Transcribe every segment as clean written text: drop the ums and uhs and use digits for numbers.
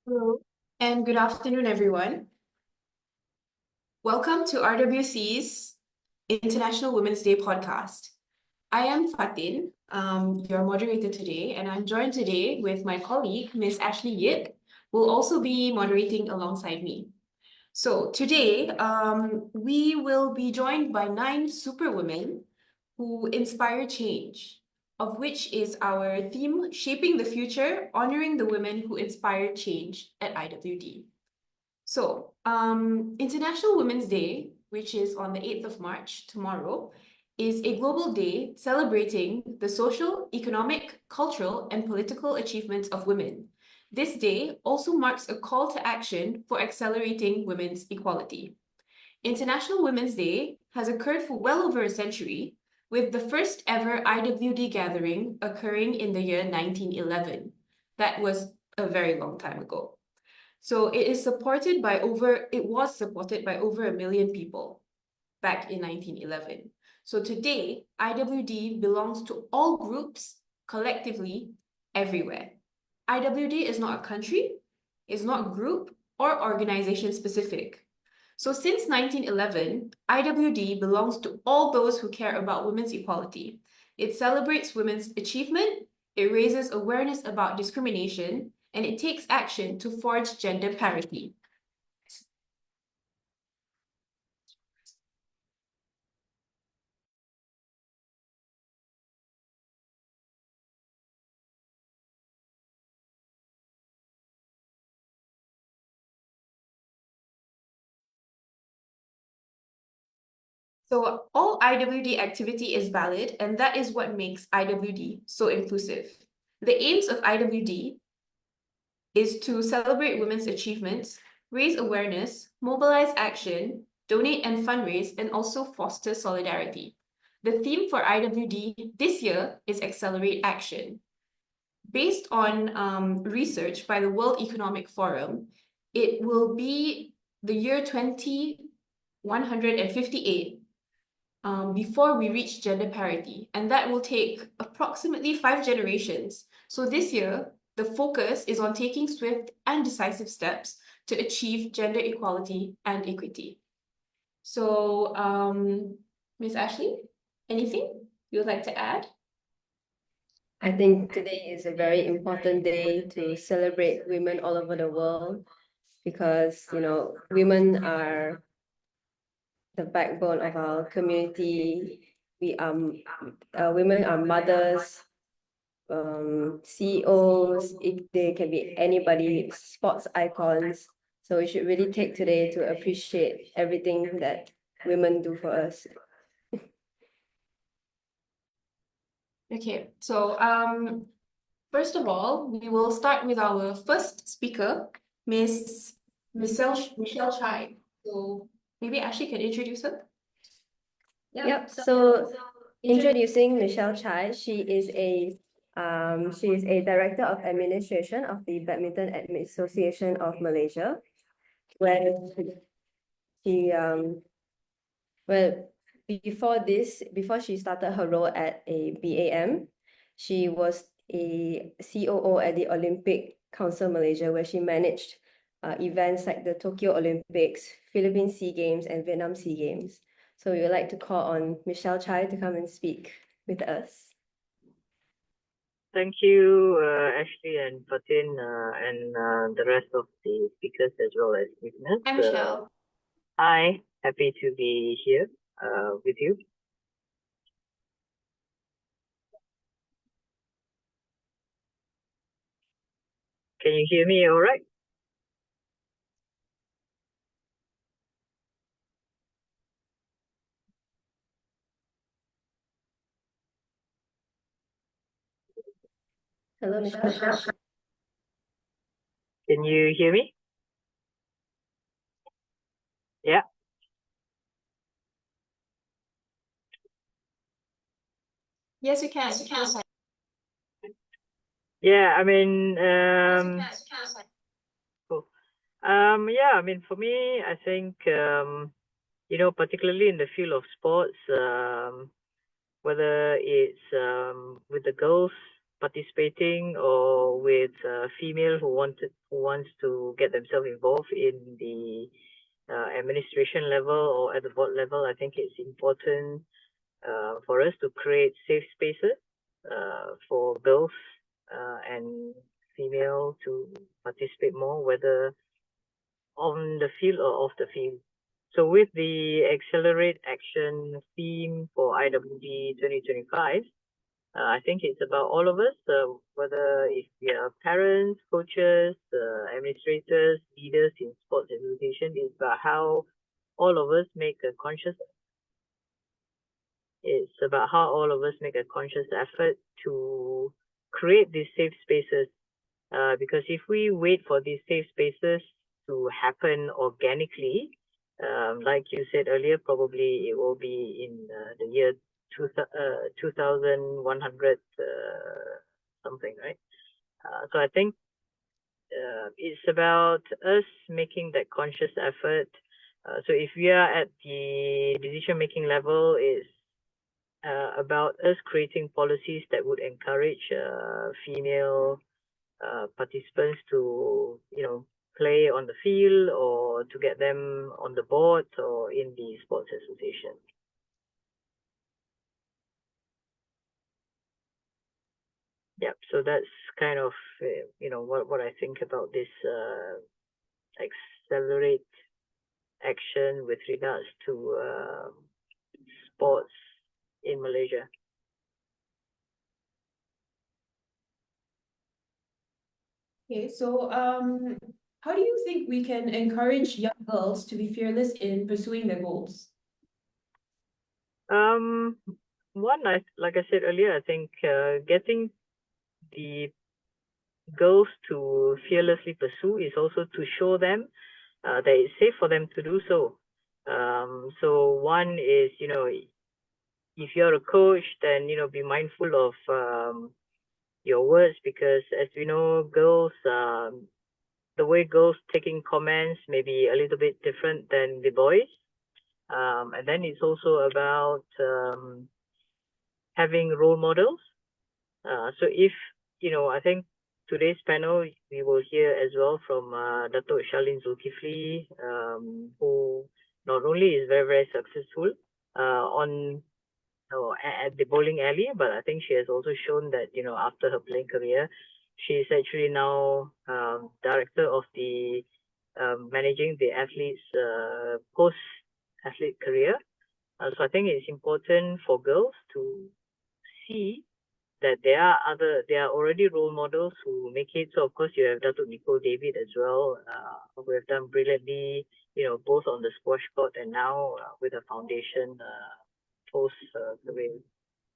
Hello, and good afternoon, everyone. Welcome to RWC's International Women's Day podcast. I am Fatin, your moderator today, and I'm joined today with my colleague, Ms. Ashley Yip, who will also be moderating alongside me. So today, we will be joined by 9 superwomen who inspire change, of which is our theme, Shaping the Future, Honoring the Women Who Inspire Change at IWD. So, International Women's Day, which is on the 8th of March, tomorrow, is a global day celebrating the social, economic, cultural, and political achievements of women. This day also marks a call to action for accelerating women's equality. International Women's Day has occurred for well over a century, with the first ever IWD gathering occurring in the year 1911. That was a very long time ago. So it was supported by over 1 million people back in 1911. So today, IWD belongs to all groups collectively everywhere. IWD is not a country, is not group or organization specific. So since 1911, IWD belongs to all those who care about women's equality. It celebrates women's achievement, it raises awareness about discrimination, and it takes action to forge gender parity. So all IWD activity is valid, and that is what makes IWD so inclusive. The aims of IWD is to celebrate women's achievements, raise awareness, mobilize action, donate and fundraise, and also foster solidarity. The theme for IWD this year is Accelerate Action. Based on research by the World Economic Forum, it will be the year 2158 before we reach gender parity, and that will take approximately 5 generations. So this year, the focus is on taking swift and decisive steps to achieve gender equality and equity. So, Ms. Ashley, anything you would like to add? I think today is a very important day to celebrate women all over the world because, women are the backbone of our community. Women are mothers, CEOs, they can be anybody, sports icons. So we should really take today to appreciate everything that women do for us. Okay, so first of all, we will start with our first speaker, Miss Michelle Chai. So maybe Ashley can introduce her. Yep. So introducing Michelle Chai, she is a director of administration of the Badminton Association of Malaysia, where she before she started her role at a BAM, she was a COO at the Olympic Council Malaysia, where she managed events like the Tokyo Olympics, Philippine SEA Games, and Vietnam SEA Games. So we would like to call on Michelle Chai to come and speak with us. Thank you, Ashley and Fatin, and the rest of the speakers as well as listeners. Hi, Michelle. Hi, happy to be here with you. Can you hear me all right? Hello, Michelle. Can you hear me? Yeah. Yes, we can. Yeah, I mean, cool. Yeah, I mean, for me, I think, particularly in the field of sports, whether it's with the girls participating or with female who wants to get themselves involved in the administration level or at the board level, I think it's important for us to create safe spaces for girls and female to participate more, whether on the field or off the field. So with the Accelerate Action theme for IWG 2025, I think it's about all of us, whether if we are parents, coaches, administrators, leaders in sports education. It's about how all of us make a conscious. It's about how all of us make a conscious effort to create these safe spaces. Because if we wait for these safe spaces to happen organically, like you said earlier, probably it will be in the year 2100 something, right? So I think it's about us making that conscious effort. So if we are at the decision-making level, it's about us creating policies that would encourage female participants to, play on the field or to get them on the board or in the sports association. Yeah, so that's kind of, what I think about this Accelerate Action with regards to sports in Malaysia. Okay, so how do you think we can encourage young girls to be fearless in pursuing their goals? Like I said earlier, I think getting the girls to fearlessly pursue is also to show them that it's safe for them to do so. So one is, if you're a coach, then, be mindful of your words, because as we know, girls, the way girls taking comments may be a little bit different than the boys. And then it's also about having role models. So if, I think today's panel, we will hear as well from Dato Shalin Zulkifli, who not only is very, very successful at the bowling alley, but I think she has also shown that, after her playing career, she is actually now director of the managing the athletes post-athlete career. So I think it's important for girls to see that there are already role models who make it. So of course you have Datuk Nicole David as well, who have done brilliantly, both on the squash court and now with a foundation post career.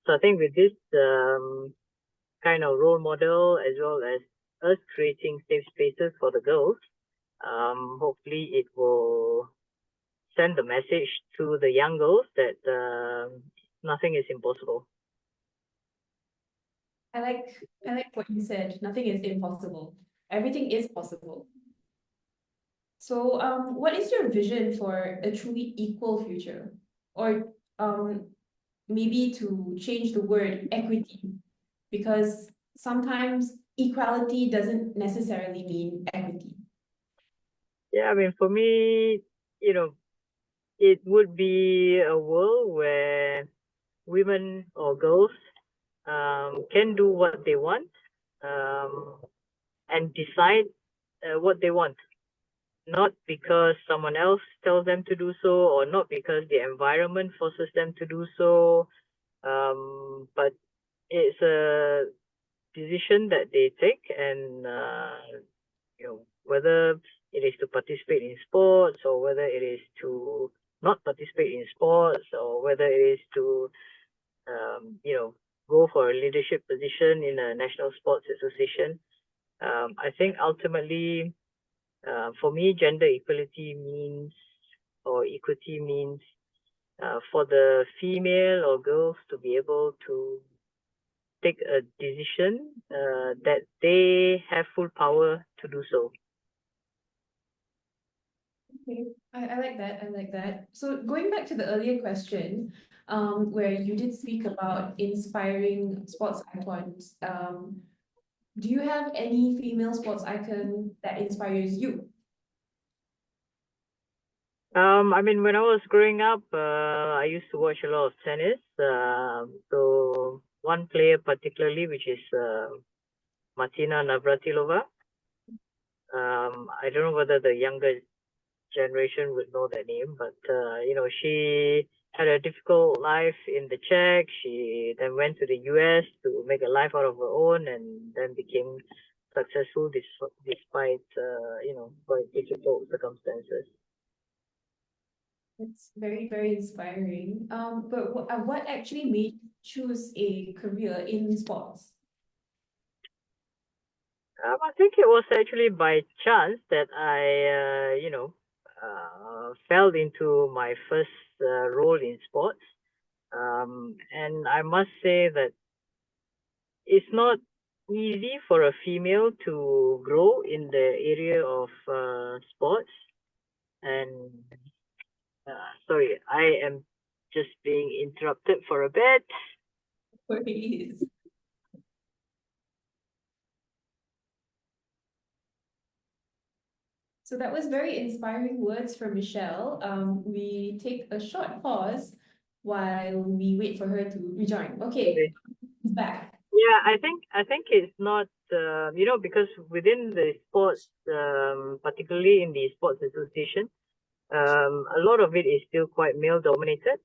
So I think with this kind of role model, as well as us creating safe spaces for the girls, hopefully it will send the message to the young girls that nothing is impossible. I like what you said. Nothing is impossible. Everything is possible. So, what is your vision for a truly equal future? Or maybe to change the word equity, because sometimes equality doesn't necessarily mean equity. Yeah, I mean, for me, it would be a world where women or girls can do what they want and decide what they want, not because someone else tells them to do so, or not because the environment forces them to do so, but it's a decision that they take, and whether it is to participate in sports, or whether it is to not participate in sports, or whether it is to go for a leadership position in a national sports association. I think ultimately, for me, gender equality means, or equity means, for the female or girls to be able to take a decision that they have full power to do so. Okay, I like that. I like that. So going back to the earlier question, where you did speak about inspiring sports icons. Do you have any female sports icon that inspires you? I mean, when I was growing up, I used to watch a lot of tennis. So one player particularly, which is Martina Navratilova. I don't know whether the younger generation would know that name, but she had a difficult life in the Czech. She then went to the US to make a life out of her own, and then became successful despite quite difficult circumstances. It's very, very inspiring. But what actually made you choose a career in sports? I think it was actually by chance that I, fell into my first role in sports. And I must say that it's not easy for a female to grow in the area of sports. And sorry, I am just being interrupted for a bit. Please. So that was very inspiring words from Michelle. We take a short pause while we wait for her to rejoin. Okay, she's back. Yeah, I think it's not because within the sports, particularly in the sports association, a lot of it is still quite male dominated.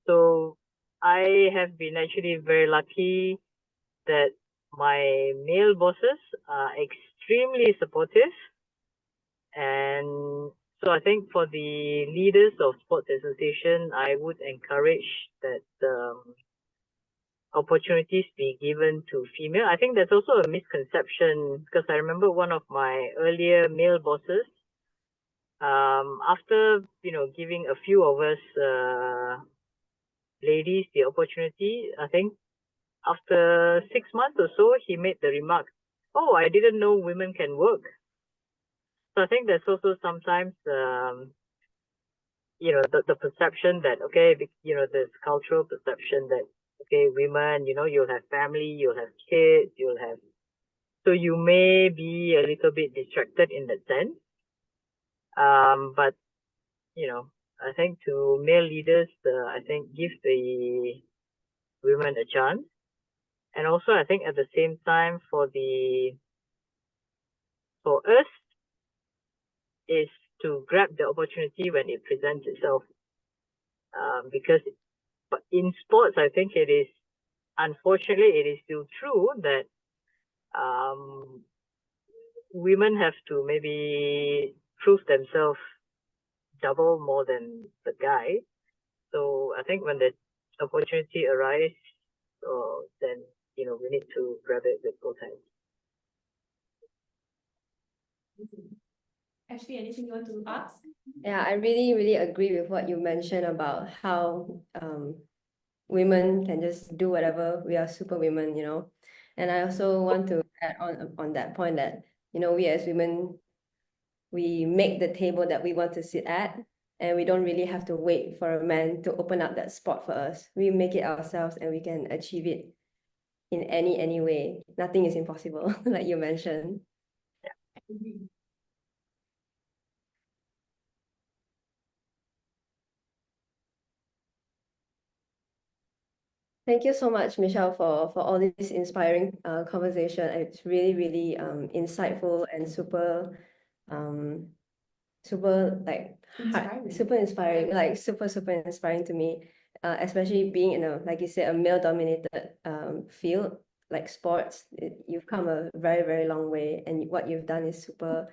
So I have been actually very lucky that my male bosses are extremely supportive. And so I think for the leaders of sports association, I would encourage that opportunities be given to female. I think that's also a misconception, because I remember one of my earlier male bosses, after giving a few of us ladies the opportunity, I think after 6 months or so, he made the remark, "Oh, I didn't know women can work." So I think there's also sometimes the perception that, okay, this cultural perception that, okay, women, you'll have family, you'll have kids, so you may be a little bit distracted in that sense. But I think to male leaders, I think give the women a chance. And also I think at the same time for us is to grab the opportunity when it presents itself. Because in sports, I think unfortunately, it is still true that women have to maybe prove themselves double more than the guy. So I think when the opportunity arises, then we need to grab it with both hands. Ashley, anything you want to ask? Yeah, I really, really agree with what you mentioned about how women can just do whatever. We are super women, And I also want to add on that point that, we as women, we make the table that we want to sit at, and we don't really have to wait for a man to open up that spot for us. We make it ourselves, and we can achieve it in any way. Nothing is impossible, like you mentioned. Thank you so much, Michelle, for all this inspiring conversation. It's really, really insightful and super super inspiring, like super inspiring to me, especially being in like you said, a male dominated field like sports. You've come a very, very long way, and what you've done is super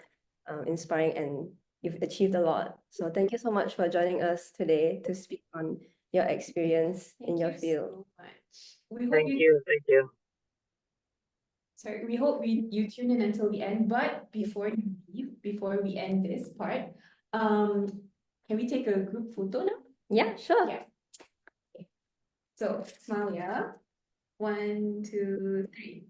inspiring, and you've achieved a lot. So thank you so much for joining us today to speak on your experience in your field. So much. Thank you. Sorry, we hope you tune in until the end. But before you leave, before we end this part, can we take a group photo now? Yeah, sure. Yeah. Okay. So smile, yeah. 1, 2, 3.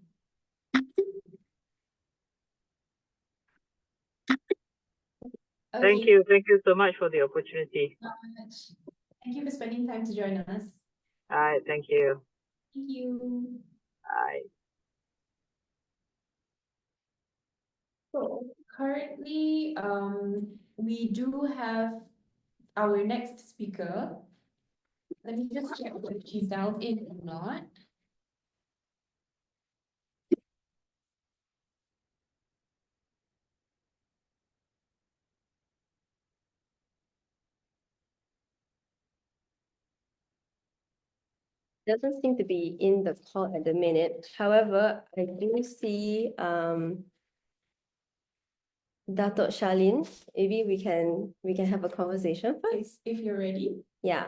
Thank you so much for the opportunity. Much. Thank you for spending time to join us. All right, thank you. Thank you. Bye. So currently, we do have our next speaker. Let me just check if she's dialed in or not. Doesn't seem to be in the call at the minute. However, I do see Dato Shalin. Maybe we can have a conversation first. If you're ready. Yeah.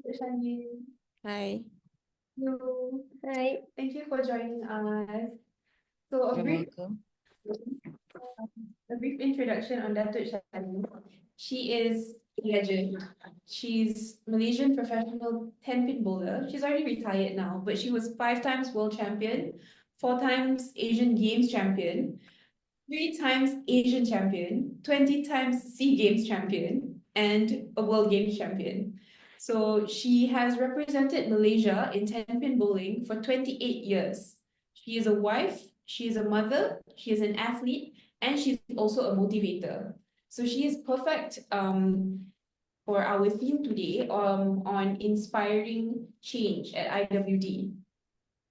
Shalin. Hi, Hello. Hi. Thank you for joining us. So you're welcome. a brief introduction on Datuk Shalin. She is a legend. She's Malaysian professional 10-pin bowler. She's already retired now, but she was 5 times world champion, 4 times Asian Games champion, 3 times Asian champion, 20 times SEA Games champion, and a World Games champion. So she has represented Malaysia in 10-pin bowling for 28 years. She is a wife, she is a mother, she is an athlete, and she's also a motivator. So she is perfect for our theme today on inspiring change at IWD.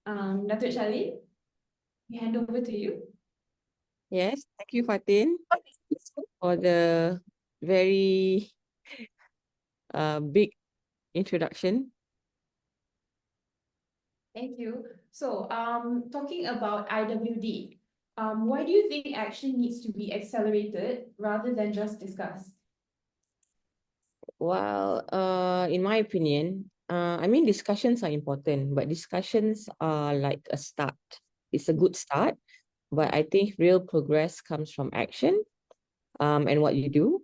Datuk Shalin, we hand over to you. Yes, thank you, Fatin, for the very big introduction. Thank you. So, talking about IWD, why do you think action needs to be accelerated rather than just discussed? Well, in my opinion, I mean, discussions are important, but discussions are like a start. It's a good start, but I think real progress comes from action, and what you do.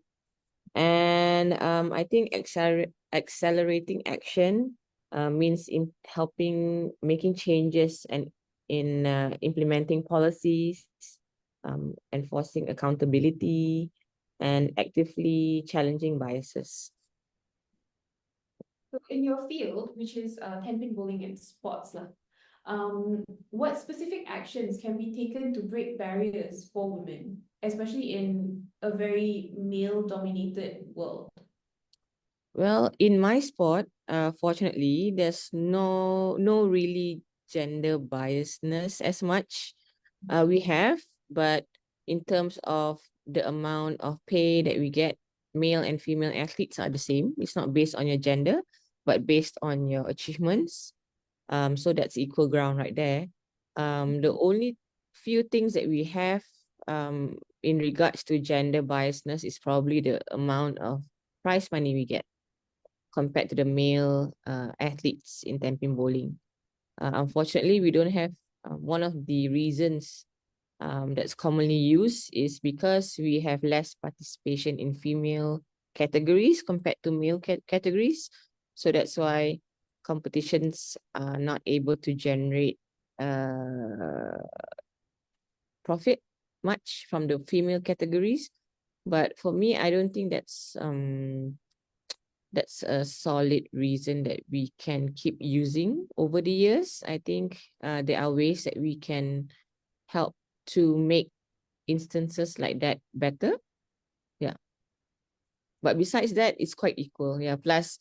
And I think accelerating action means in helping making changes and in implementing policies, enforcing accountability, and actively challenging biases. So in your field, which is 10-pin bowling and sports, what specific actions can be taken to break barriers for women, especially in a very male-dominated world? Well, in my sport, fortunately, there's no really gender biasness as much. We have, but in terms of the amount of pay that we get, male and female athletes are the same. It's not based on your gender, but based on your achievements. So that's equal ground right there. The only few things that we have in regards to gender biasness is probably the amount of prize money we get compared to the male athletes in 10-pin bowling. Unfortunately, we don't have one of the reasons that's commonly used is because we have less participation in female categories compared to male categories. So that's why competitions are not able to generate profit much from the female categories. But for me, I don't think that's a solid reason that we can keep using over the years. I think there are ways that we can help to make instances like that better. Yeah. But besides that, it's quite equal. Yeah. Plus,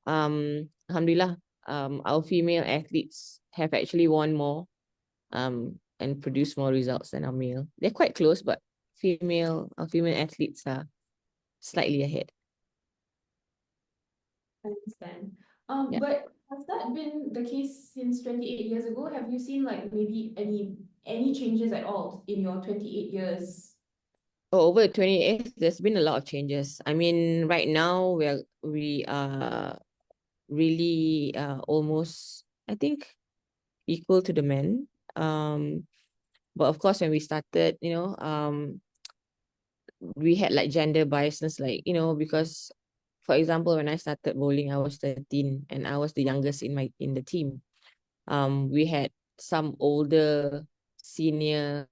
alhamdulillah, our female athletes have actually won more and produced more results than our male. They're quite close, but our female athletes are slightly ahead. I understand. Yeah. But has that been the case since 28 years ago? Have you seen like maybe any changes at all in your 28 years? Oh, over 28, there's been a lot of changes. I mean, right now we are really almost, I think, equal to the men. But of course, when we started, we had like gender biasness, like, because, for example, when I started bowling, I was 13 and I was the youngest in the team. We had some older senior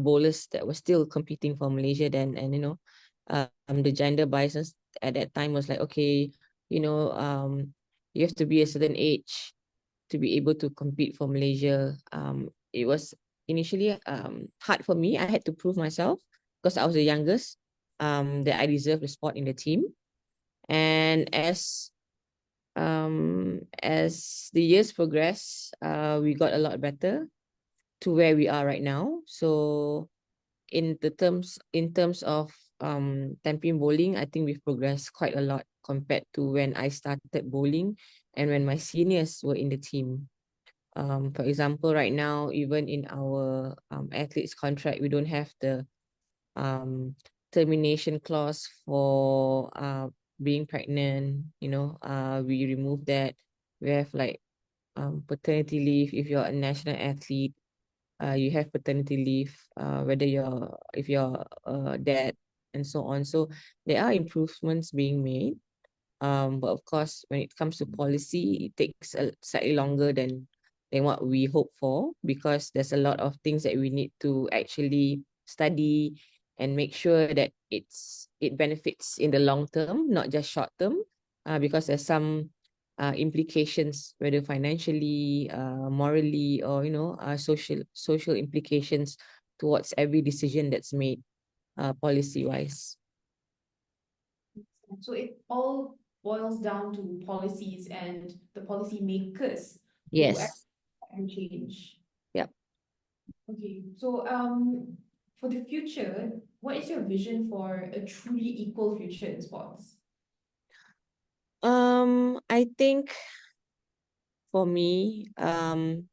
bowlers that were still competing for Malaysia then, and the gender biases at that time was like, okay, you have to be a certain age to be able to compete for Malaysia. It was initially hard for me. I had to prove myself because I was the youngest, that I deserved the spot in the team. And as the years progress, we got a lot better to where we are right now. So in terms of tamping bowling, I think we've progressed quite a lot compared to when I started bowling and when my seniors were in the team. For example, right now, even in our athletes contract, we don't have the termination clause for being pregnant. We remove that. We have like paternity leave. If you're a national athlete, you have paternity leave, if you're a dad, and so on. So there are improvements being made. But of course, when it comes to policy, it takes slightly longer than what we hope for, because there's a lot of things that we need to actually study and make sure that it benefits in the long term, not just short term, because there's some implications, whether financially, morally, or social implications towards every decision that's made policy wise. So it all boils down to policies and the policy makers who Yes. actually change. Yep. Okay, so for the future, what is your vision for a truly equal future in sports? I think for me, I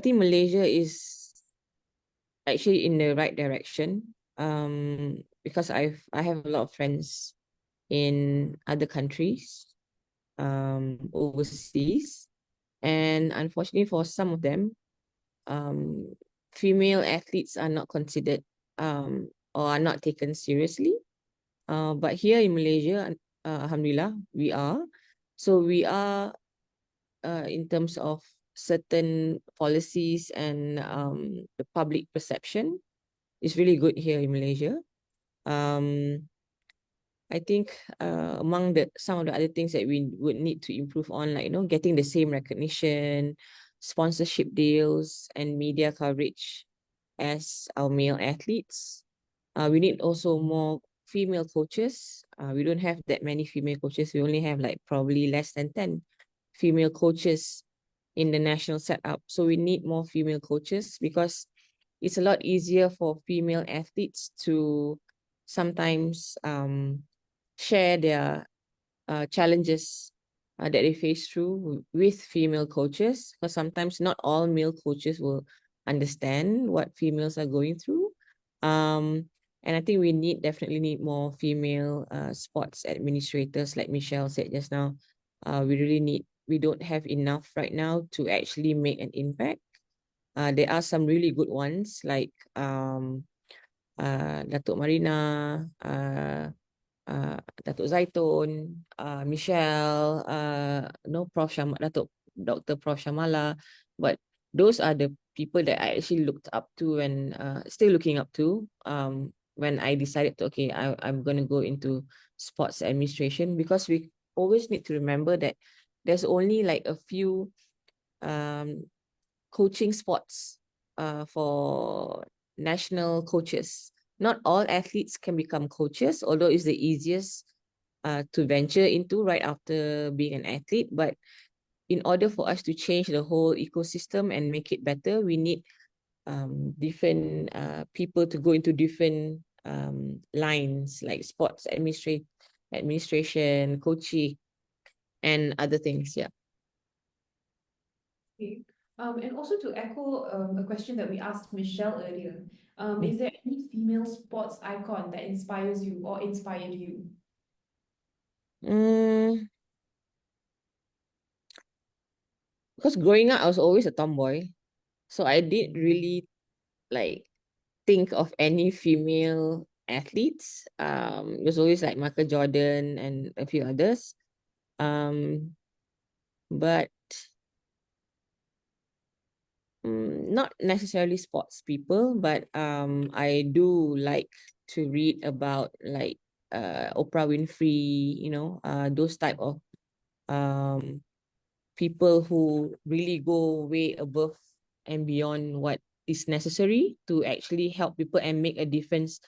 think Malaysia is actually in the right direction. Because I have a lot of friends in other countries, overseas, and unfortunately for some of them, female athletes are not considered, or are not taken seriously. But here in Malaysia, Alhamdulillah, we are. So we are, in terms of certain policies and the public perception, is really good here in Malaysia. I think among some of the other things that we would need to improve on, like getting the same recognition, sponsorship deals, and media coverage as our male athletes. We need also more female coaches. We don't have that many female coaches. We only have like probably less than 10 female coaches in the national setup. So we need more female coaches, because it's a lot easier for female athletes to sometimes share their challenges that they face through with female coaches, because sometimes not all male coaches will understand what females are going through. And I think we definitely need more female sports administrators, like Michelle said just now. We don't have enough right now to actually make an impact. There are some really good ones, like Datuk Marina, Datuk Zaitun, Michelle, Prof. Datuk Dr. Prof. Shamala. But those are the people that I actually looked up to and still looking up to when I decided to, okay, I'm going to go into sports administration, because we always need to remember that there's only like a few coaching spots for national coaches. Not all athletes can become coaches, although it's the easiest to venture into right after being an athlete. But in order for us to change the whole ecosystem and make it better, we need different people to go into different lines, like sports administration, coaching, and other things. Yeah. Okay. And also to echo a question that we asked Michelle earlier, is there any female sports icon that inspires you or inspired you? Because growing up, I was always a tomboy, so I didn't really like think of any female athletes. It was always like Michael Jordan and a few others. But not necessarily sports people, but I do like to read about like Oprah Winfrey, those type of people who really go way above and beyond what is necessary to actually help people and make a difference.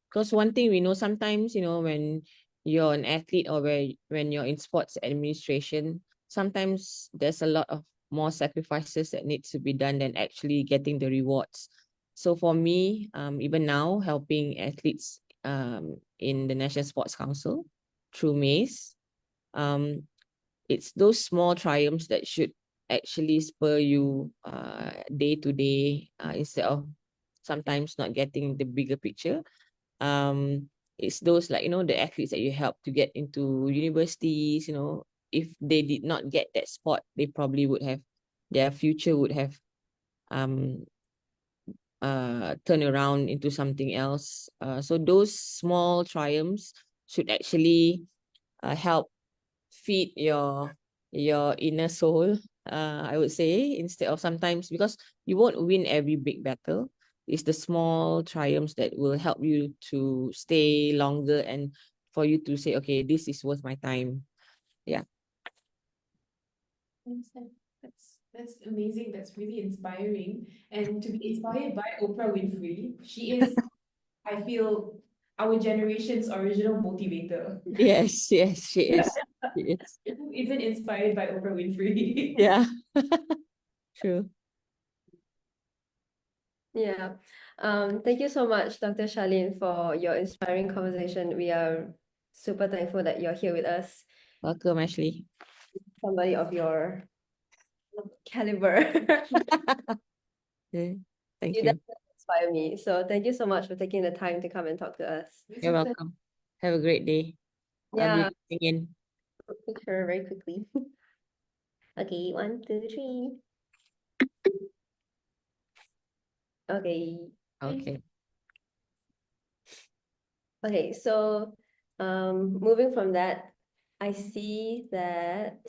Because one thing we know sometimes, when you're an athlete or when you're in sports administration, sometimes there's a lot of more sacrifices that needs to be done than actually getting the rewards. So for me, even now, helping athletes in the National Sports Council through MACE, it's those small triumphs that should actually spur you day to day, instead of sometimes not getting the bigger picture. It's those, like, the athletes that you help to get into universities, if they did not get that spot, they probably would have, their future would have turn around into something else. So those small triumphs should actually help feed your inner soul, I would say, instead of sometimes, because you won't win every big battle. It's the small triumphs that will help you to stay longer and for you to say, okay, this is worth my time. Yeah. Understand. That's amazing. That's really inspiring. And to be inspired by Oprah Winfrey, she is, I feel, our generation's original motivator. Yes, yes, she is. She is. Who isn't inspired by Oprah Winfrey? Yeah. True. Yeah. Thank you so much, Dr. Shalin, for your inspiring conversation. We are super thankful that you're here with us, Welcome, Ashley. somebody of your caliber. Okay. Thank You you. definitely inspire me. So thank you so much for taking the time to come and talk to us. It's You're a pleasure. welcome. Have a great day. I'll Yeah, be listening in. picture very quickly. Okay, 1, 2, 3. Okay. Okay. Okay, so moving from that, I see that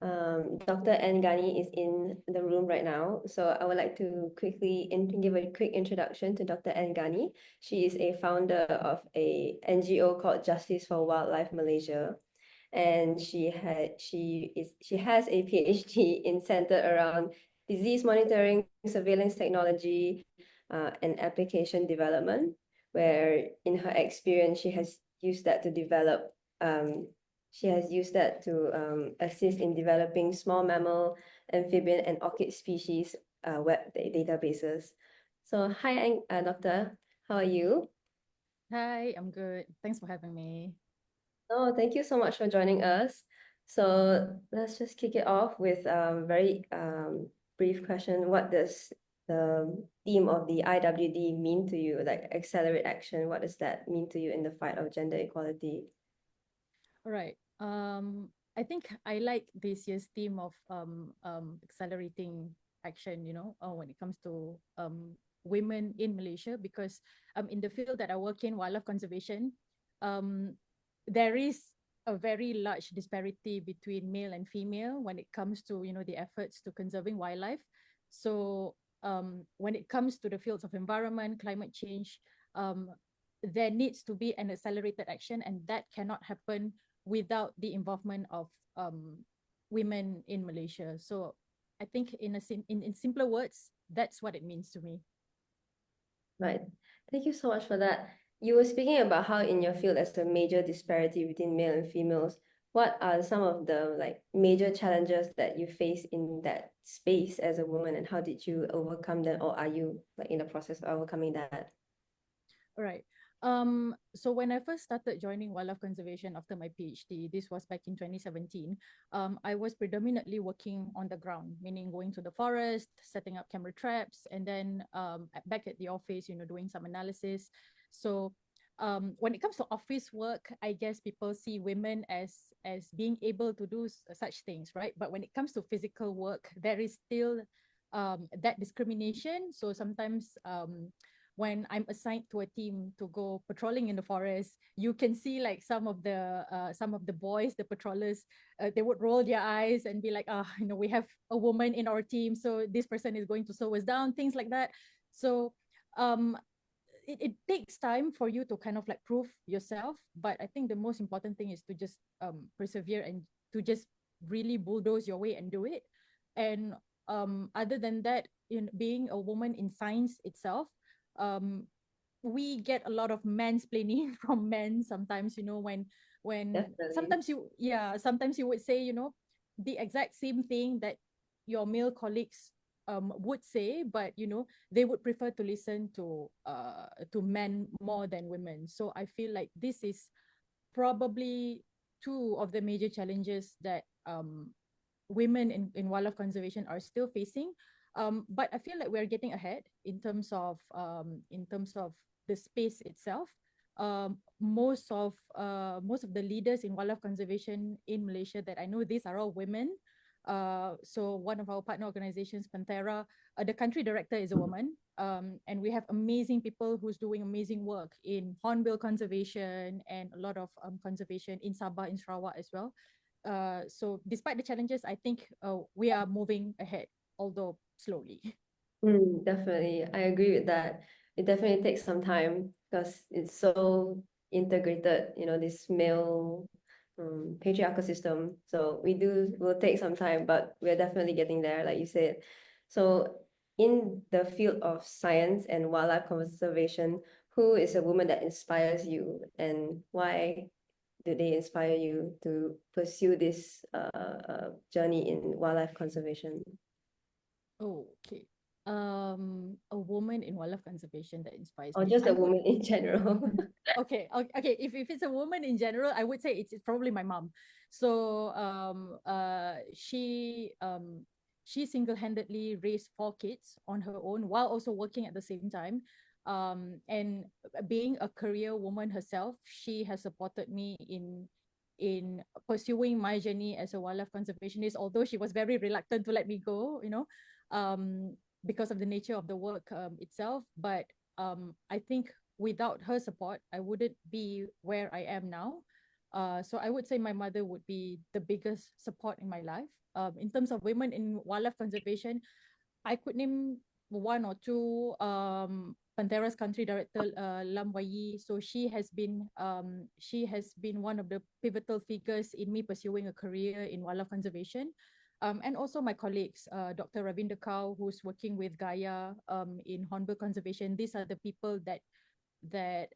Dr. Ghani is in the room right now. So I would like to quickly give a quick introduction to Dr. Ghani. She is a founder of a NGO called Justice for Wildlife Malaysia. And she has a PhD in centered around disease monitoring, surveillance technology, and application development, where in her experience she has used that to develop assist in developing small mammal, amphibian, and orchid species web databases. So hi, Doctor, how are you? Hi, I'm good. Thanks for having me. Oh, thank you so much for joining us. So let's just kick it off with a very brief question. What does the theme of the IWD mean to you? Like accelerate action, what does that mean to you in the fight of gender equality? All right. I think I like this year's theme of accelerating action, when it comes to women in Malaysia, because in the field that I work in, wildlife conservation, there is a very large disparity between male and female when it comes to, the efforts to conserving wildlife. So when it comes to the fields of environment, climate change, there needs to be an accelerated action, and that cannot happen without the involvement of women in Malaysia. So I think in simpler words, that's what it means to me. Right. Thank you so much for that. You were speaking about how in your field there's a major disparity between male and females. What are some of the major challenges that you face in that space as a woman, and how did you overcome them, or are you in the process of overcoming that? All right. So when I first started joining wildlife conservation after my PhD, this was back in 2017, I was predominantly working on the ground, meaning going to the forest, setting up camera traps, and then back at the office, doing some analysis. So when it comes to office work, I guess people see women as being able to do such things, right? But when it comes to physical work, there is still that discrimination. So sometimes when I'm assigned to a team to go patrolling in the forest, you can see like some of the boys, the patrollers, they would roll their eyes and be like, we have a woman in our team, so this person is going to slow us down, things like that. So it takes time for you to kind of like prove yourself, but I think the most important thing is to just persevere and to just really bulldoze your way and do it. And other than that, in being a woman in science itself, we get a lot of mansplaining from men sometimes, when Definitely. sometimes you would say, the exact same thing that your male colleagues would say, but they would prefer to listen to men more than women. So I feel like this is probably two of the major challenges that women in wildlife conservation are still facing. But I feel like we're getting ahead in terms of the space itself. Most of the leaders in wildlife conservation in Malaysia that I know, these are all women. So one of our partner organizations, Panthera, the country director is a woman. And we have amazing people who's doing amazing work in hornbill conservation and a lot of conservation in Sabah, in Sarawak as well. So despite the challenges, I think we are moving ahead, although slowly. Definitely, I agree with that. It definitely takes some time because it's so integrated, this male patriarchal system. So will take some time, but we're definitely getting there, like you said. So in the field of science and wildlife conservation, who is a woman that inspires you, and why do they inspire you to pursue this journey in wildlife conservation? Oh, okay. A woman in wildlife conservation that inspires Or me. just I a would woman in general? okay. If it's a woman in general, I would say it's probably my mom. So she single-handedly raised 4 kids on her own while also working at the same time. And being a career woman herself, she has supported me in pursuing my journey as a wildlife conservationist, although she was very reluctant to let me go, because of the nature of the work itself. But I think without her support, I wouldn't be where I am now. So I would say my mother would be the biggest support in my life. In terms of women in wildlife conservation, I could name one or two. Panthera's country director, Lam Wai. So she has been one of the pivotal figures in me pursuing a career in wildlife conservation. And also my colleagues, Dr. Ravinder Kaur, who's working with Gaia in hornbill conservation. These are the people that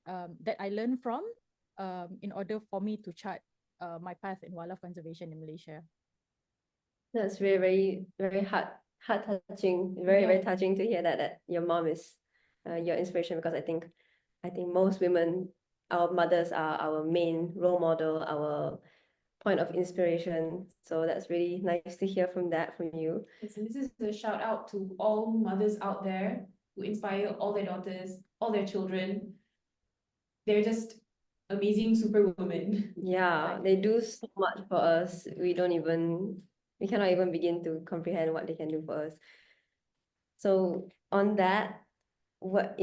I learned from in order for me to chart my path in wildlife conservation in Malaysia. That's very, very heart touching. Very, very touching to hear that your mom is your inspiration, because I think most women, our mothers are our main role model, our point of inspiration. So that's really nice to hear from you. Yes, and this is a shout out to all mothers out there who inspire all their daughters, all their children. They're just amazing superwomen. Yeah, they do so much for us. We cannot even begin to comprehend what they can do for us. So on that, what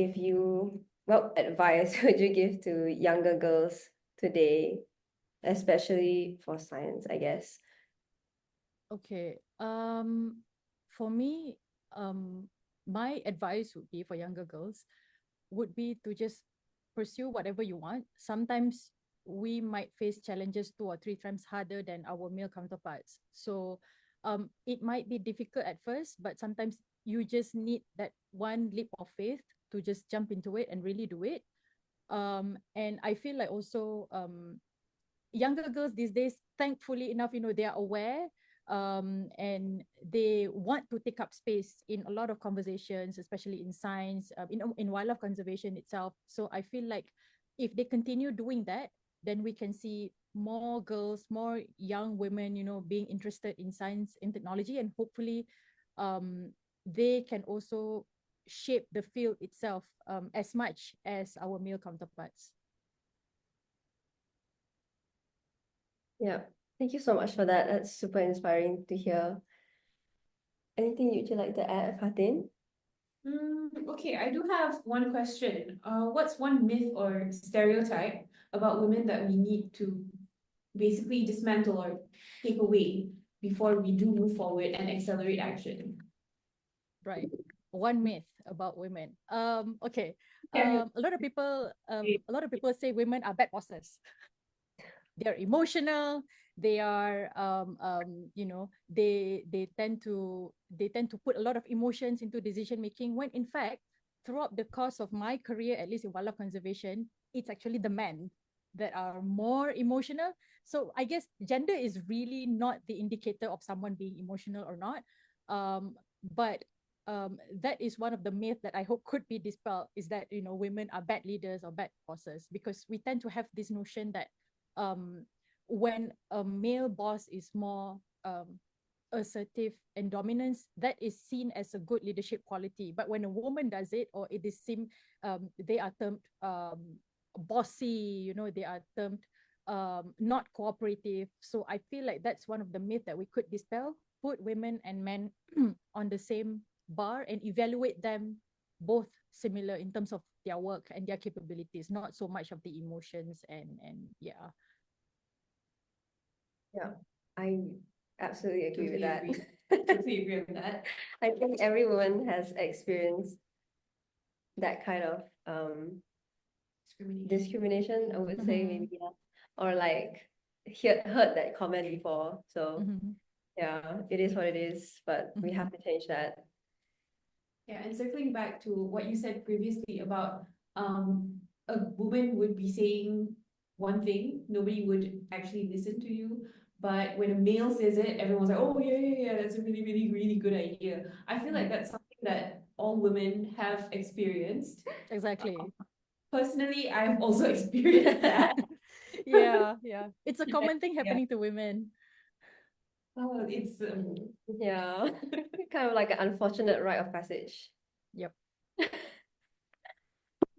advice would you give to younger girls today, especially for science, I guess? Okay. For me, my advice would be for younger girls would be to just pursue whatever you want. Sometimes we might face challenges 2 or 3 times harder than our male counterparts. So it might be difficult at first, but sometimes you just need that one leap of faith to just jump into it and really do it. And I feel like also younger girls these days, thankfully enough, they are aware, and they want to take up space in a lot of conversations, especially in science, in wildlife conservation itself. So I feel like if they continue doing that, then we can see more girls, more young women, being interested in science and technology, and hopefully they can also shape the field itself as much as our male counterparts. Yeah, thank you so much for that. That's super inspiring to hear. Anything you'd like to add, Fatin? Okay, I do have one question. What's one myth or stereotype about women that we need to basically dismantle or take away before we do move forward and accelerate action? Right. One myth about women. Okay. Yeah. A lot of people say women are bad bosses. They're emotional. They are they tend to put a lot of emotions into decision making, when in fact throughout the course of my career, at least in wildlife conservation, it's actually the men that are more emotional. So I guess gender is really not the indicator of someone being emotional or not. But that is one of the myths that I hope could be dispelled, is that women are bad leaders or bad bosses, because we tend to have this notion that um, when a male boss is more assertive and dominance, that is seen as a good leadership quality. But when a woman does it, or it is seen, they are termed bossy, they are termed not cooperative. So I feel like that's one of the myths that we could dispel. Put women and men on the same bar and evaluate them both similar in terms of their work and their capabilities, not so much of the emotions and yeah. Yeah, I absolutely agree with that. Totally agree with that. I think everyone has experienced that kind of discrimination, I would say, maybe, yeah. Or like heard that comment before. So yeah, it is what it is, but we have to change that. Yeah, and circling back to what you said previously about a woman would be saying one thing, nobody would actually listen to you. But when a male says it, everyone's like, oh yeah, that's a really, really, really good idea. I feel like that's something that all women have experienced. Exactly. Personally, I've also experienced that. Yeah. It's a common thing happening to women. Oh, it's Yeah, kind of like an unfortunate rite of passage. Yep.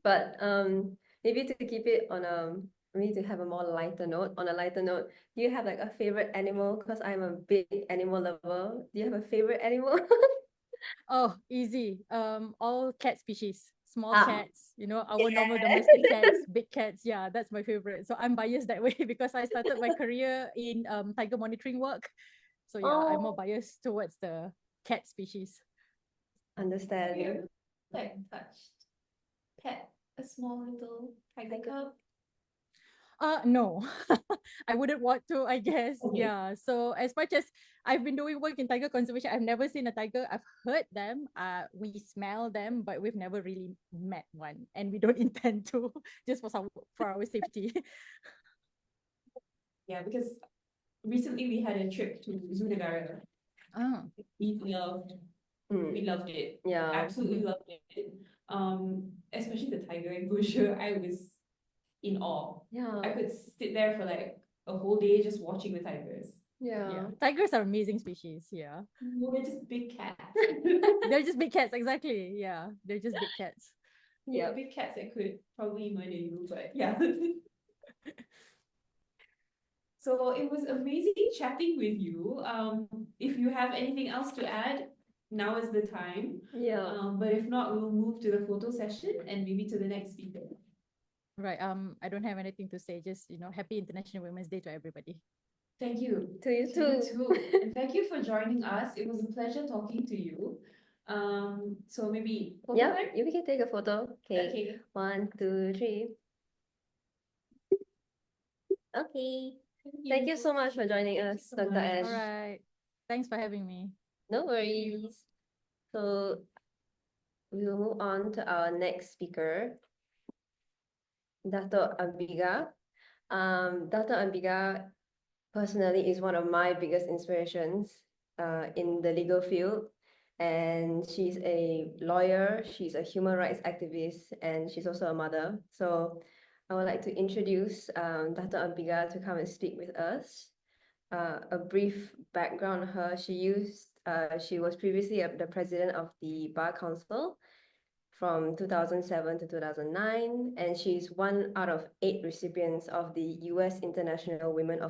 But maybe to keep it on maybe to have a more lighter note, on a lighter note, do you have like a favorite animal? Because I'm a big animal lover. Do you have a favorite animal? Oh, easy. All cat species. Small Ah, cats, our normal domestic cats, big cats. Yeah, that's my favorite. So I'm biased that way because I started my career in tiger monitoring work. So yeah, I'm more oh, biased towards the cat species. understand. have you ever like touched pet a small little tiger cub? No, I wouldn't want to, I guess. Okay. Yeah. So as much as I've been doing work in tiger conservation, I've never seen a tiger. I've heard them. We smell them, but we've never really met one, and we don't intend to, just for our safety. Yeah, because recently we had a trip to Zoo Negara. Oh. We loved it. Yeah. Absolutely loved it. Especially the tiger enclosure, I was in awe. Yeah. I could sit there for like a whole day just watching the tigers. Yeah. Tigers are amazing species. Yeah. No, they're just big cats. They're just big cats. Exactly. Yeah. They're just big cats. Yeah, big cats that could probably murder you, but yeah. So it was amazing chatting with you. If you have anything else to add, now is the time. Yeah. But if not, we'll move to the photo session and maybe to the next speaker. Right. I don't have anything to say. Just, happy International Women's Day to everybody. Thank you. To you too. And thank you for joining us. It was a pleasure talking to you. So maybe photo Yeah, time? you can take a photo. Okay. Okay. 1, 2, 3. Okay. Thank you so much for joining us, so Dr. much. Ash. All right. Thanks for having me. No worries. So we will move on to our next speaker, Dato Ambiga. Dato Ambiga personally is one of my biggest inspirations in the legal field. And she's a lawyer, she's a human rights activist, and she's also a mother. So I would like to introduce Dato Ambiga to come and speak with us. A brief background on her: she was previously the president of the Bar Council from 2007 to 2009, and she's one out of 8 recipients of the US International Women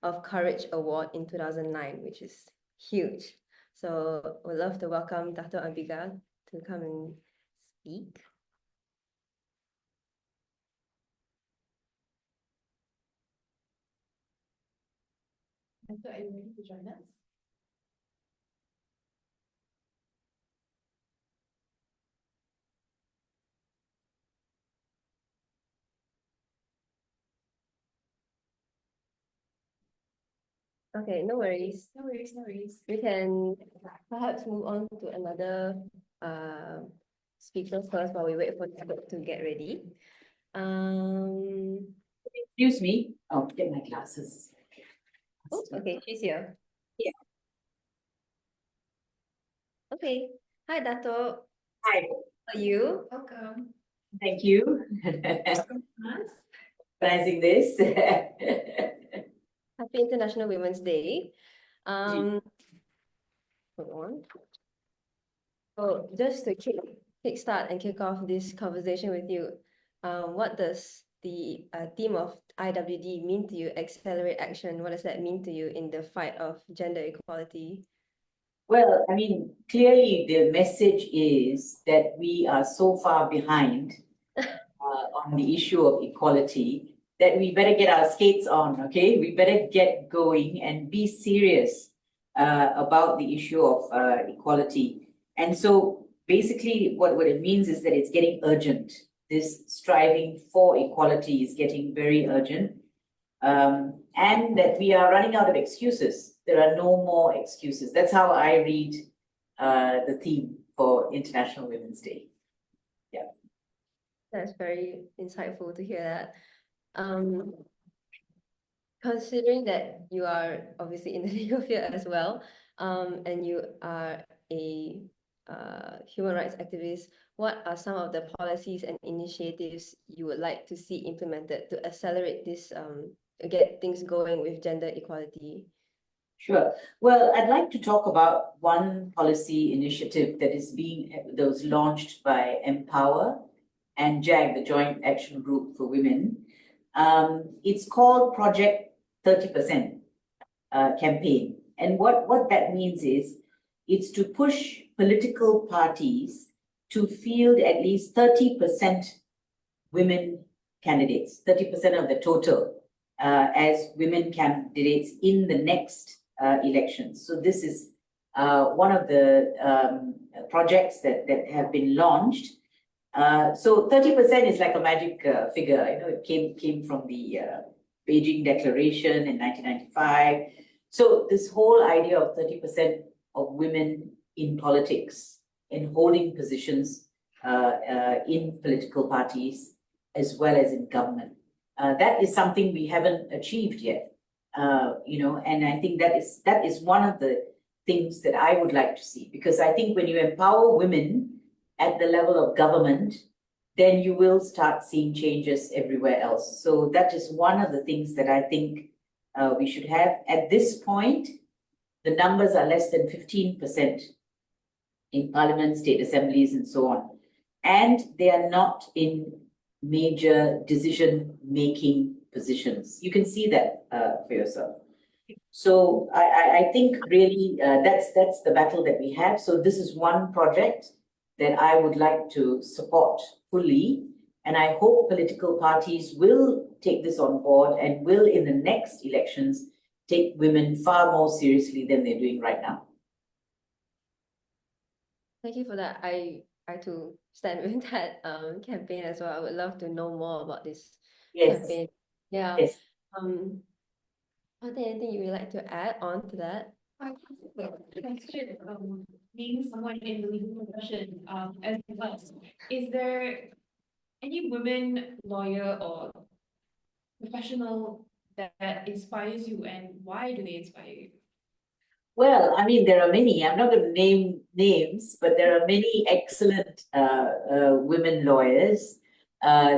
of Courage Award in 2009, which is huge. So we'd love to welcome Dato Ambiga to come and speak. Dato, are you ready to join us? Okay, no worries. No worries, no worries. We can perhaps move on to another speaker first while we wait for Dato to get ready. Excuse me. Oh, get my glasses. Oh, okay, she's here. Yeah. Okay. Hi, Dato. Hi. How are you? Welcome. Thank you. Organizing this. Happy International Women's Day. Hold on. So just to kickstart and kick off this conversation with you, what does the theme of IWD mean to you? Accelerate action. What does that mean to you in the fight of gender equality? Well, I mean, clearly the message is that we are so far behind on the issue of equality that we better get our skates on, okay? We better get going and be serious about the issue of equality. And so basically what it means is that it's getting urgent. This striving for equality is getting very urgent. And that we are running out of excuses. There are no more excuses. That's how I read the theme for International Women's Day. Yeah. That's very insightful to hear that. Considering that you are obviously in the legal field as well, and you are a human rights activist, what are some of the policies and initiatives you would like to see implemented to accelerate this, get things going with gender equality? Sure. Well, I'd like to talk about one policy initiative that was launched by Empower and JAG, the Joint Action Group for Women. It's called Project 30% campaign. And what that means is it's to push political parties to field at least 30% women candidates, 30% of the total as women candidates in the next elections. So this is one of the projects that have been launched. So 30% is like a magic figure. I know it came from the Beijing Declaration in 1995. So this whole idea of 30% of women in politics, in holding positions in political parties, as well as in government. That is something we haven't achieved yet, and I think that is one of the things that I would like to see, because I think when you empower women at the level of government, then you will start seeing changes everywhere else. So that is one of the things that I think we should have. At this point, the numbers are less than 15% in parliament, state assemblies, and so on. And they are not in major decision-making positions. You can see that for yourself. So I think really that's the battle that we have. So this is one project that I would like to support fully. And I hope political parties will take this on board and will, in the next elections, take women far more seriously than they're doing right now. Thank you for that. I too stand with that campaign as well. I would love to know more about this campaign. Yeah. Yes. Are there anything you would like to add on to that? I consider being someone in the legal profession as well. Is there any women lawyer or professional that inspires you, and why do they inspire you? Well, I mean, there are many. I'm not going to name names, but there are many excellent women lawyers,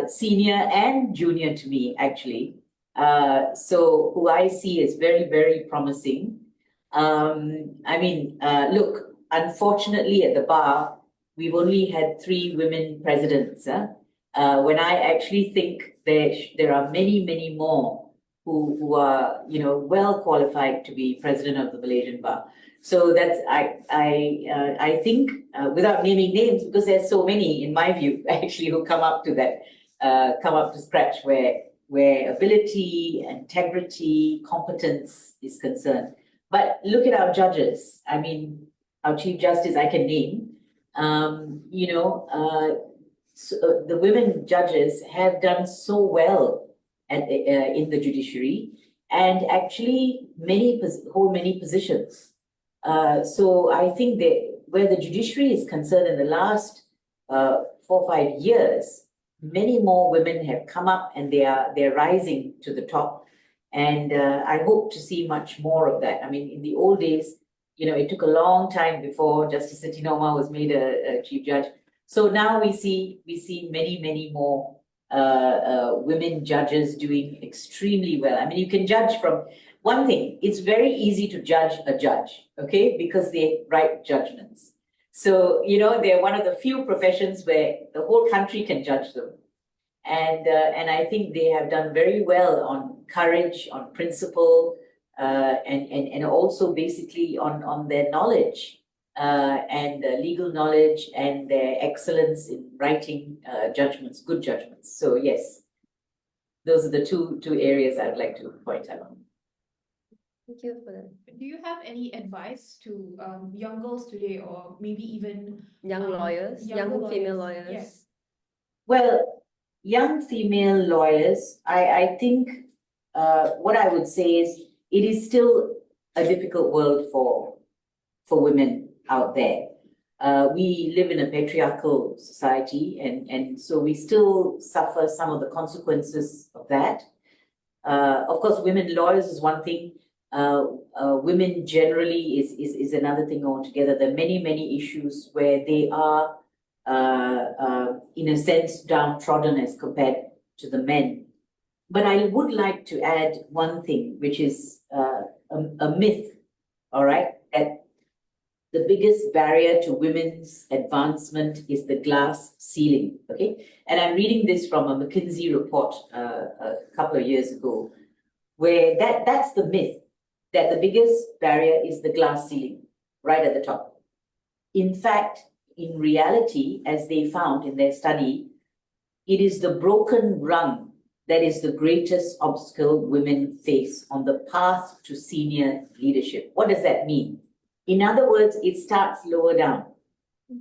senior and junior to me, actually. So who I see as very, very promising. I mean, look, unfortunately at the bar, we've only had 3 women presidents. When I actually think there are many, many more who are, well qualified to be president of the Malaysian bar. So that's I think without naming names, because there's so many in my view actually who come up to that come up to scratch where ability, integrity, competence is concerned. But look at our judges. I mean, our Chief Justice I can name. The women judges have done so well in the judiciary, and actually hold many positions. So I think that where the judiciary is concerned in the last 4 or 5 years, many more women have come up and they're rising to the top. And I hope to see much more of that. I mean, in the old days, it took a long time before Justice Sreenevasan was made a chief judge. So now we see many more women judges doing extremely well. I mean, you can judge from one thing. It's very easy to judge a judge, okay, because they write judgments. So they're one of the few professions where the whole country can judge them, and I think they have done very well on courage, on principle, and also basically on their knowledge and legal knowledge and their excellence in writing judgments, good judgments. So yes, those are the two areas I'd like to point out. Thank you for that. Do you have any advice to young girls today, or maybe even Young lawyers, young female lawyers. Yes. Well, young female lawyers, I think what I would say is it is still a difficult world for women out there. We live in a patriarchal society, and so we still suffer some of the consequences of that. Of course, women lawyers is one thing. Women generally is another thing altogether. There are many issues where they are in a sense downtrodden as compared to the men. But I would like to add one thing, which is a myth, all right, that the biggest barrier to women's advancement is the glass ceiling, okay? And I'm reading this from a McKinsey report a couple of years ago, where that's the myth, that the biggest barrier is the glass ceiling, right at the top. In fact, in reality, as they found in their study, it is the broken rung that is the greatest obstacle women face on the path to senior leadership. What does that mean? In other words, it starts lower down,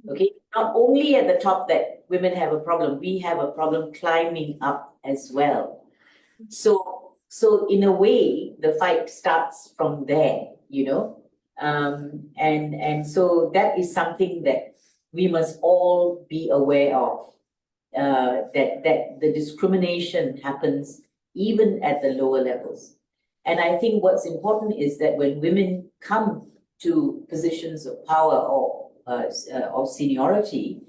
okay? Not only at the top that women have a problem, we have a problem climbing up as well. So in a way, the fight starts from there, and so that is something that we must all be aware of, that the discrimination happens even at the lower levels. And I think what's important is that when women come to positions of power or seniority,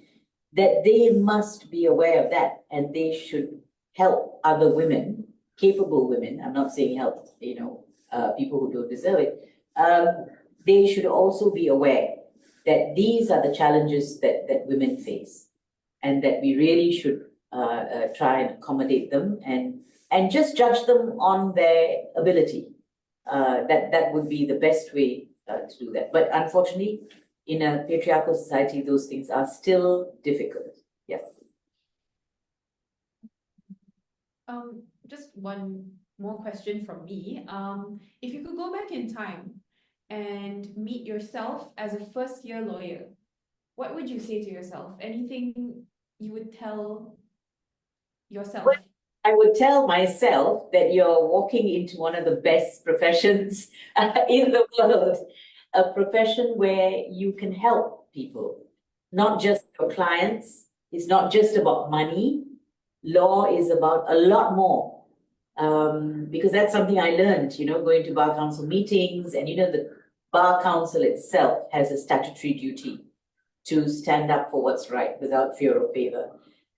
that they must be aware of that, and they should help other women, capable women. I'm not saying help, people who don't deserve it. They should also be aware that these are the challenges that women face, and that we really should try and accommodate them and just judge them on their ability. That would be the best way to do that. But unfortunately, in a patriarchal society, those things are still difficult. Yes. Just one more question from me. If you could go back in time and meet yourself as a first-year lawyer, what would you say to yourself? Anything you would tell yourself? Well, I would tell myself that you're walking into one of the best professions in the world, a profession where you can help people, not just your clients. It's not just about money. Law is about a lot more. Because that's something I learned, going to Bar Council meetings, and the Bar Council itself has a statutory duty to stand up for what's right without fear or favor.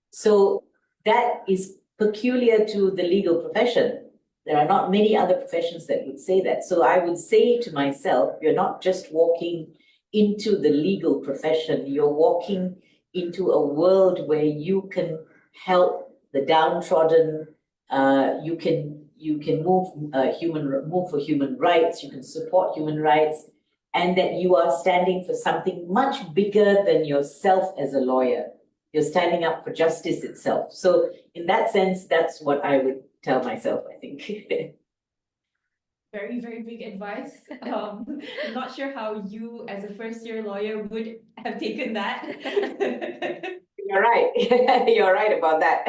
So that is peculiar to the legal profession. There are not many other professions that would say that. So I would say to myself, you're not just walking into the legal profession, you're walking into a world where you can help the downtrodden. You can move for human rights. You can support human rights. and that you are standing for something much bigger than yourself as a lawyer. You're standing up for justice itself. So in that sense, that's what I would tell myself, I think. Very, very big advice. I'm not sure how you, as a first-year lawyer, would have taken that. You're right. You're right about that.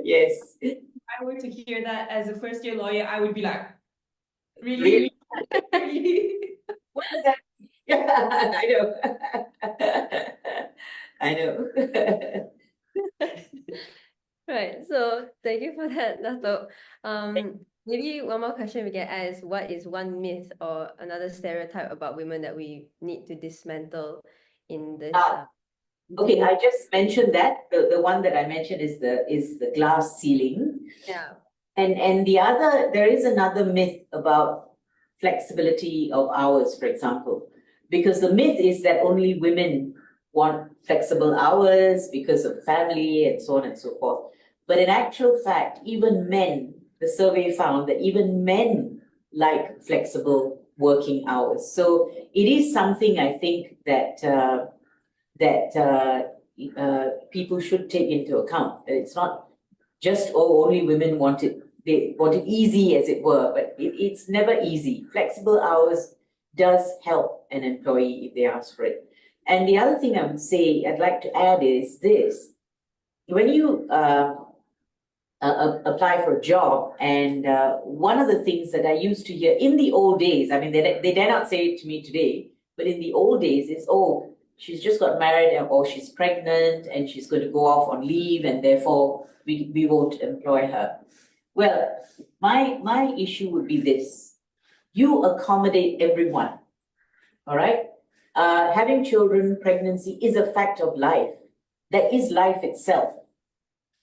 Yes. If I were to hear that as a first-year lawyer, I would be like, really, Really? really? What is that? I know. I know. Right. So thank you for that, Dato. Maybe one more question we can ask is, what is one myth or another stereotype about women that we need to dismantle in this? Okay, I just mentioned that. The one that I mentioned is the glass ceiling. Yeah. And there is another myth about flexibility of hours, for example, because the myth is that only women want flexible hours because of family and so on and so forth. But in actual fact, even men, the survey found that even men like flexible working hours. So it is something I think that people should take into account. It's not just, oh, only women want it, they want it easy, as it were, but it's never easy. Flexible hours does help an employee if they ask for it. And the other thing I would say, I'd like to add is this. When you apply for a job, and one of the things that I used to hear in the old days, I mean, they dare not say it to me today, but in the old days is, oh, she's just got married, or she's pregnant and she's going to go off on leave, and therefore we won't employ her. Well, my issue would be this. You accommodate everyone, all right? Having children, pregnancy is a fact of life. That is life itself,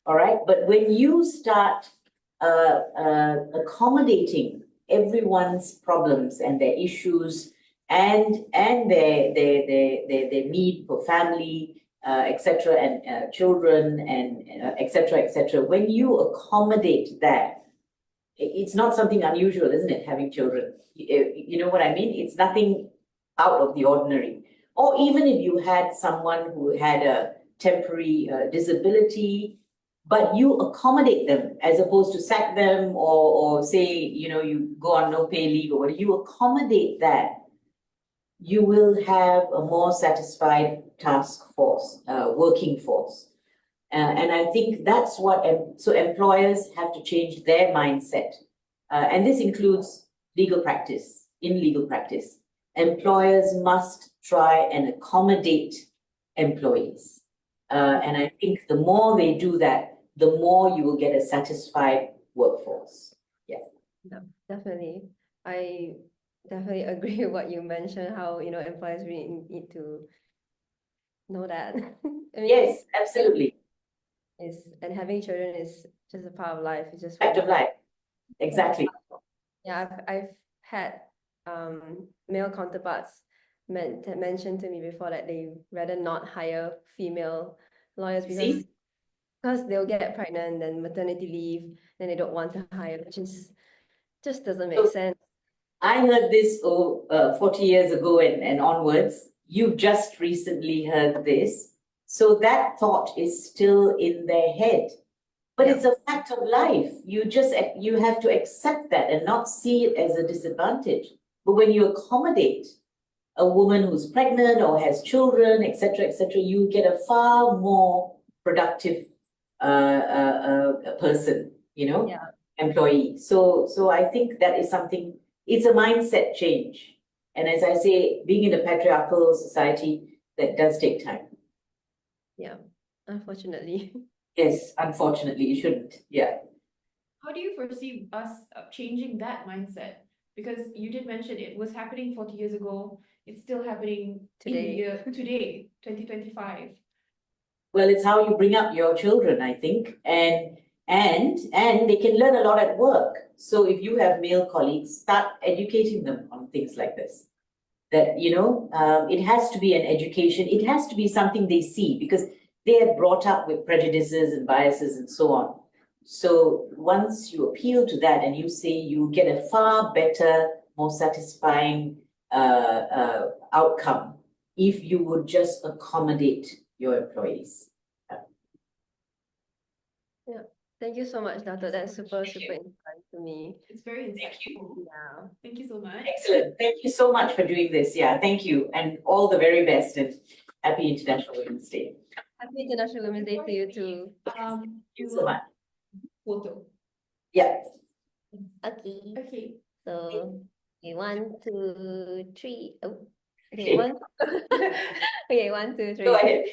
all right? But when you start accommodating everyone's problems and their issues and their need for family, etc., and children, and etc., when you accommodate that, it's not something unusual, isn't it, having children? You know what I mean? It's nothing out of the ordinary. Or even if you had someone who had a temporary disability, but you accommodate them as opposed to sack them or say, you know, you go on no pay leave or whatever, you accommodate that, you will have a more satisfied task force, working force. And I think that's what, so employers have to change their mindset. And this includes legal practice. In legal practice, employers must try and accommodate employees. And I think the more they do that, the more you will get a satisfied workforce. Yeah. No, definitely. I definitely agree with what you mentioned, how, you know, employers really need to know that. I mean, Yes, absolutely. And having children is just a part of life. It's just Fact of life. Exactly. Yeah, I've had male counterparts mentioned to me before that they rather not hire female lawyers because they'll get pregnant, then maternity leave, then they don't want to hire, which is just doesn't make sense. I heard this 40 years ago and onwards. You've just recently heard this. So that thought is still in their head. But it's a fact of life. You have to accept that and not see it as a disadvantage. But when you accommodate a woman who's pregnant or has children, etc., you get a far more productive person, you know, employee. So I think that is something, it's a mindset change. And as I say, being in a patriarchal society, that does take time. Yeah, unfortunately. Yes, unfortunately, you shouldn't. Yeah. How do you foresee us changing that mindset? Because you did mention it was happening 40 years ago. It's still happening today, 2025. Well, it's how you bring up your children, I think, and they can learn a lot at work. So if you have male colleagues, start educating them on things like this. That, you know, it has to be an education. It has to be something they see, because they are brought up with prejudices and biases and so on. So once you appeal to that and you say, you get a far better more satisfying outcome if you would just accommodate your employees. Thank you so much, Dato. That's super inspiring to me. It's very Thank you. insightful. Yeah. Thank you so much. Excellent. Thank you so much for doing this. Yeah, thank you. And all the very best and happy International Women's Day. Happy International Women's Day to you too. Thank you so much. Photo. Yeah. Okay. Okay. So, okay, 1, 2, 3. Oh, Okay. okay, okay, 1, 2, 3. Go ahead.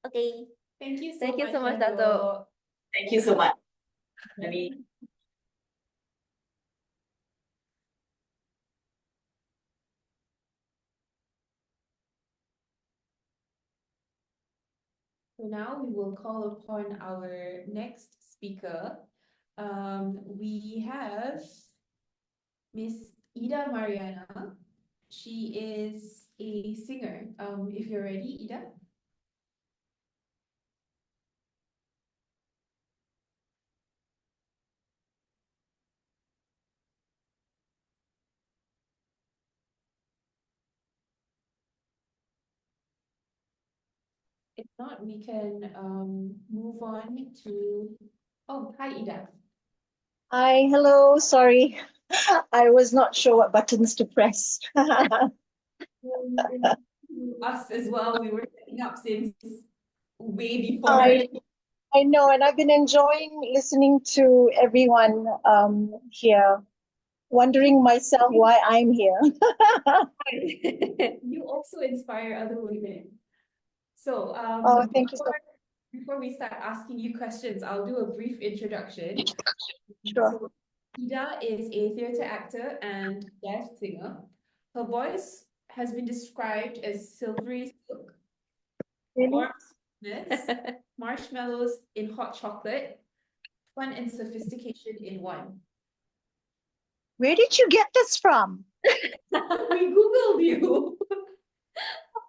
Okay. Thank you so Thank you much, so much, Dato. Dato. Thank you so much. Nani. So now we will call upon our next speaker. We have Miss Ida Mariana. She is a singer. If you're ready, Ida. If not, we can move on to. Oh, hi, Ida. Hi, hello, sorry. I was not sure what buttons to press. Us as well. We were setting up since way before. I know, and I've been enjoying listening to everyone here, wondering myself why I'm here. You also inspire other women. So, Oh, thank you so much. before we start asking you questions, I'll do a brief introduction. Sure. So, Ida is a theatre actor and jazz singer. Her voice has been described as silvery silk, Really? warm sweetness, marshmallows in hot chocolate, fun and sophistication in one. Where did you get this from? We Googled you.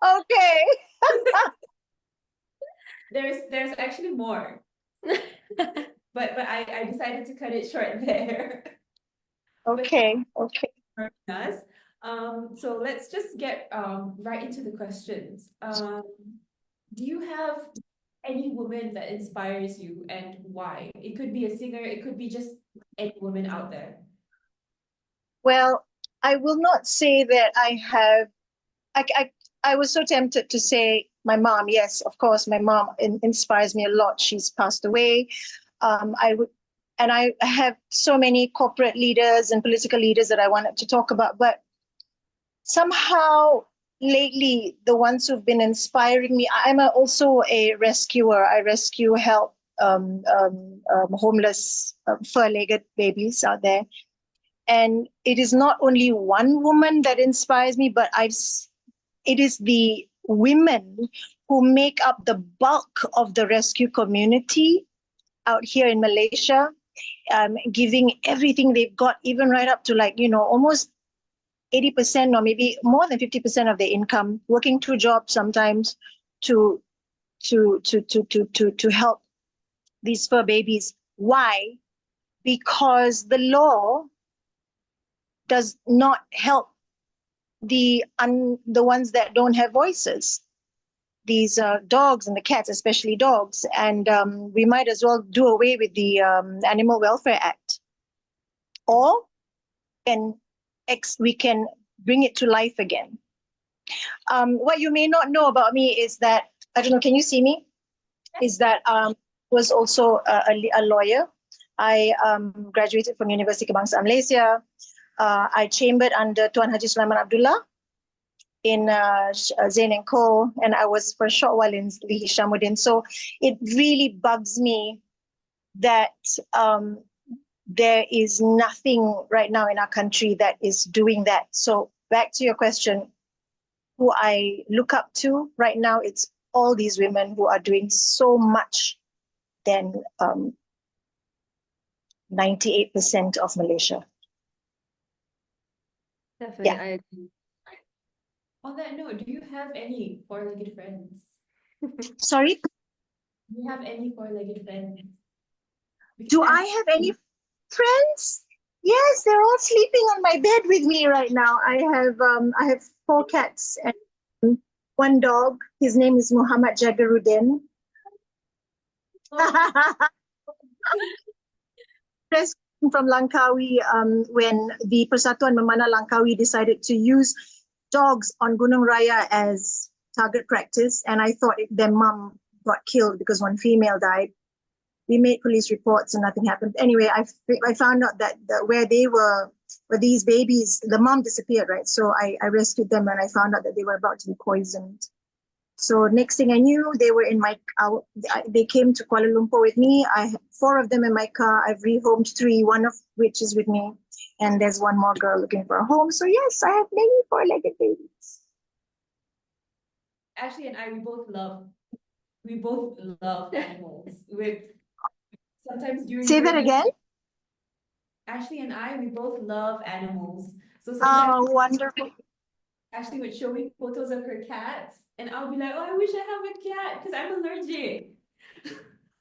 Okay. There's actually more. But I decided to cut it short there. Okay. Okay. Us. So let's just get right into the questions. Do you have any woman that inspires you and why? It could be a singer, it could be just any woman out there. Well, I will not say that I have. I was so tempted to say my mom. Yes, of course, my mom inspires me a lot. She's passed away. I have so many corporate leaders and political leaders that I wanted to talk about, but somehow lately, the ones who've been inspiring me, I'm also a rescuer. I rescue, help homeless, fur-legged babies out there. And it is not only one woman that inspires me, but it is the women who make up the bulk of the rescue community out here in Malaysia, giving everything they've got, even right up to almost 80% or maybe more than 50% of their income, working 2 jobs sometimes to help these fur babies. Why? Because the law does not help the ones that don't have voices. These dogs and the cats, especially dogs, and we might as well do away with the Animal Welfare Act, or we can bring it to life again. What you may not know about me is that, I don't know, can you see me? Is that was also a lawyer. I graduated from University Kebangsaan Malaysia. I chambered under Tuan Haji Sulaiman Abdullah in 𝐒𝐡𝐚𝐩𝐢𝐧𝐠, and I was for a short while in Lee Hishamuddin. So it really bugs me that there is nothing right now in our country that is doing that. So back to your question, who I look up to right now, it's all these women who are doing so much than 98% of Malaysia. Definitely, Yeah. I agree. On that note, do you have any four-legged friends? Sorry, Do you have any four-legged friends? do I have any friends? Yes, they're all sleeping on my bed with me right now. I have 4 cats and 1 dog. His name is Muhammad Jagaruddin. Rescued from Langkawi when the Persatuan Memanah Langkawi decided to use dogs on Gunung Raya as target practice, and I thought their mum got killed because one female died. We made police reports and nothing happened. Anyway, I found out that where these babies, the mom disappeared, right? So I rescued them and I found out that they were about to be poisoned. So next thing I knew, they were in they came to Kuala Lumpur with me. I had 4 of them in my car. I've rehomed 3, one of which is with me. And there's 1 more girl looking for a home. So yes, I have many 4-legged babies. Ashley and I, we both love animals. Sometimes during Say that the- again? Ashley and I, we both love animals. So Oh, sometimes wonderful. Ashley would show me photos of her cats, and I'll be like, "Oh, I wish I have a cat because I'm allergic."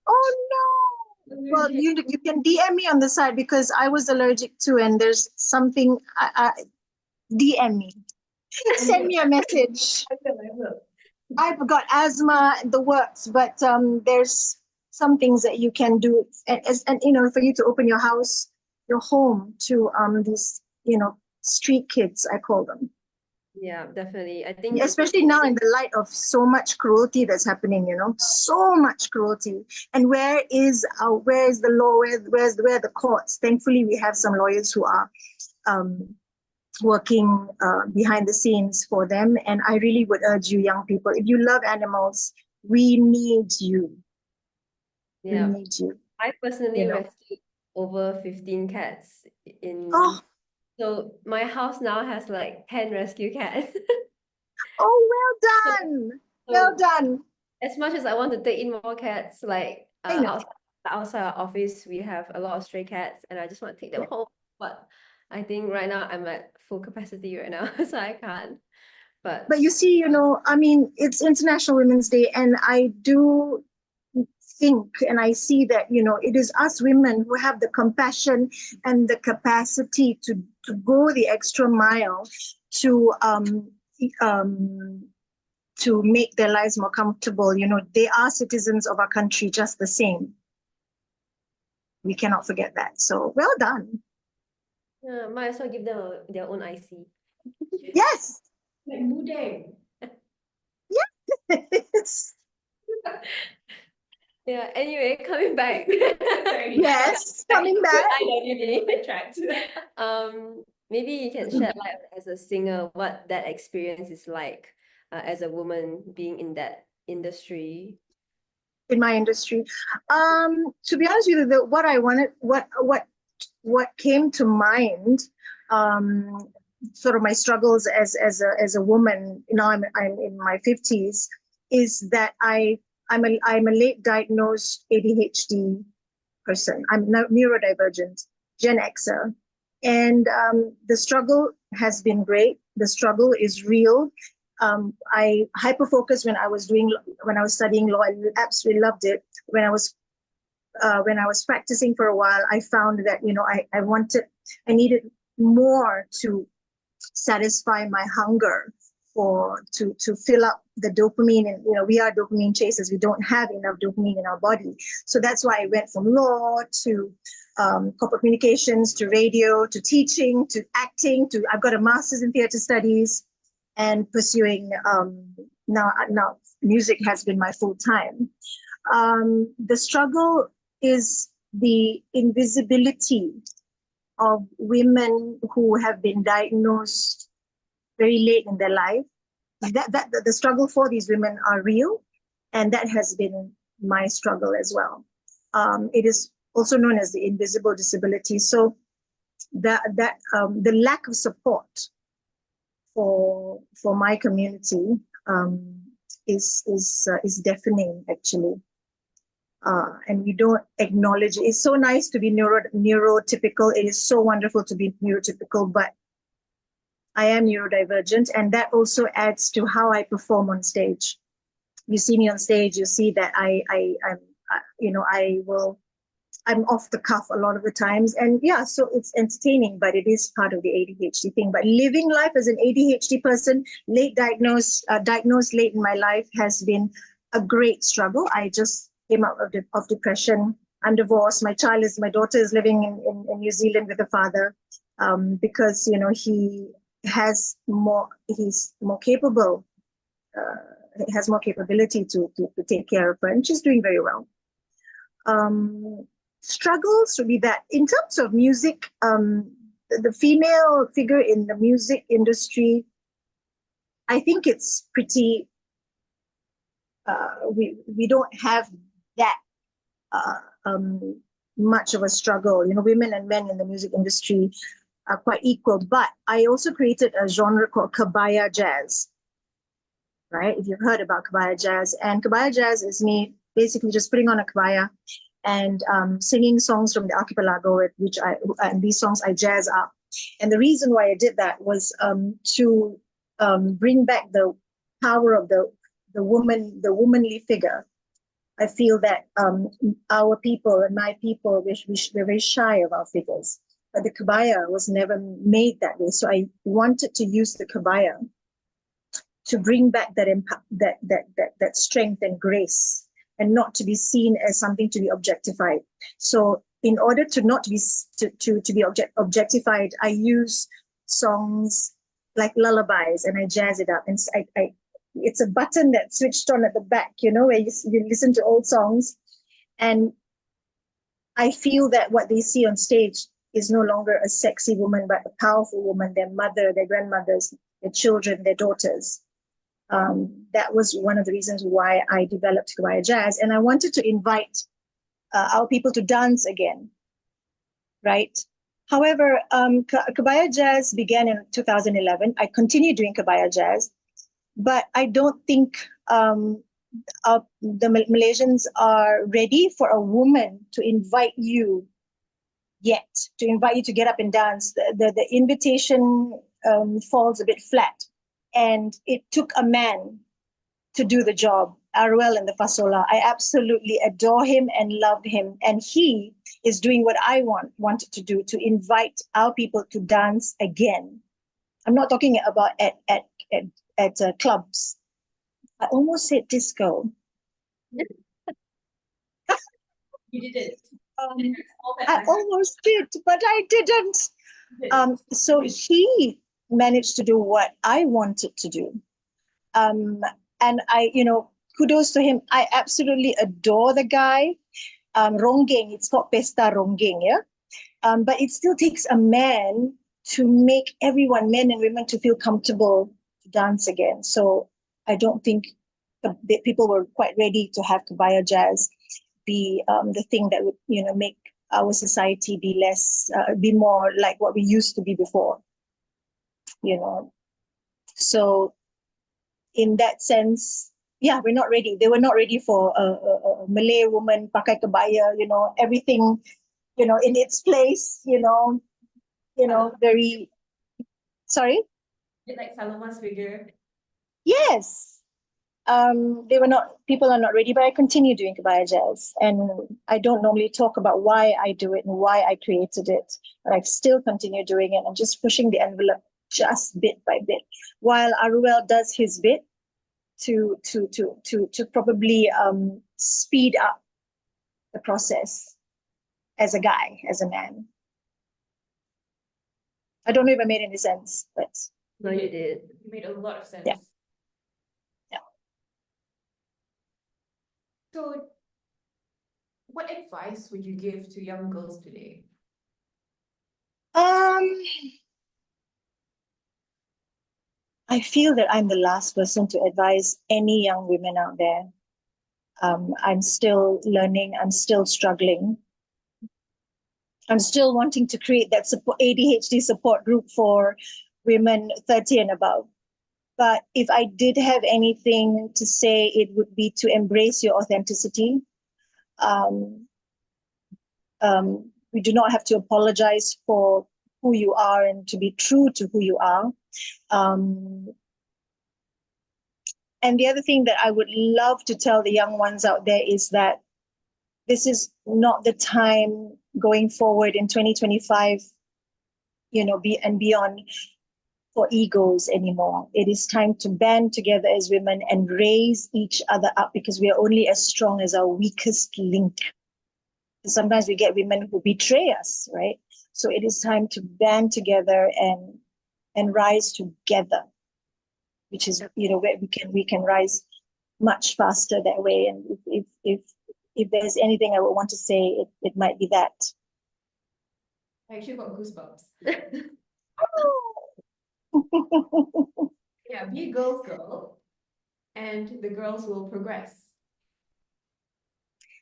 Oh no. Well, you can DM me on the side because I was allergic too, and there's something. DM me. Send me a message. I will. I've got asthma, the works, but there's some things that you can do, and you know, for you to open your house, your home to these, you know, street kids, I call them. Yeah, definitely. I think Especially now in the light of so much cruelty that's happening, you know, so much cruelty. And where is the law? Where are the courts? Thankfully, we have some lawyers who are working behind the scenes for them. And I really would urge you, young people, if you love animals, we need you. yeah, We need you. I personally You know. rescued over 15 cats in. Oh, So my house now has like 10 rescue cats. oh, well done. Well done. As much as I want to take in more cats, like I know. outside our office, we have a lot of stray cats, and I just want to take them home. But I think right now I'm at full capacity right now, so I can't. But you see, you know, I mean, it's International Women's Day, and I do think and I see that, you know, it is us women who have the compassion and the capacity to go the extra mile to make their lives more comfortable. You know, they are citizens of our country just the same. We cannot forget that. So well done. Yeah, might as well give them their own IC. Yes. Like Mudeng. Yes. Yeah, anyway, coming back. Yes, coming back. Maybe you can shed light as a singer what that experience is like as a woman being in that industry. In my industry, to be honest with you, what I wanted, what came to mind, sort of my struggles as a woman. Now I'm in my 50s. Is that I'm a late diagnosed ADHD person. I'm neurodivergent, Gen Xer, and the struggle has been great. The struggle is real. I hyper-focused when I was studying law. I absolutely loved it. When I was practicing for a while, I found that, you know, I needed more to satisfy my hunger to fill up the dopamine. And, you know, we are dopamine chasers. We don't have enough dopamine in our body. So that's why I went from law to corporate communications, to radio, to teaching, to acting, I've got a master's in theater studies, and pursuing now music has been my full time. The struggle is the invisibility of women who have been diagnosed very late in their life. That the struggle for these women are real, and that has been my struggle as well. It is also known as the invisible disability. So the lack of support for my community is deafening, actually. And we don't acknowledge it. It's so nice to be neurotypical. It is so wonderful to be neurotypical, but I am neurodivergent, and that also adds to how I perform on stage. You see me on stage, you see that I will I'm off the cuff a lot of the times. And yeah, so it's entertaining, but it is part of the ADHD thing. But living life as an ADHD person, diagnosed late in my life, has been a great struggle. I just came out of depression. I'm divorced. My daughter is living in New Zealand with a father, because, you know, he's more capable, has more capability to take care of her, and she's doing very well. Struggles would be that in terms of music, the female figure in the music industry, I think it's pretty, we don't have that much of a struggle. You know, women and men in the music industry are quite equal. But I also created a genre called Kabaya Jazz, right? If you've heard about Kabaya Jazz. And Kabaya Jazz is me basically just putting on a kabaya and singing songs from the archipelago, and these songs I jazz up. And the reason why I did that was to bring back the power of the womanly figure. I feel that our people and my people, we're very shy of our figures. But the kabaya was never made that way. So I wanted to use the kabaya to bring back that strength and grace, and not to be seen as something to be objectified. So in order to not be objectified, I use songs like lullabies and I jazz it up. And it's a button that's switched on at the back, you know, where you listen to old songs. And I feel that what they see on stage is no longer a sexy woman, but a powerful woman, their mother, their grandmothers, their children, their daughters. That was one of the reasons why I developed Kabaya Jazz. And I wanted to invite our people to dance again, right? However, Kabaya Jazz began in 2011. I continued doing Kabaya Jazz, but I don't think the Malaysians are ready for a woman to invite you yet, to invite you to get up and dance. The invitation falls a bit flat. And it took a man to do the job, Arwel and the Fasola. I absolutely adore him and love him. And he is doing what I wanted to do, to invite our people to dance again. I'm not talking about at clubs. I almost said disco. You did it. I almost did, but I didn't. So he managed to do what I wanted to do. And I, you know, kudos to him. I absolutely adore the guy. Ronggeng, it's called Pesta Ronggeng, yeah? But it still takes a man to make everyone, men and women, to feel comfortable to dance again. So I don't think the people were quite ready to have Kabaya Jazz be the thing that would, you know, make our society be less, be more like what we used to be before, you know. So in that sense, yeah, we're not ready. They were not ready for a Malay woman, pakai kebaya, you know, everything, you know, in its place, you know, very, sorry? Like Saloma's figure. Yes. People are not ready, but I continue doing Kabaya Jazz. And I don't normally talk about why I do it and why I created it, but I still continue doing it. I'm just pushing the envelope just bit by bit, while Aruel does his bit to probably speed up the process as a guy, as a man. I don't know if I made any sense, but No, you did. You made a lot of sense. Yeah. So, what advice would you give to young girls today? I feel that I'm the last person to advise any young women out there. I'm still learning. I'm still struggling. I'm still wanting to create that ADHD support group for women 30 and above. But if I did have anything to say, it would be to embrace your authenticity. We do not have to apologize for who you are and to be true to who you are. And the other thing that I would love to tell the young ones out there is that this is not the time going forward in 2025, and beyond, for egos anymore. It is time to band together as women and raise each other up, because we are only as strong as our weakest link. Sometimes we get women who betray us, right? So it is time to band together and rise together, which is, where we can rise much faster that way. And if there's anything I would want to say, it might be that. I actually got goosebumps. Yeah, be a girl's girl, and the girls will progress.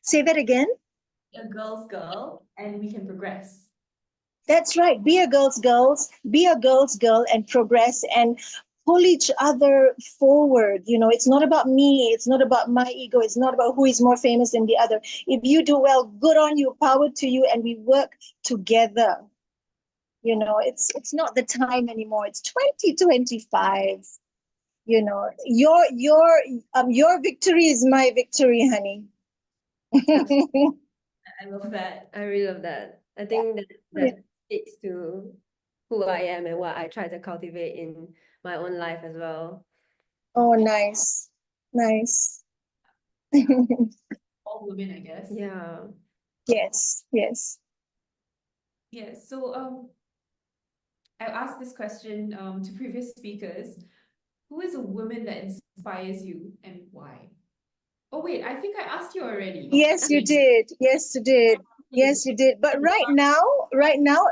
Say that again. A girl's girl, and we can progress. That's right. Be a girl's girl and progress and pull each other forward. It's not about me. It's not about my ego. It's not about who is more famous than the other. If you do well, good on you, power to you, and we work together. It's not the time anymore. It's 2025. Your victory is my victory, honey. I love that. I really love that. I think that speaks to who I am and what I try to cultivate in my own life as well. Oh, nice. Nice. All women, I guess. Yeah. Yes. Yes. So I asked this question to previous speakers. Who is a woman that inspires you and why? Oh wait, I think I asked you already. Yes, you did. Yes, you did. Yes, you did. But right now,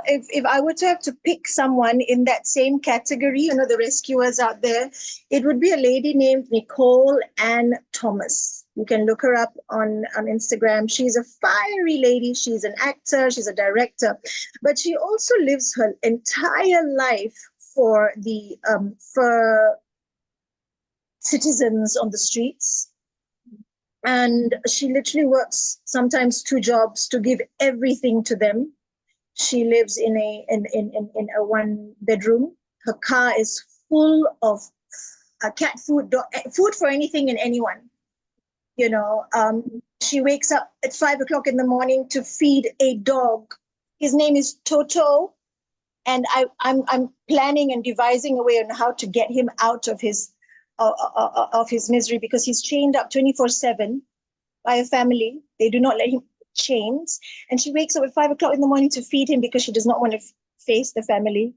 if I were to have to pick someone in that same category, the rescuers out there, it would be a lady named Nicole Ann Thomas. You can look her up on Instagram. She's a fiery lady. She's an actor. She's a director. But she also lives her entire life for the for citizens on the streets. And she literally works sometimes 2 jobs to give everything to them. She lives in a 1-bedroom. Her car is full of cat food, food for anything and anyone. She wakes up at 5 o'clock in the morning to feed a dog. His name is Toto, and I'm planning and devising a way on how to get him out of his misery, because he's chained up 24/7 by a family. They do not let him chains, and she wakes up at 5 o'clock in the morning to feed him because she does not want to face the family.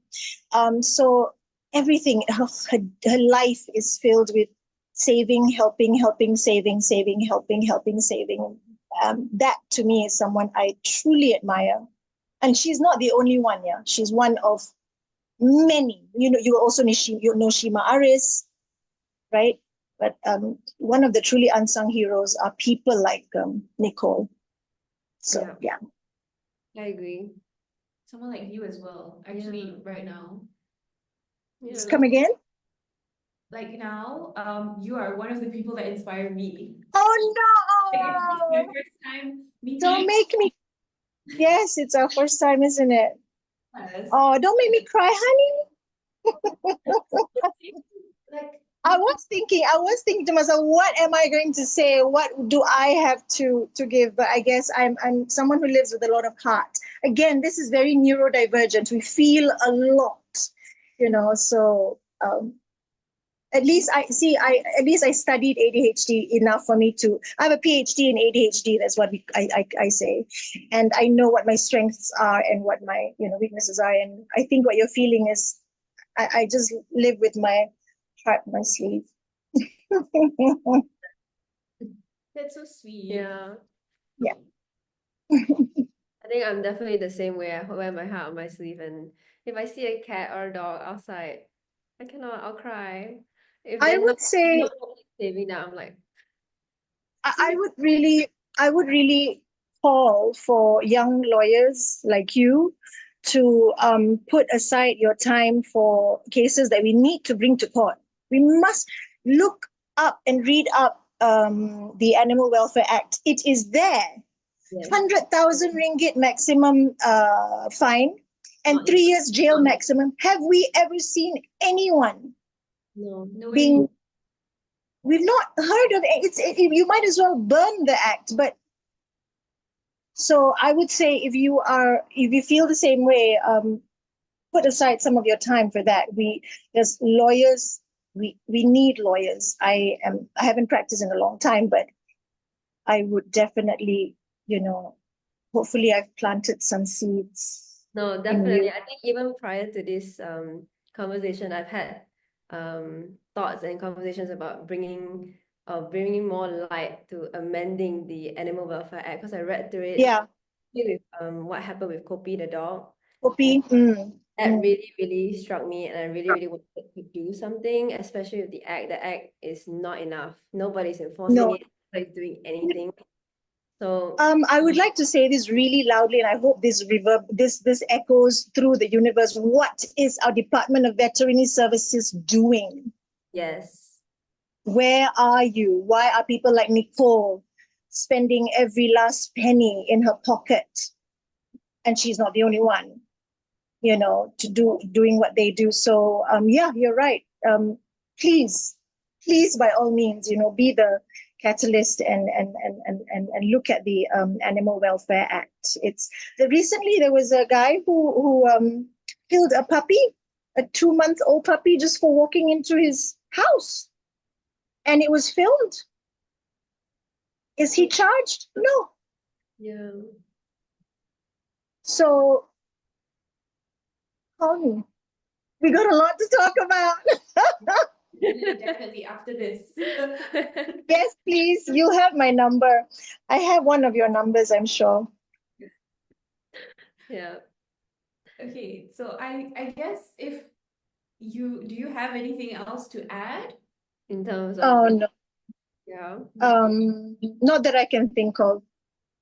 So everything, her life is filled with saving, helping, saving, helping, saving. That to me is someone I truly admire, and she's not the only one. Yeah, she's one of many. You also know Shima Aris, right? But one of the truly unsung heroes are people like Nicole. So, yeah. I agree. Someone like you as well, actually, right now. Just come again? Like now, you are one of the people that inspire me. Oh, It's my no! first time meeting. Don't make me... Yes, it's our first time, isn't it? Yes. Oh, don't make me cry, honey. Like, I was thinking to myself, what am I going to say? What do I have to give? But I guess I'm someone who lives with a lot of heart. Again, this is very neurodivergent. We feel a lot, so at least I studied ADHD enough for me to, I have a PhD in ADHD. That's what I say. And I know what my strengths are and what my, weaknesses are. And I think what you're feeling is, I just live with my heart on my sleeve. that's so sweet. Yeah. Yeah. I think I'm definitely the same way. I wear my heart on my sleeve, and if I see a cat or a dog outside, I'll cry. If I there's would say nobody saving that, I'm like, I would really call for young lawyers like you to put aside your time for cases that we need to bring to court. We must look up and read up the Animal Welfare Act. It is there. yes. 100,000 ringgit maximum fine and 3 years jail maximum. Have we ever seen anyone No. being... We've not heard of it. You might as well burn the act, but So I would say if you feel the same way, put aside some of your time for that. There's lawyers. We need lawyers. I haven't practiced in a long time, but I would definitely, hopefully I've planted some seeds. No, in definitely. you. I think even prior to this conversation, I've had thoughts and conversations about bringing more light to amending the Animal Welfare Act, because I read through it Yeah, with what happened with Kopi the dog. copy. That really, really struck me, and I really, really wanted to do something, especially with the act. The act is not enough. Nobody's enforcing No. it. Nobody's doing anything. So I would like to say this really loudly, and I hope this echoes through the universe. What is our Department of Veterinary Services doing? yes, Where are you? Why are people like Nicole spending every last penny in her pocket? And she's not the only one, doing what they do. So yeah, you're right. Please, by all means, be the catalyst and look at the Animal Welfare Act. Recently there was a guy who killed a puppy, a 2-month-old puppy, just for walking into his house, and it was filmed. Is he charged? No. yeah. So call me. We got a lot to talk about. Definitely after this. Yes, please. You have my number. I have one of your numbers, I'm sure. Yeah. Okay, so I guess do you have anything else to add? In terms of Oh no. yeah. Not that I can think of.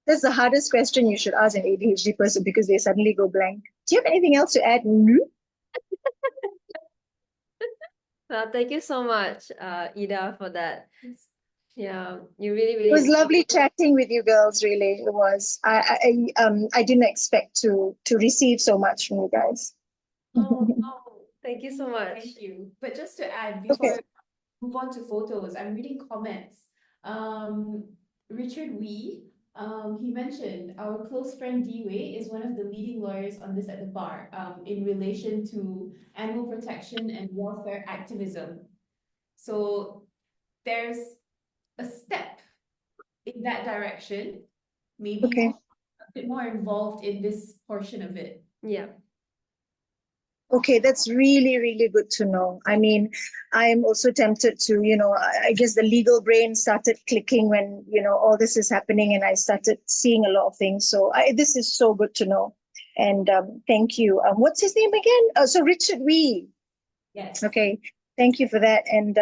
That's the hardest question you should ask an ADHD person, because they suddenly go blank. Do you have anything else to add? No? Well, thank you so much, Ida, for that. Yeah, you really, It was really. lovely chatting with you girls, really. It was. I didn't expect to receive so much from you guys. Oh, thank you so much. Thank you. But just to add, Okay. before we move on to photos, I'm reading comments. Richard Wee, he mentioned our close friend Dee is one of the leading lawyers on this at the bar, in relation to animal protection and welfare activism. So there's a step in that direction. Maybe Okay. a bit more involved in this portion of it. Yeah. Okay, that's really, really good to know. I mean, I'm also tempted to, I guess the legal brain started clicking when, all this is happening, and I started seeing a lot of things. So this is so good to know. And thank you. What's his name again? So Richard Wee. Yes. Okay, thank you for that. And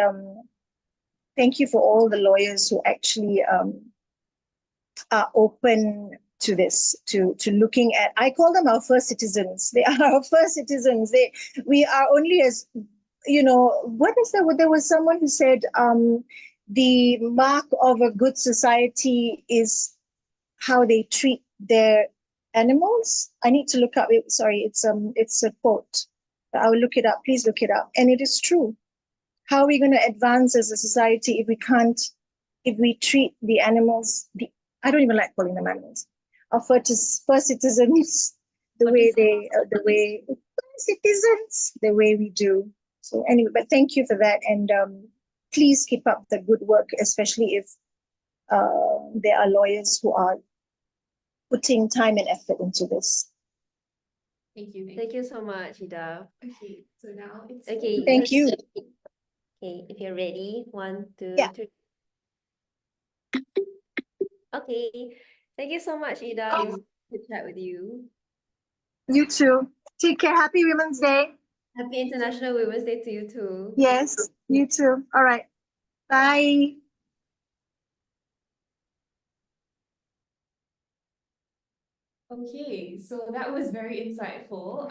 thank you for all the lawyers who actually are open to this, to looking at, I call them our first citizens. They are our first citizens. We are only as, what is that? There was someone who said the mark of a good society is how they treat their animals. I need to look up it. Sorry, it's a quote. I will look it up. Please look it up. And it is true. How are we going to advance as a society if we treat the animals, I don't even like calling them animals, our first citizens, the way we do. So anyway, but thank you for that. And please keep up the good work, especially if there are lawyers who are putting time and effort into this. Thank you. Thank you so much, Ida. Okay, so now it's Okay. Thank you. Okay, if you're ready, 1, 2, Yeah. 3. Okay. Thank you so much, Ida. It was good to chat with you. You too. Take care. Happy Women's Day. Happy International Women's Day to you too. Yes, you too. All right. Bye. Okay, so that was very insightful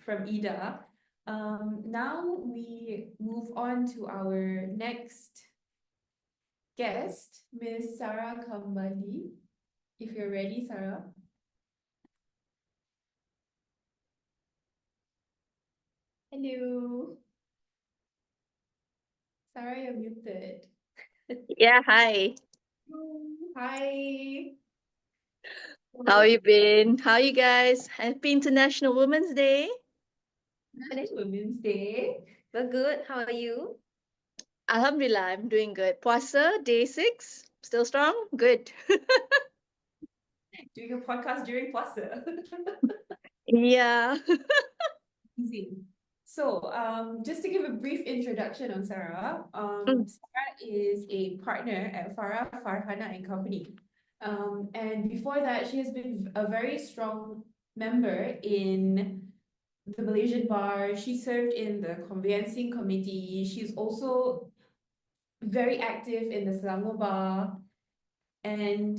from Ida. Now we move on to our next guest, Ms. Sarah Kambali. If you're ready, Sarah. Hello. Sarah, you're muted. Yeah, hi. Hi. How you been? How you guys? Happy International Women's Day. National Women's Day. We're good. How are you? Alhamdulillah, I'm doing good. Puasa, day 6. Still strong? Good. Doing a podcast during Puasa. Yeah. Easy. So, just to give a brief introduction on Sarah, Mm. Sarah is a partner at Farah, Farhana and Company. And before that, she has been a very strong member in the Malaysian bar. She served in the conveyancing committee. She's also very active in the Selangor bar, and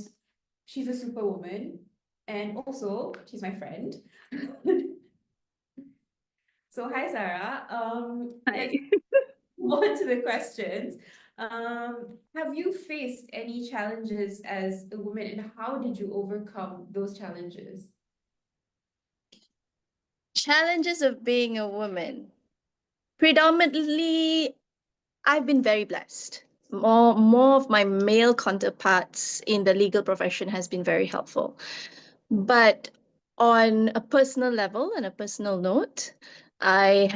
she's a superwoman. And also, she's my friend. So hi, Sarah. Let's Hi. move on to the questions. Have you faced any challenges as a woman, and how did you overcome those challenges? Challenges of being a woman. Predominantly, I've been very blessed. More of my male counterparts in the legal profession has been very helpful. But on a personal level and a personal note, I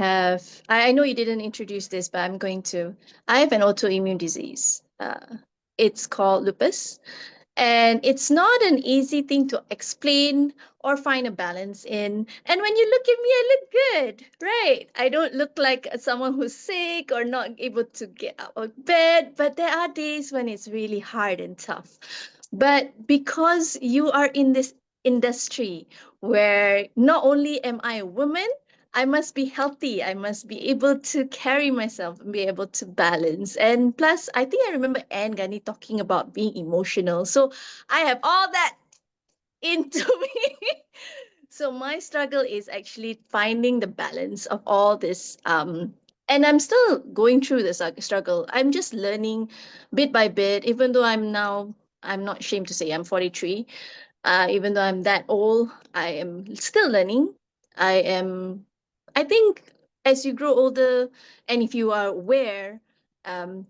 know you didn't introduce this, but I'm going to. I have an autoimmune disease. It's called lupus. And it's not an easy thing to explain or find a balance in. And when you look at me, I look good, right? I don't look like someone who's sick or not able to get out of bed, but there are days when it's really hard and tough. But because you are in this industry where not only am I a woman, I must be healthy. I must be able to carry myself and be able to balance. And plus, I think I remember Ghani talking about being emotional. So I have all that into me. So my struggle is actually finding the balance of all this. And I'm still going through this struggle. I'm just learning bit by bit, even though I'm not ashamed to say I'm 43. Even though I'm that old, I am still learning. I think as you grow older, and if you are aware,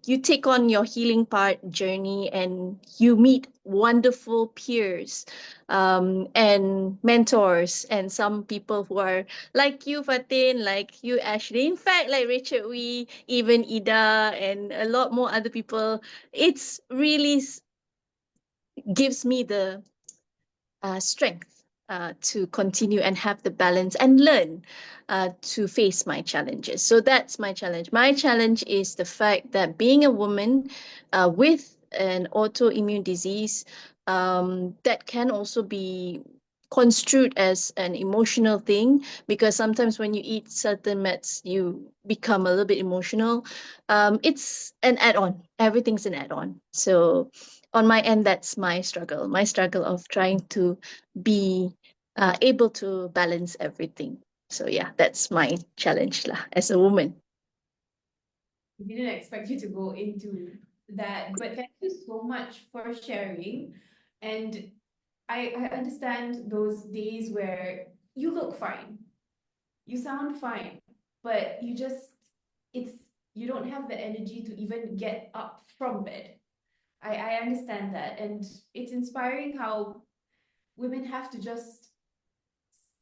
you take on your healing part journey and you meet wonderful peers and mentors and some people who are like you, Fatin, like you, Ashley. In fact, like Richard Wee, even Ida, and a lot more other people. It's really gives me the strength to continue and have the balance and learn to face my challenges. So that's my challenge. My challenge is the fact that being a woman with an autoimmune disease that can also be construed as an emotional thing because sometimes when you eat certain meds you become a little bit emotional. It's an add-on. Everything's an add-on. So on my end, that's my struggle of trying to be able to balance everything. So yeah, that's my challenge lah as a woman. We didn't expect you to go into that, but thank you so much for sharing. And I understand those days where you look fine, you sound fine, but it's you don't have the energy to even get up from bed. I understand that, and it's inspiring how women have to just,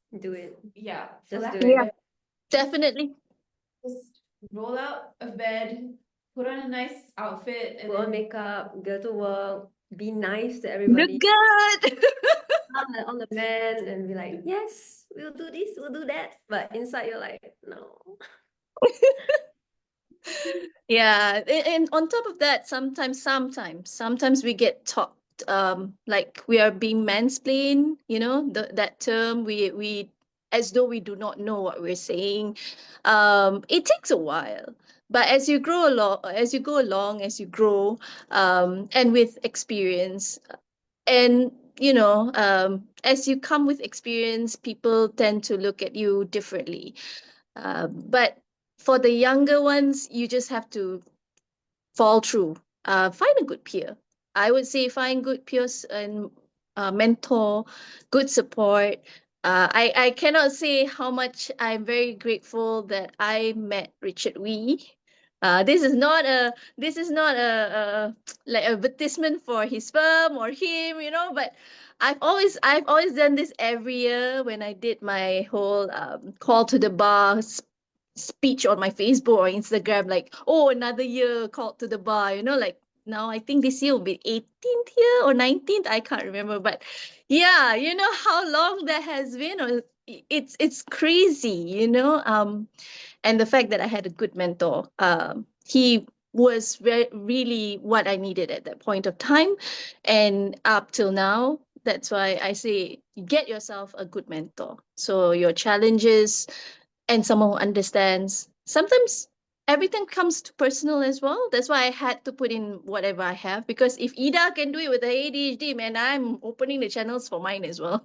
Do it. yeah, for Just lack do of it. Yeah, better, definitely. just roll out of bed, put on a nice outfit, and Put on then makeup, go to work, be nice to Look everybody, good. smile at all the men, and be like, yes, we'll do this, we'll do that. But inside, you're like, no. Yeah, and on top of that, sometimes we get taught like we are being mansplained, that term we as though we do not know what we're saying. It takes a while, but as you go along, as you grow, and with experience, and as you come with experience, people tend to look at you differently. But for the younger ones, you just have to fall through. Find a good peer. I would say find good peers and mentor, good support. I cannot say how much I'm very grateful that I met Richard Wee This is not a like advertisement for his firm or him, you know, but I've always done this every year when I did my whole call to the bar speech on my Facebook or Instagram, like, oh, another year called to the bar, you know, like now I think this year will be 18th year or 19th, I can't remember, but yeah, you know how long that has been, or it's crazy, you know. And the fact that I had a good mentor, he was really what I needed at that point of time, and up till now. That's why I say get yourself a good mentor. So your challenges and someone who understands. Sometimes everything comes to personal as well. That's why I had to put in whatever I have, because if Ida can do it with the ADHD, man, I'm opening the channels for mine as well.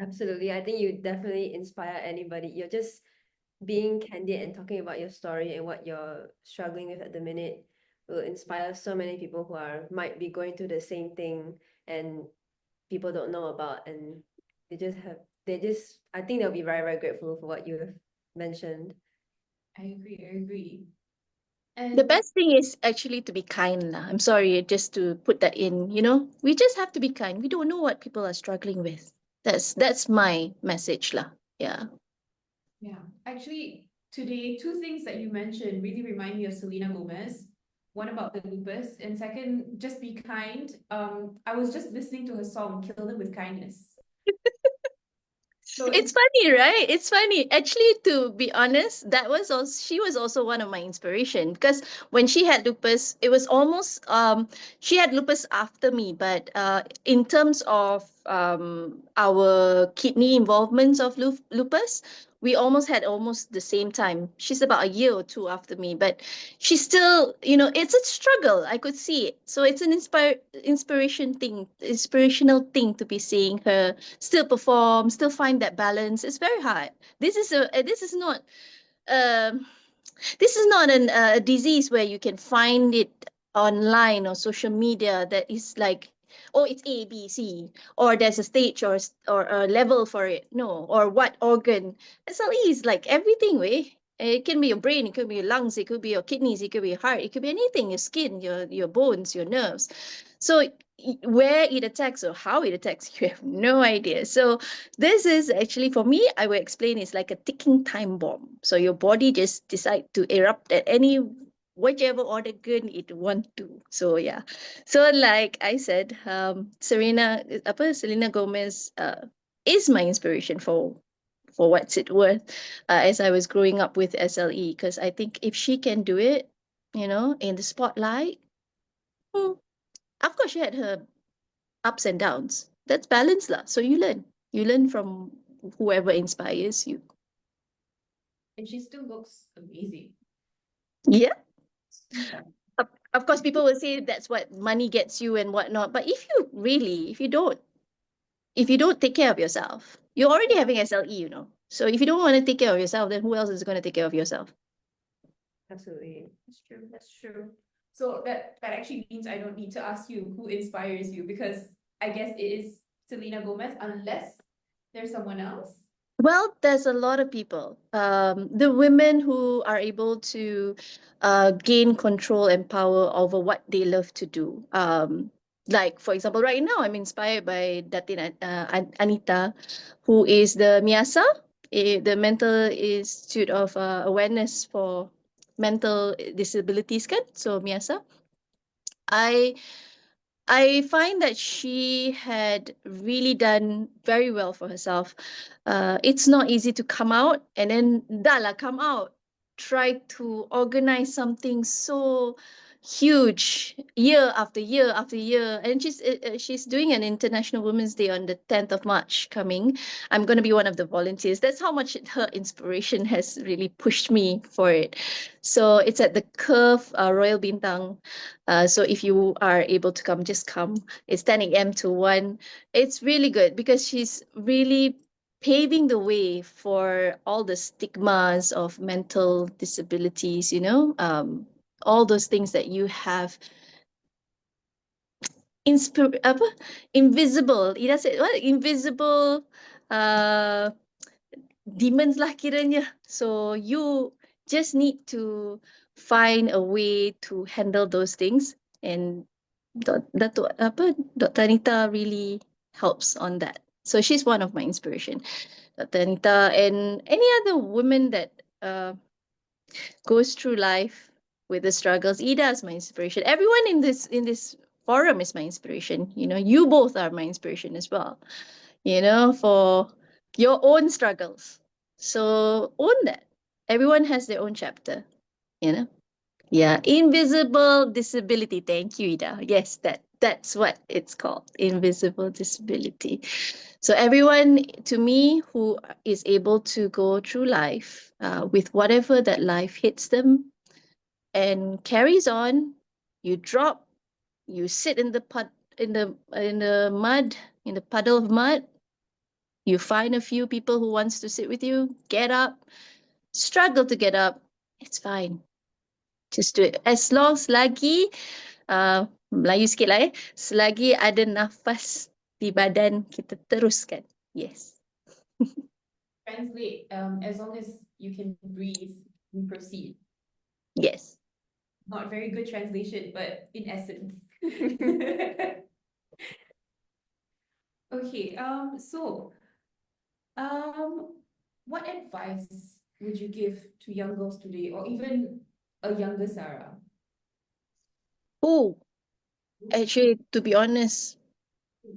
Absolutely. I think you definitely inspire anybody. You're just being candid and talking about your story and what you're struggling with at the minute will inspire so many people who might be going through the same thing and people don't know about, and I think they'll be very, very grateful for what you have mentioned. I agree. The best thing is actually to be kind lah. I'm sorry, just to put that in, you know, we just have to be kind. We don't know what people are struggling with. That's my message lah. Yeah. Yeah, actually, today, two things that you mentioned really remind me of Selena Gomez. One about the lupus, and second, just be kind. I was just listening to her song, Kill Them with Kindness. So It's funny, right? It's funny. Actually, to be honest, she was also one of my inspiration, because when she had lupus, it was almost she had lupus after me, but in terms of our kidney involvements of lupus, we almost had the same time. She's about a year or two after me, but she's still, you know, it's a struggle. I could see it. So it's an inspirational thing to be seeing her still perform, still find that balance. It's very hard. This is not a disease where you can find it online or social media that is like, oh, it's A, B, C, or there's a stage or a level for it. No, or what organ. SLE is like everything, way. It can be your brain, it could be your lungs, it could be your kidneys, it could be your heart, it could be anything, your skin, your bones, your nerves. So where it attacks or how it attacks, you have no idea. So this is actually, for me, I will explain, it's like a ticking time bomb. So your body just decide to erupt at any whichever organ it want to. So yeah. So like I said, Selena Gomez is my inspiration for what's it worth, as I was growing up with SLE, because I think if she can do it, you know, in the spotlight, of course she had her ups and downs. That's balance lah. So you learn from whoever inspires you. and she still looks amazing. Yeah. Of course, people will say that's what money gets you and whatnot. But if you don't take care of yourself, you're already having SLE, you know. So if you don't want to take care of yourself, then who else is going to take care of yourself? Absolutely. That's true. So that actually means I don't need to ask you who inspires you, because I guess it is Selena Gomez, unless there's someone else. Well, there's a lot of people. The women who are able to gain control and power over what they love to do. Like, for example, right now, I'm inspired by Datin Anita, who is the MIASA, the Mental Institute of Awareness for Mental Disabilities, kan? So MIASA. I find that she had really done very well for herself. It's not easy to come out and then come out, try to organize something so huge year after year after year. And she's doing an International Women's Day on the 10th of March coming. I'm going to be one of the volunteers. That's how much her inspiration has really pushed me for it. So it's at the Curve Royal Bintang. So if you are able to come, just come. It's 10 a.m. to 1. It's really good because she's really paving the way for all the stigmas of mental disabilities, you know, all those things that you have. Invisible. Ida said what? Invisible demons lah kiranya. So you just need to find a way to handle those things. And Dato Dr. Anita really helps on that. So she's one of my inspiration. Dr. Anita and any other woman that goes through life with the struggles. Ida is my inspiration. Everyone in this forum is my inspiration. You know, you both are my inspiration as well. You know, for your own struggles. So own that. Everyone has their own chapter. You know. Yeah, invisible disability. Thank you, Ida. Yes, that's what it's called, invisible disability. So everyone, to me, who is able to go through life with whatever that life hits them and carries on, you drop, you sit in the mud, in the puddle of mud, you find a few people who wants to sit with you, get up, struggle to get up, it's fine. Just do it. As long selagi Melayu sikit lah selagi ada nafas di badan, kita teruskan. Yes. Translate, as long as you can breathe, we proceed. Yes. Not very good translation, but in essence. Okay, what advice would you give to young girls today, or even a younger Sarah? Oh, actually, to be honest,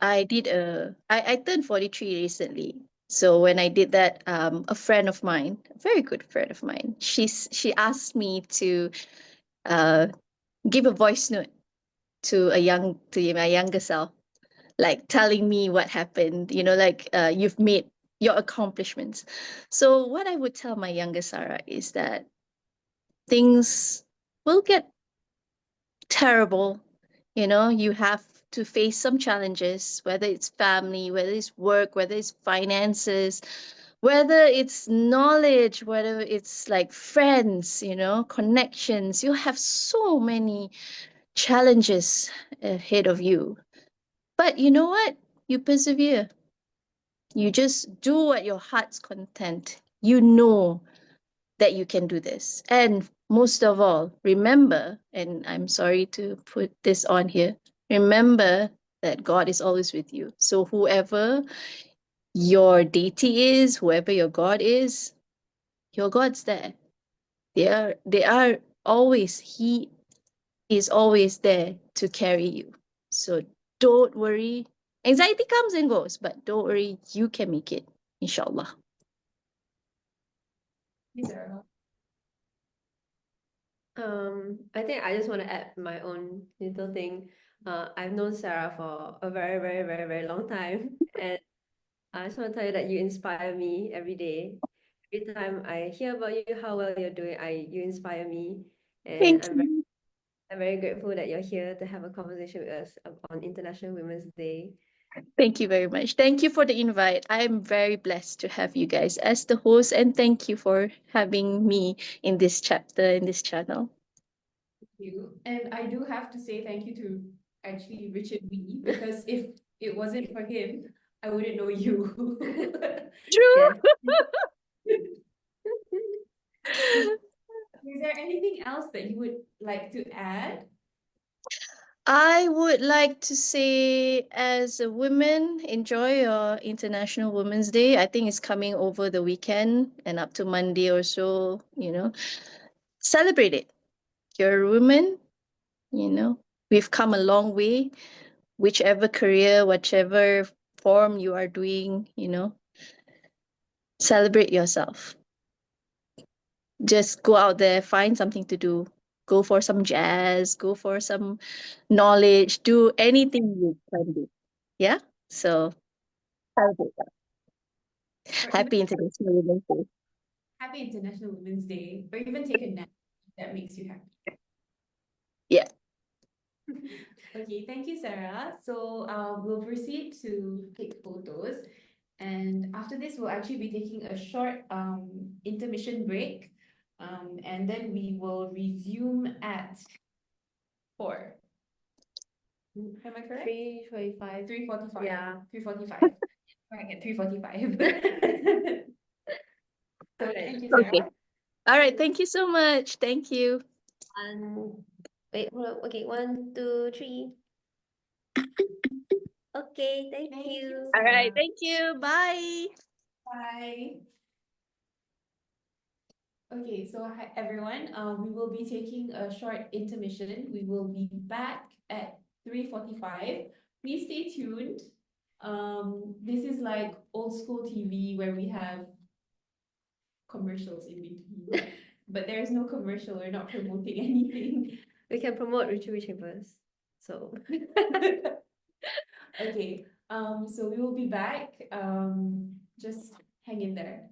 I turned 43 recently. So when I did that, a friend of mine, a very good friend of mine, she asked me to give a voice note to my younger self, like telling me what happened, you know, like you've made your accomplishments. So what I would tell my younger Sarah is that things will get terrible. You know, you have to face some challenges, whether it's family, whether it's work, whether it's finances, whether it's knowledge, whether it's like friends, you know, connections. You have so many challenges ahead of you. But you know what? You persevere. You just do what your heart's content. You know that you can do this. And most of all, remember, and I'm sorry to put this on here, remember that God is always with you. So whoever your deity is, whoever your God is, your God's there. They are always, He is always there to carry you. So don't worry. Anxiety comes and goes, but don't worry, you can make it, inshallah. Sarah. I think I just want to add my own little thing. I've known Sarah for a very, very, very, very long time, and I just want to tell you that you inspire me every day. Every time I hear about you, how well you're doing, you inspire me, and Thank you. I'm very grateful that you're here to have a conversation with us on International Women's Day. Thank you very much. Thank you for the invite. I am very blessed to have you guys as the host, and thank you for having me in this chapter, in this channel. Thank you. And I do have to say thank you to actually Richard Wee, because if it wasn't for him, I wouldn't know you. True. Is there anything else that you would like to add? I would like to say, as a woman, enjoy your International Women's Day. I think it's coming over the weekend and up to Monday or so, you know. Celebrate it. You're a woman, you know. We've come a long way, whichever career, whichever form you are doing, you know. Celebrate yourself. Just go out there, find something to do. Go for some jazz, go for some knowledge, do anything you can do. Yeah? So celebrate that. Or Happy even International Women's Day. Happy International Women's Day, or even take a nap that makes you happy. Yeah. Okay, thank you, Sarah. So we'll proceed to take photos. And after this, we'll actually be taking a short intermission break. And then we will resume at 4. Am I correct? 3:45. 3:45. Yeah. 3:45. Right, at 3:45. So Okay. thank you, Sarah. Okay. All right, thank you so much. Thank you. Wait, hold on. Okay, 1, 2, 3. Okay, thank Thank you. you. All right, thank you. Bye. Bye. Okay, so hi everyone. We will be taking a short intermission. We will be back at 3:45. Please stay tuned. This is like old school TV where we have commercials in between. But there's no commercial, we're not promoting anything. We can promote Retrieve Chambers. So Okay, so we will be back. Just hang in there.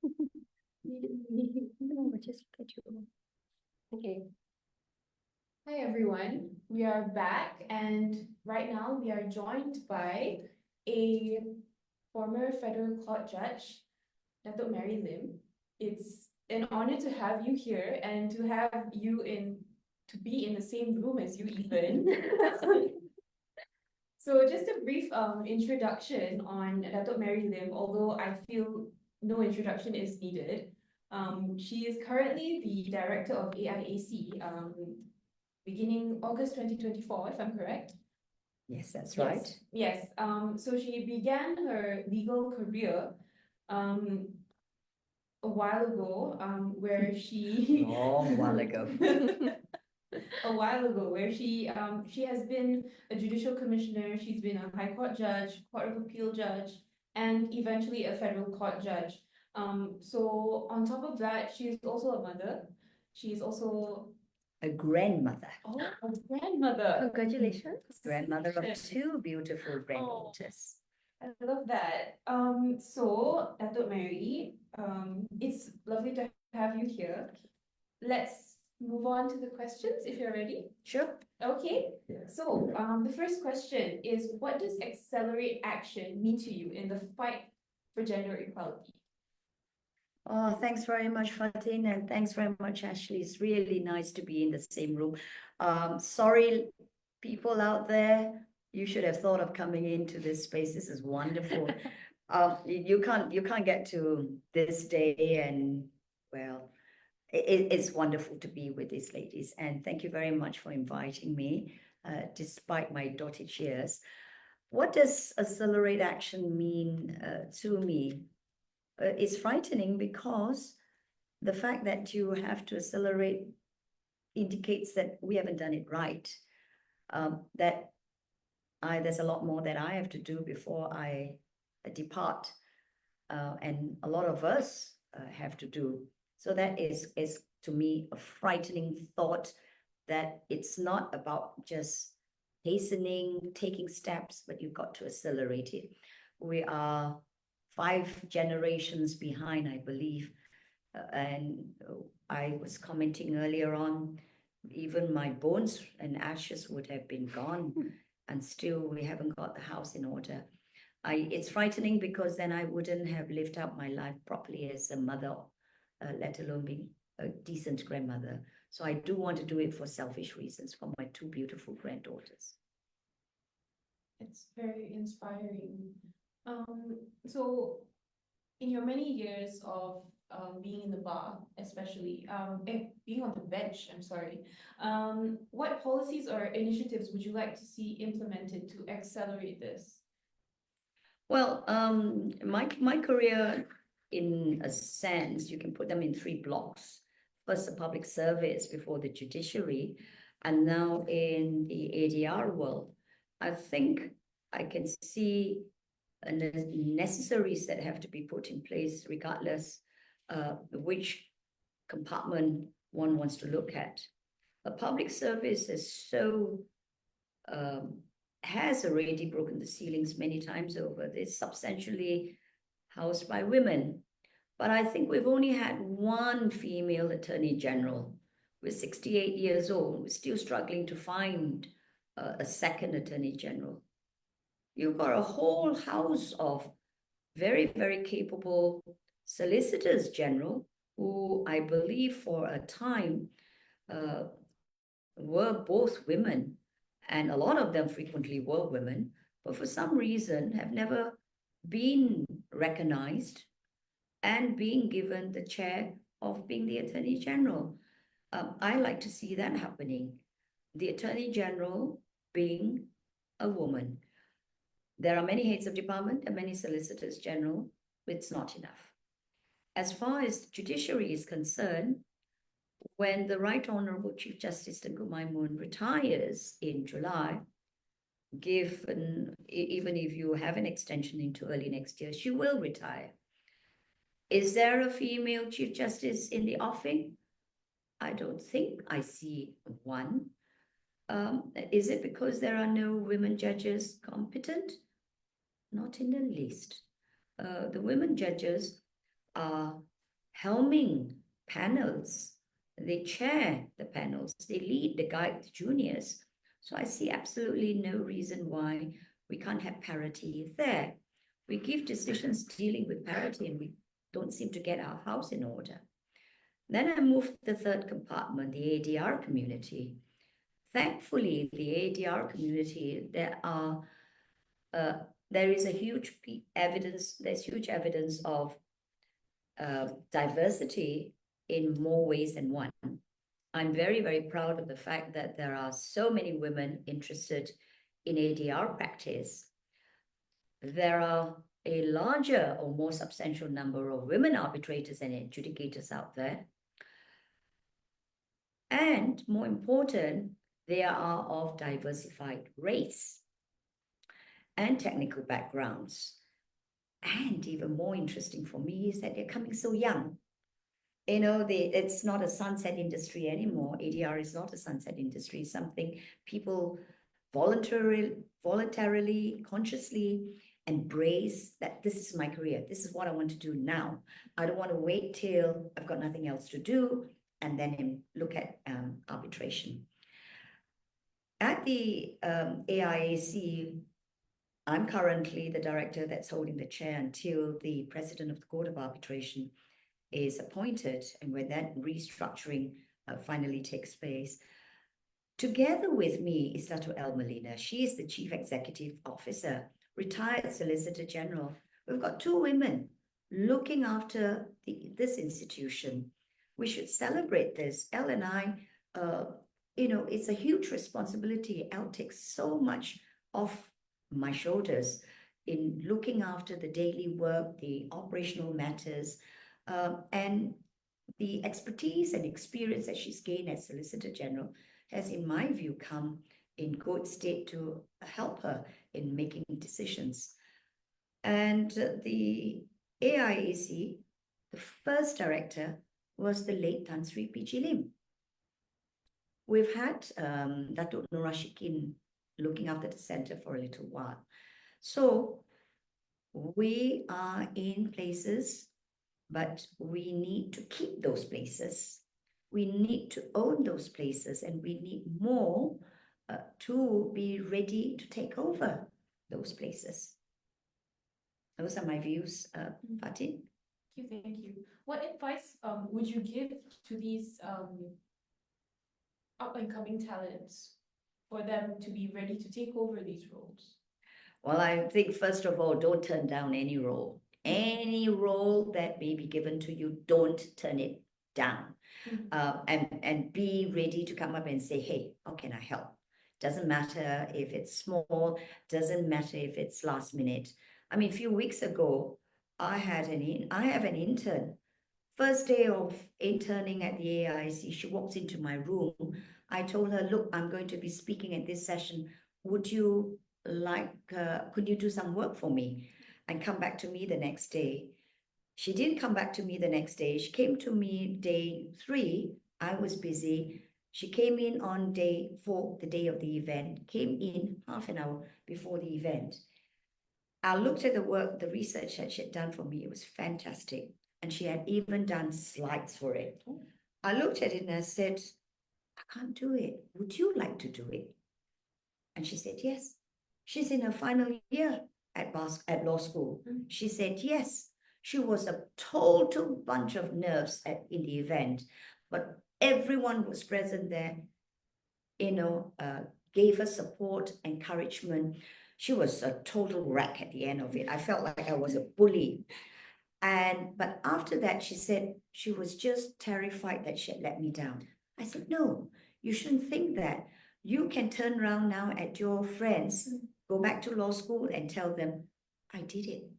No, just look at you. Okay. Hi everyone, we are back and right now we are joined by a former federal court judge, Datuk Mary Lim. It's an honor to have you here and to have you to be in the same room as you even. So just a brief introduction on Datuk Mary Lim, although I feel no introduction is needed. She is currently the director of AIAC, beginning August 2024, if I'm correct. Yes, that's Yes, right. yes. So she began her legal career a while ago, where she Long while ago. a while ago, where she has been a judicial commissioner, she's been a high court judge, court of appeal judge, and eventually a federal court judge. So on top of that, she's also a mother. She's also A grandmother. a grandmother. Congratulations. Grandmother of two beautiful granddaughters. I love that. So Datuk Mary, it's lovely to have you here. Let's move on to the questions if you're ready. Sure. Okay. So, the first question is, what does accelerate action mean to you in the fight for gender equality? Oh, thanks very much, Fatin, and thanks very much, Ashley. It's really nice to be in the same room. Sorry, people out there, you should have thought of coming into this space. This is wonderful. You can't get to this day, and well, it's wonderful to be with these ladies. And thank you very much for inviting me, despite my dotted years. What does accelerate action mean to me? It's frightening because the fact that you have to accelerate indicates that we haven't done it right. There's a lot more that I have to do before I depart, and a lot of us have to do. So that is to me a frightening thought, that it's not about just hastening, taking steps, but you've got to accelerate it. We are 5 generations behind, I believe. And I was commenting earlier on, even my bones and ashes would have been gone, and still we haven't got the house in order. It's frightening because then I wouldn't have lived out my life properly as a mother, let alone being a decent grandmother. So I do want to do it for selfish reasons, for my 2 beautiful granddaughters. It's very inspiring. So in your many years of being in the bar, especially being on the bench, I'm sorry, what policies or initiatives would you like to see implemented to accelerate this? Well, my career, in a sense, you can put them in 3 blocks. First, the public service before the judiciary, and now in the ADR world. I think I can see necessaries that have to be put in place regardless which compartment one wants to look at. A public service is so has already broken the ceilings many times over. It's substantially housed by women. But I think we've only had 1 female attorney general. We're 68 years old. We're still struggling to find a second attorney general. You've got a whole house of very, very capable solicitors general who I believe for a time were both women, and a lot of them frequently were women, but for some reason have never been recognized and being given the chair of being the Attorney General. I like to see that happening. The Attorney General being a woman. There are many heads of department and many solicitors general. It's not enough. As far as the judiciary is concerned, when the Right Honorable Chief Justice 𝐒𝐡𝐚𝐩𝐢𝐧𝐠 retires in July, even if you have an extension into early next year, she will retire. Is there a female Chief Justice in the offing? I don't think I see one. Is it because there are no women judges competent? Not in the least. The women judges are helming panels. They chair the panels, they lead, they guide the juniors. So I see absolutely no reason why we can't have parity there. We give decisions dealing with parity and we don't seem to get our house in order. Then I moved to the third compartment, the ADR community. Thankfully, the ADR community, there is a huge evidence, there's huge evidence of diversity in more ways than one. I'm very, very proud of the fact that there are so many women interested in ADR practice. There are a larger or more substantial number of women arbitrators and adjudicators out there. And more important, they are of diversified race and technical backgrounds. And even more interesting for me is that they're coming so young. You know, it's not a sunset industry anymore. ADR is not a sunset industry. It's something people voluntarily, consciously embrace that this is my career. This is what I want to do now. I don't want to wait till I've got nothing else to do and then look at arbitration. At the AIAC, I'm currently the director that's holding the chair until the president of the Court of Arbitration is appointed, and when that restructuring finally takes place. Together with me is Dato Molina. She is the Chief Executive Officer, retired Solicitor General. We've got two women looking after this institution. We should celebrate this. Elle and I, you know, it's a huge responsibility. Elle takes so much off my shoulders in looking after the daily work, the operational matters, and the expertise and experience that she's gained as Solicitor General has, in my view, come in good state to help her in making decisions. And the AIAC, the first director was the late Tan Sri P.G. Lim. We've had Datuk Nur Rashikin looking after the center for a little while. So we are in places, but we need to keep those places. We need to own those places, and we need more to be ready to take over those places. Those are my views, Fatin. Thank you. What advice would you give to these up-and-coming talents for them to be ready to take over these roles? Well, I think, first of all, don't turn down any role. Any role that may be given to you, don't turn it down. And be ready to come up and say, hey, how can I help? Doesn't matter if it's small, doesn't matter if it's last minute. I mean, a few weeks ago, I have an intern. First day of interning at the AIAC, she walks into my room. I told her, look, I'm going to be speaking at this session. Would you like, could you do some work for me? And come back to me the next day. She didn't come back to me the next day. She came to me day 3. I was busy. She came in on day 4, the day of the event, came in half an hour before the event. I looked at the work, the research that she had done for me. It was fantastic. And she had even done slides for it. I looked at it and I said, I can't do it. Would you like to do it? And she said, yes. She's in her final year at law school. She said, yes. She was a total bunch of nerves in the event, but everyone was present there, you know, gave her support, encouragement. She was a total wreck at the end of it. I felt like I was a bully. But after that, she said she was just terrified that she had let me down. I said, no, you shouldn't think that. You can turn around now at your friends, go back to law school and tell them, I did it.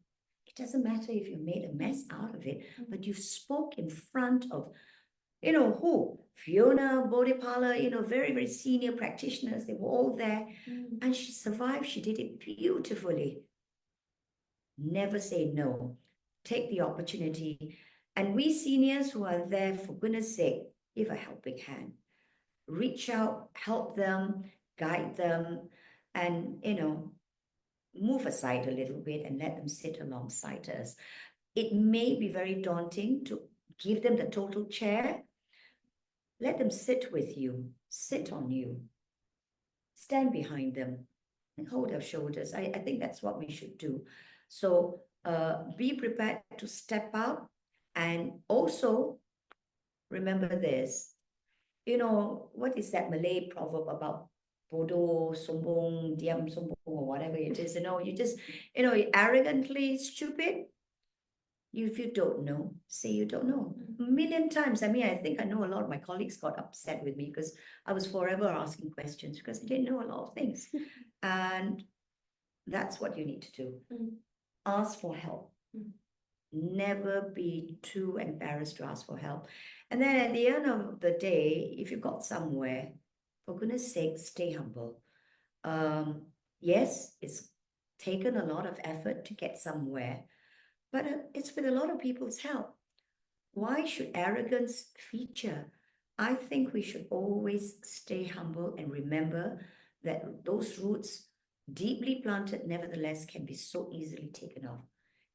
It doesn't matter if you made a mess out of it, but you spoke in front of, you know, who? Fiona, Bodhipala, you know, very, very senior practitioners. They were all there. And she survived. She did it beautifully. Never say no. Take the opportunity. And we seniors who are there, for goodness sake, give a helping hand. Reach out, help them, guide them, and, you know, move aside a little bit and let them sit alongside us. It may be very daunting to give them the total chair. Let them sit with you, sit on you, stand behind them, and hold their shoulders. I think that's what we should do. So be prepared to step out, and also remember this. You know, what is that Malay proverb about bodoh, sombong, diam sombong, or whatever it is? You know, you just, you know, arrogantly stupid. If you don't know, say you don't know. A million times. I mean, I think I know a lot of my colleagues got upset with me because I was forever asking questions because I didn't know a lot of things. And that's what you need to do. Ask for help. Never be too embarrassed to ask for help. And then at the end of the day, if you got somewhere, for goodness sake, stay humble. Yes, it's taken a lot of effort to get somewhere, but it's with a lot of people's help. Why should arrogance feature? I think we should always stay humble and remember that those roots, deeply planted, nevertheless, can be so easily taken off.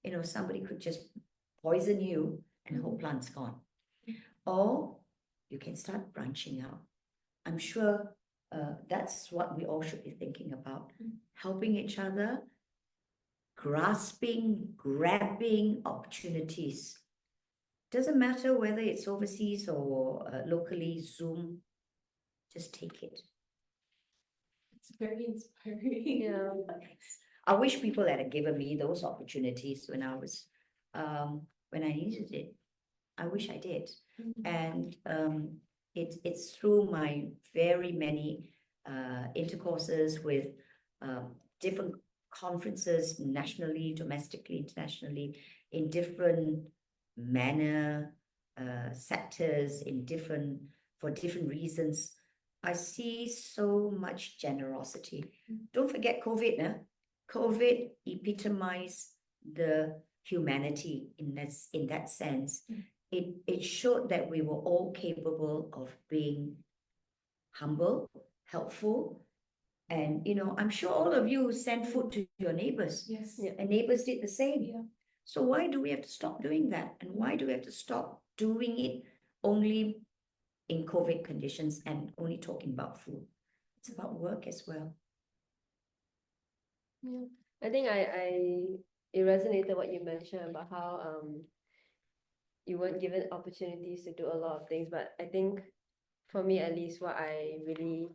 You know, somebody could just poison you and the whole plant's gone. Or you can start branching out. I'm sure that's what we all should be thinking about. Helping each other, grasping, grabbing opportunities. Doesn't matter whether it's overseas or locally, Zoom, just take it. It's very inspiring. Yeah. I wish people had given me those opportunities when I was, when I needed it. I wish I did. And it's through my very many intercourses with different conferences, nationally, domestically, internationally, in different manner, sectors, for different reasons. I see so much generosity. Don't forget COVID, nah? COVID epitomized the humanity in that sense. It showed that we were all capable of being humble, helpful, and you know, I'm sure all of you sent food to your neighbors. Yes. And neighbors did the same. Yeah. So why do we have to stop doing that? And why do we have to stop doing it only in COVID conditions and only talking about food? It's about work as well. Yeah. I think it resonated what you mentioned about how you weren't given opportunities to do a lot of things, but I think for me at least what I really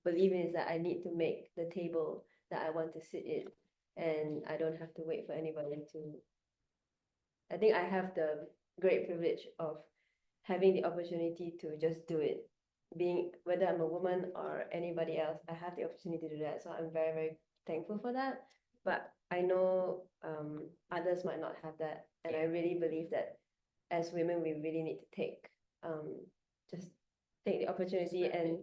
believe in is that I need to make the table that I want to sit in, and I don't have to wait for anybody to. I think I have the great privilege of having the opportunity to just do it. Being whether I'm a woman or anybody else, I have the opportunity to do that. So I'm very, very thankful for that. But I know others might not have that. And I really believe that as women, we really need to just take the opportunity and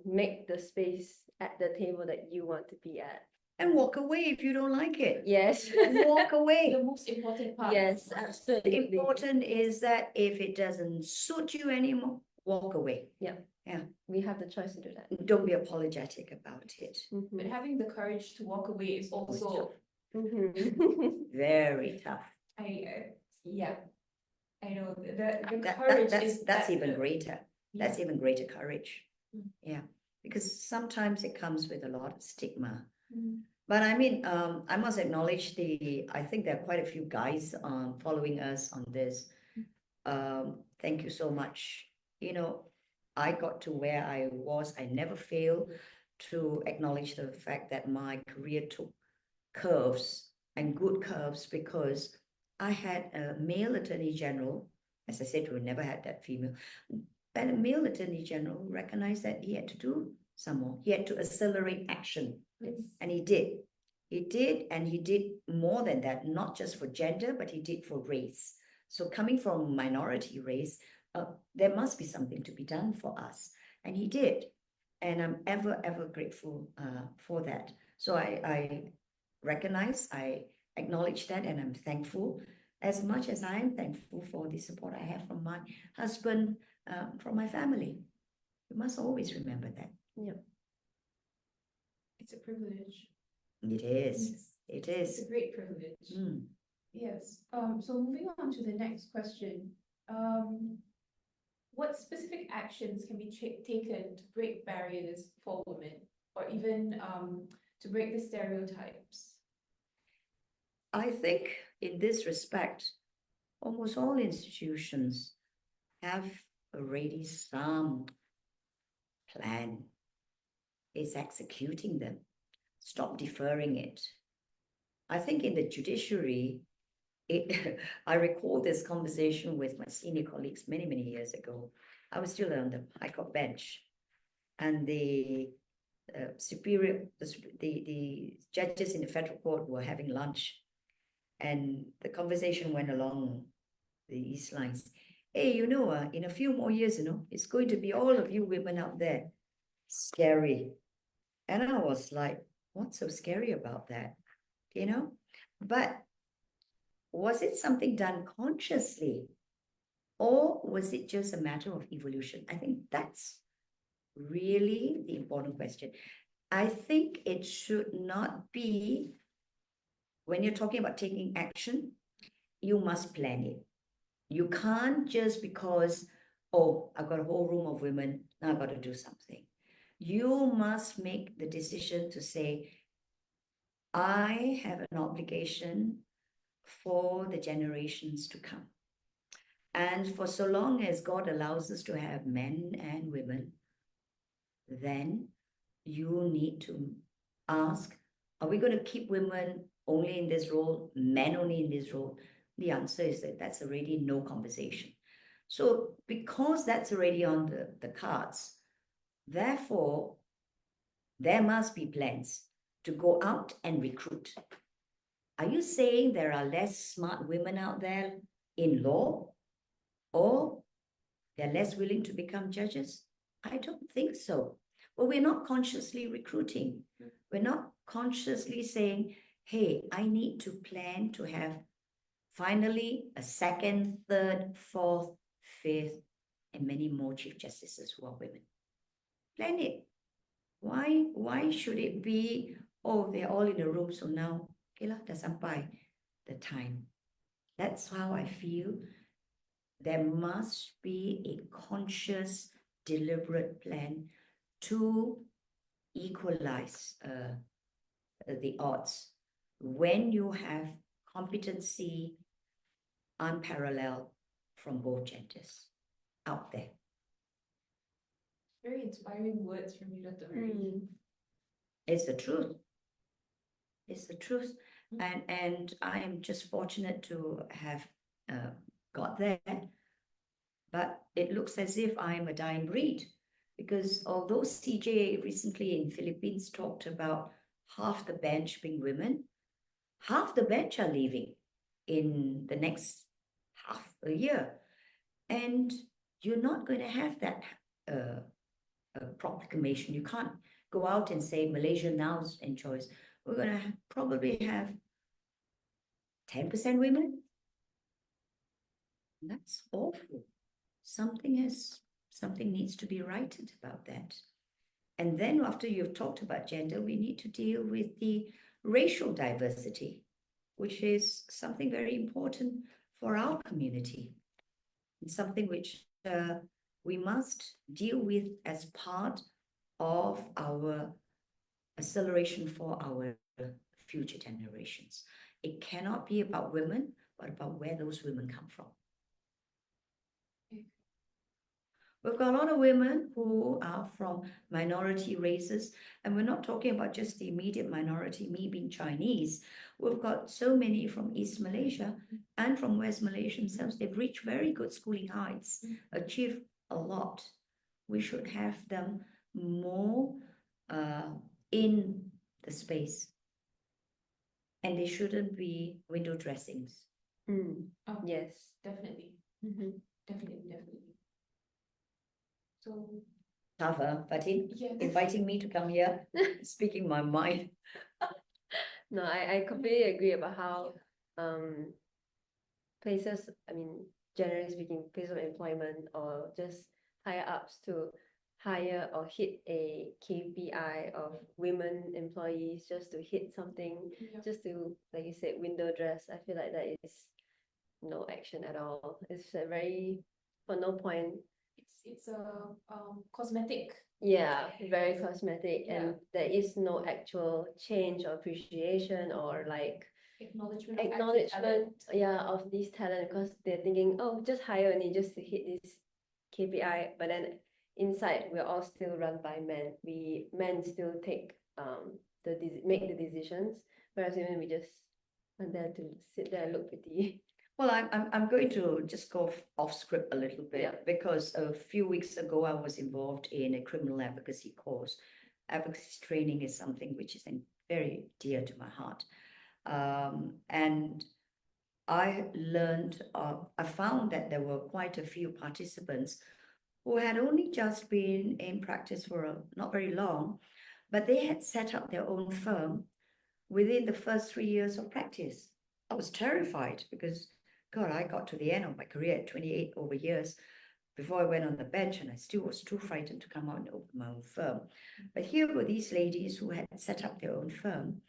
make the space at the table that you want to be at. And walk away if you don't like it. Yes. Walk away. The most important part. Yes, absolutely. Important is that if it doesn't suit you anymore, walk away. Yeah. Yeah. We have the choice to do that. Don't be apologetic about it. But having the courage to walk away is also Very tough. yeah. I know the courage that's even greater. That's even greater courage. Yeah. Because sometimes it comes with a lot of stigma. But I mean, I must acknowledge I think there are quite a few guys following us on this. Thank you so much. You know, I got to where I was. I never fail to acknowledge the fact that my career took curves and good curves because I had a male attorney general. As I said, we never had that female. But a male attorney general recognized that he had to do some more. He had to accelerate action. And he did. He did, and he did more than that, not just for gender, but he did for race. So coming from minority race, there must be something to be done for us. And he did. And I'm ever, ever grateful for that. So I recognize, I acknowledge that, and I'm thankful as much as I am thankful for the support I have from my husband, from my family. You must always remember that. Yeah. It's a privilege. It is. Yes. It is. It's a great privilege. Yes. So moving on to the next question. what specific actions can be taken to break barriers for women, or even to break the stereotypes? I think in this respect, almost all institutions have already some plan, is executing them. Stop deferring it. I think in the judiciary, I recall this conversation with my senior colleagues many, many years ago. I was still on the High Court bench, and the judges in the federal court were having lunch, and the conversation went along these lines. Hey, in a few more years, it's going to be all of you women out there. Scary. And I was like, what's so scary about that? But was it something done consciously, or was it just a matter of evolution? I think that's really the important question. I think it should not be, when you're talking about taking action, you must plan it. You can't just because, oh, I've got a whole room of women, now I've got to do something. You must make the decision to say, I have an obligation for the generations to come. And for so long as God allows us to have men and women, then you need to ask, are we going to keep women only in this role, men only in this role? The answer is that that's already no conversation. So because that's already on the cards, therefore, there must be plans to go out and recruit. Are you saying there are less smart women out there in law, or they're less willing to become judges? I don't think so. But we're not consciously recruiting. We're not consciously saying, hey, I need to plan to have finally a second, third, fourth, fifth, and many more chief justices who are women. Plan it. Why should it be, oh, they're all in a room, so now, okay lah, dah sampai the time. That's how I feel. There must be a conscious, deliberate plan to equalize the odds when you have competency unparalleled from both genders out there. Very inspiring words from you, Dato. It's the truth. It's the truth. And I am just fortunate to have got there. But it looks as if I am a dying breed, because although CJ recently in Philippines talked about half the bench being women, half the bench are leaving in the next half a year. And you're not going to have that proclamation. You can't go out and say Malaysia now enjoys. We're going to probably have 10% women. That's awful. Something needs to be righted about that. And then after you've talked about gender, we need to deal with the racial diversity, which is something very important for our community. It's something which we must deal with as part of our acceleration for our future generations. It cannot be about women, but about where those women come from. We've got a lot of women who are from minority races, and we're not talking about just the immediate minority, me being Chinese. We've got so many from East Malaysia and from West Malaysia themselves. They've reached very good schooling heights, achieved a lot. We should have them more in the space. And they shouldn't be window dressings. Oh, Yes. definitely. Definitely. So, Tougher, Fatin, yes. inviting me to come here, speaking my mind. No, I completely agree about how places, I mean, generally speaking, places of employment or just higher ups to hire or hit a KPI of women employees just to hit something, just to, like you said, window dress. I feel like that is no action at all. It's a very, for no point. It's a cosmetic. Yeah, very cosmetic, Yeah. and there is no actual change or appreciation or like Acknowledgement of actual acknowledgement, yeah, of this talent, because they're thinking, oh, just hire only just to hit this KPI, but then inside we're all still run by men. Men still take make the decisions, whereas women we just are there to sit there and look pretty. Well, I'm going to just go off script a little bit Yeah. because a few weeks ago I was involved in a criminal advocacy course. Advocacy training is something which is very dear to my heart. And I found that there were quite a few participants who had only just been in practice for not very long, but they had set up their own firm within the first 3 years of practice. I was terrified because, God, I got to the end of my career at 28 over years before I went on the bench, and I still was too frightened to come out and open my own firm. But here were these ladies who had set up their own firm.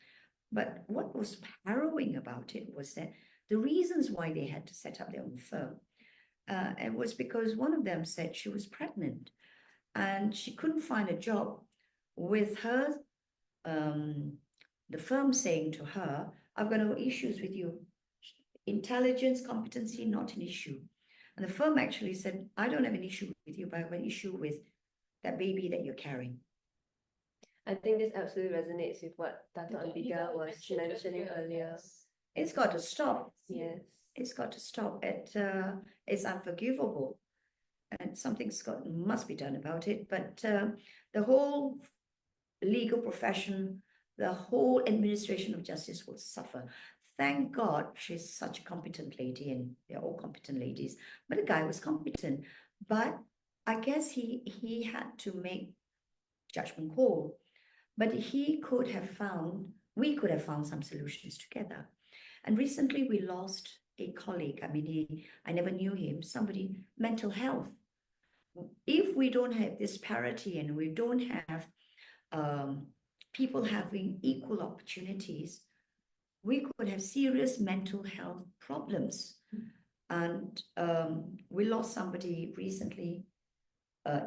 But what was harrowing about it was that the reasons why they had to set up their own firm, it was because one of them said she was pregnant and she couldn't find a job with her, the firm saying to her, I've got no issues with you. Intelligence, competency, not an issue. And the firm actually said, I don't have an issue with you, but I have an issue with that baby that you're carrying. I think this absolutely resonates with what Dato Ambiga was mentioning earlier. It's got to stop. Yes. It's got to stop. It's unforgivable, and must be done about it. But the whole legal profession, the whole administration of justice will suffer. Thank God she's such a competent lady, and they're all competent ladies. But the guy was competent. But I guess he had to make judgment call. But we could have found some solutions together. And recently we lost a colleague. I mean, I never knew him, somebody, mental health. If we don't have this parity and we don't have people having equal opportunities, we could have serious mental health problems. And we lost somebody recently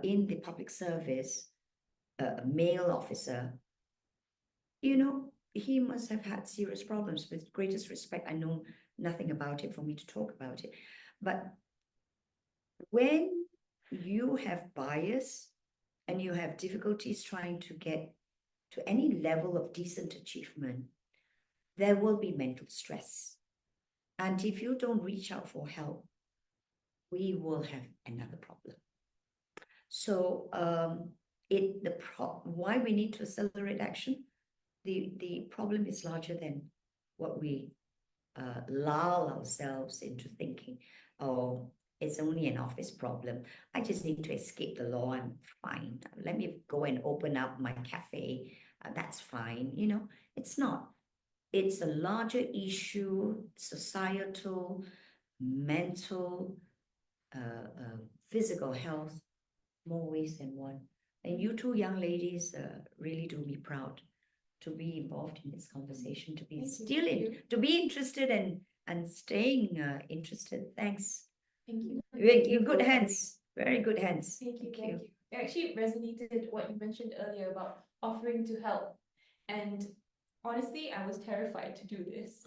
in the public service, a male officer. You know, he must have had serious problems. With greatest respect, I know nothing about it for me to talk about it. But when you have bias and you have difficulties trying to get to any level of decent achievement, there will be mental stress. And if you don't reach out for help, we will have another problem. So why we need to accelerate action, the problem is larger than what we lull ourselves into thinking. Oh, it's only an office problem. I just need to escape the law. I'm fine. Let me go and open up my cafe. That's fine. You know, it's not. It's a larger issue, societal, mental, physical health, more ways than one. And you two young ladies really do me proud to be involved in this conversation, to be to be interested and staying interested. Thanks. Thank you. You're in good hands. Very good hands. Thank you. It actually resonated what you mentioned earlier about offering to help. And honestly, I was terrified to do this.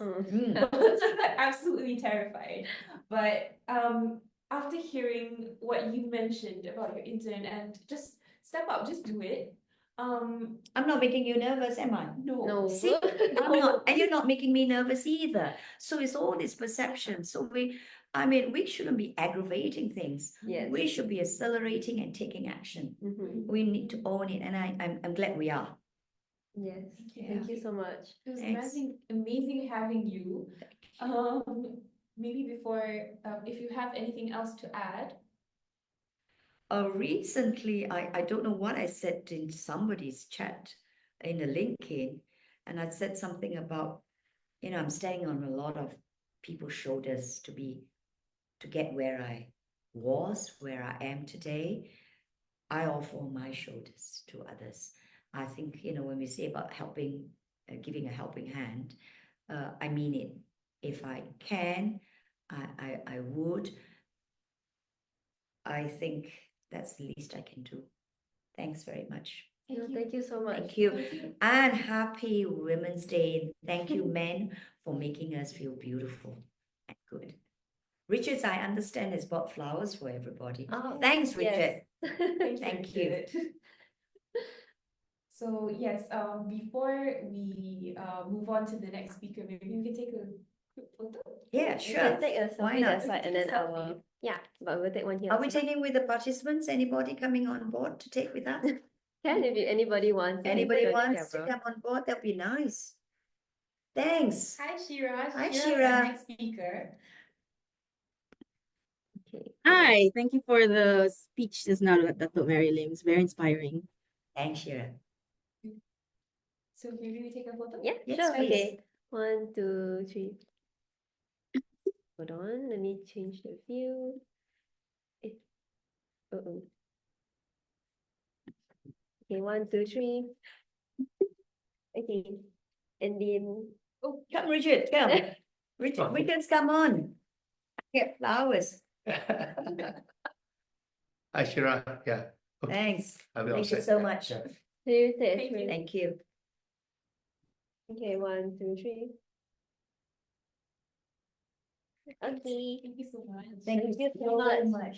Absolutely terrified. But after hearing what you mentioned about your intern and just step up, just do it. I'm not making you nervous, am I? No. See, I'm not, and you're not making me nervous either. So it's all this perception. So we shouldn't be aggravating things. Yes. We should be accelerating and taking action. We need to own it, and I'm glad we are. Yes. Thank you so much. It was amazing having you. Maybe before, if you have anything else to add. Recently, I don't know what I said in somebody's chat in the LinkedIn, and I said something about, I'm standing on a lot of people's shoulders to get where I was, where I am today. I offer my shoulders to others. I think, when we say about helping, giving a helping hand, I mean it. If I can, I would. I think that's the least I can do. Thanks very much. Thank you so much. Thank you. And happy Women's Day. Thank you, men, for making us feel beautiful and good. Richards, I understand, has bought flowers for everybody. Oh, Thanks, yes. Richard. Thank you. So yes, before we move on to the next speaker, maybe we can take a quick photo. Yeah, We sure. can take a Why selfie not? that side and then Selfie. but we'll take one here. Are we also. taking with the participants? Anybody coming on board to take with us? Can if anybody wants. Anybody Take wants to camera. come on board? That'd be nice. Thanks. Hi, Syira. Hi, Syira's Syira. our next speaker. Okay. Hi, thank you for the speech just now, Dato Mary Lim. It's very inspiring. Thanks, Syira. So maybe we take a photo? Yeah, Yes, sure. please. Okay. 1, 2, 3. Hold on, let me change the view. Uh-oh. Okay, 1, 2, 3. Okay. And then Oh, come, Richard, come. Richard, Richard's come on. Get flowers. Hi, Syira. Yeah. Okay. Thanks. I'll be all Thank you set. so Yeah, much. yeah. you take Thank you. Thank you. Okay, 1, 2, 3. Okay. Thank you so much. Thank Thank you you so so much. much.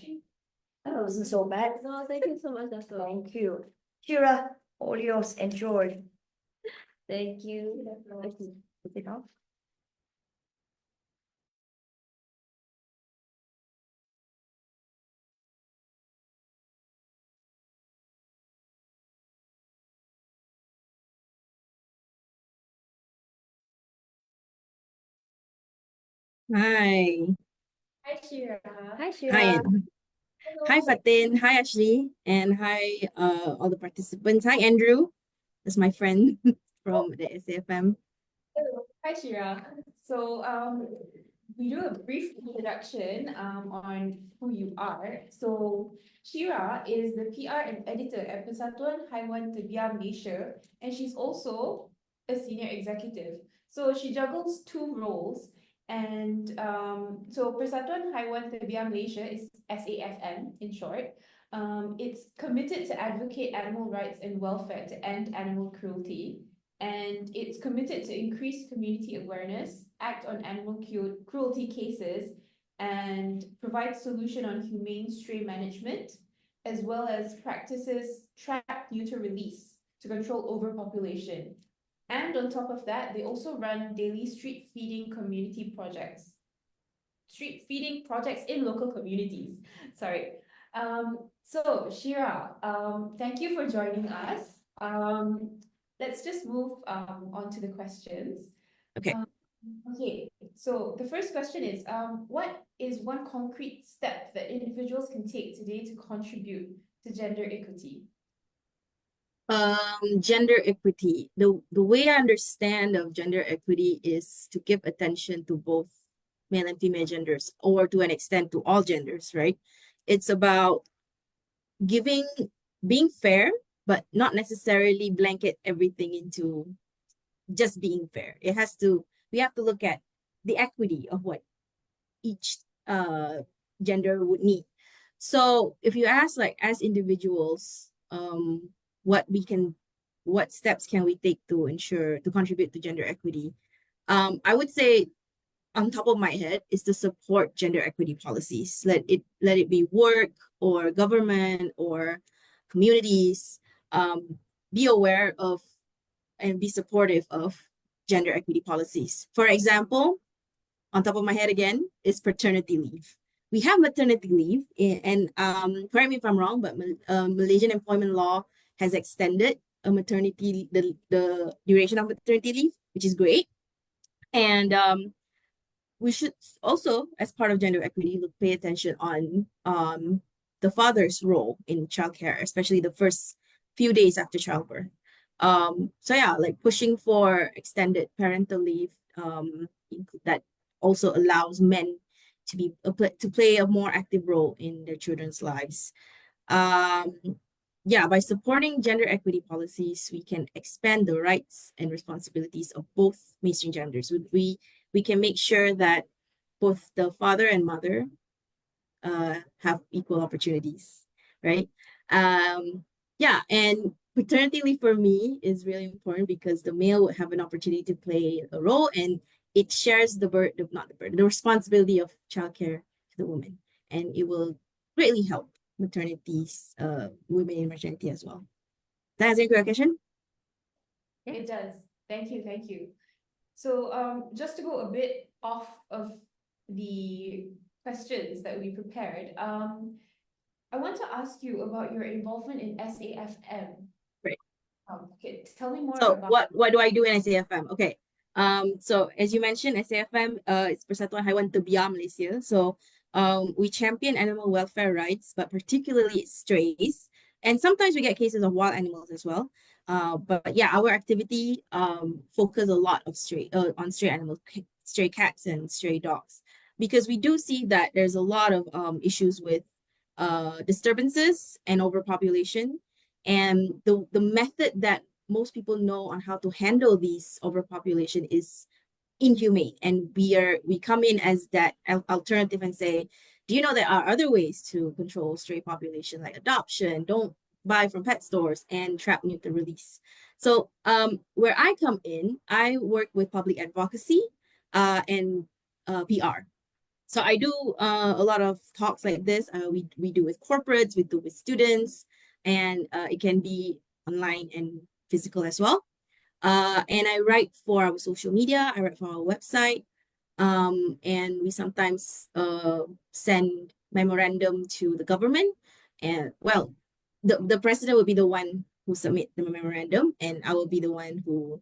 That wasn't so bad. No, thank you so much, Dato. Thank you. Syira, all yours. Enjoy. Thank you. Okay. Is it off? Hi. Hi, Syira. Hi, Hi. Syira. Hi, Fatin. Hi, Ashley. And hi, all the participants. Hi, Andrew. That's my friend from the SAFM. Hello. Hi, Syira. So we do a brief introduction on who you are. So Syira is the PR and editor at Persatuan Haiwan Terbiar Malaysia, and she's also a senior executive. So she juggles two roles. And so Persatuan Haiwan Terbiar Malaysia is SAFM in short. It's committed to advocate animal rights and welfare to end animal cruelty. And it's committed to increase community awareness, act on animal cruelty cases, and provide solution on humane stray management, as well as practices trap, neuter, release to control overpopulation. And on top of that, they also run daily street feeding community projects. Street feeding projects in local communities. Sorry. So Syira, thank you for joining us. Let's just move on to the questions. Okay. Okay, so the first question is, what is one concrete step that individuals can take today to contribute to gender equity? Gender equity. The way I understand of gender equity is to give attention to both male and female genders, or to an extent to all genders, right? It's about being fair, but not necessarily blanket everything into just being fair. We have to look at the equity of what each gender would need. So if you ask, like, as individuals, what steps can we take to contribute to gender equity? I would say, on top of my head, is to support gender equity policies. Let it be work or government or communities. Be aware of and be supportive of gender equity policies. For example, on top of my head again, is paternity leave. We have maternity leave, and correct me if I'm wrong, but Malaysian employment law has extended the duration of maternity leave, which is great. And we should also, as part of gender equity, pay attention on the father's role in childcare, especially the first few days after childbirth. So yeah, like pushing for extended parental leave that also allows men to play a more active role in their children's lives. Yeah, by supporting gender equity policies, we can expand the rights and responsibilities of both mainstream genders. We can make sure that both the father and mother have equal opportunities, right? Yeah, and paternity leave for me is really important because the male would have an opportunity to play a role, and it shares the the responsibility of childcare to the woman, and it will greatly help maternities, women in maternity as well. Does that answer your question? It does. Thank you, thank you. So just to go a bit off of the questions that we prepared, I want to ask you about your involvement in SAFM. Right. Okay, tell me more So about what do I do in SAFM? Okay. So as you mentioned, SAFM it's Persatuan Haiwan Terbiar Malaysia. So we champion animal welfare rights, but particularly strays. And sometimes we get cases of wild animals as well. But yeah, our activity focus a lot of on stray animals, stray cats and stray dogs, because we do see that there's a lot of issues with disturbances and overpopulation. And the method that most people know on how to handle these overpopulation is inhumane. And we come in as that alternative and say, do you know there are other ways to control stray population, like adoption, don't buy from pet stores, and trap, neuter, release. So where I come in, I work with public advocacy and PR. So I do a lot of talks like this. We do with corporates, we do with students, and it can be online and physical as well. And I write for our social media, I write for our website, and we sometimes send memorandum to the government. And well, the president will be the one who submit the memorandum, and I will be the one who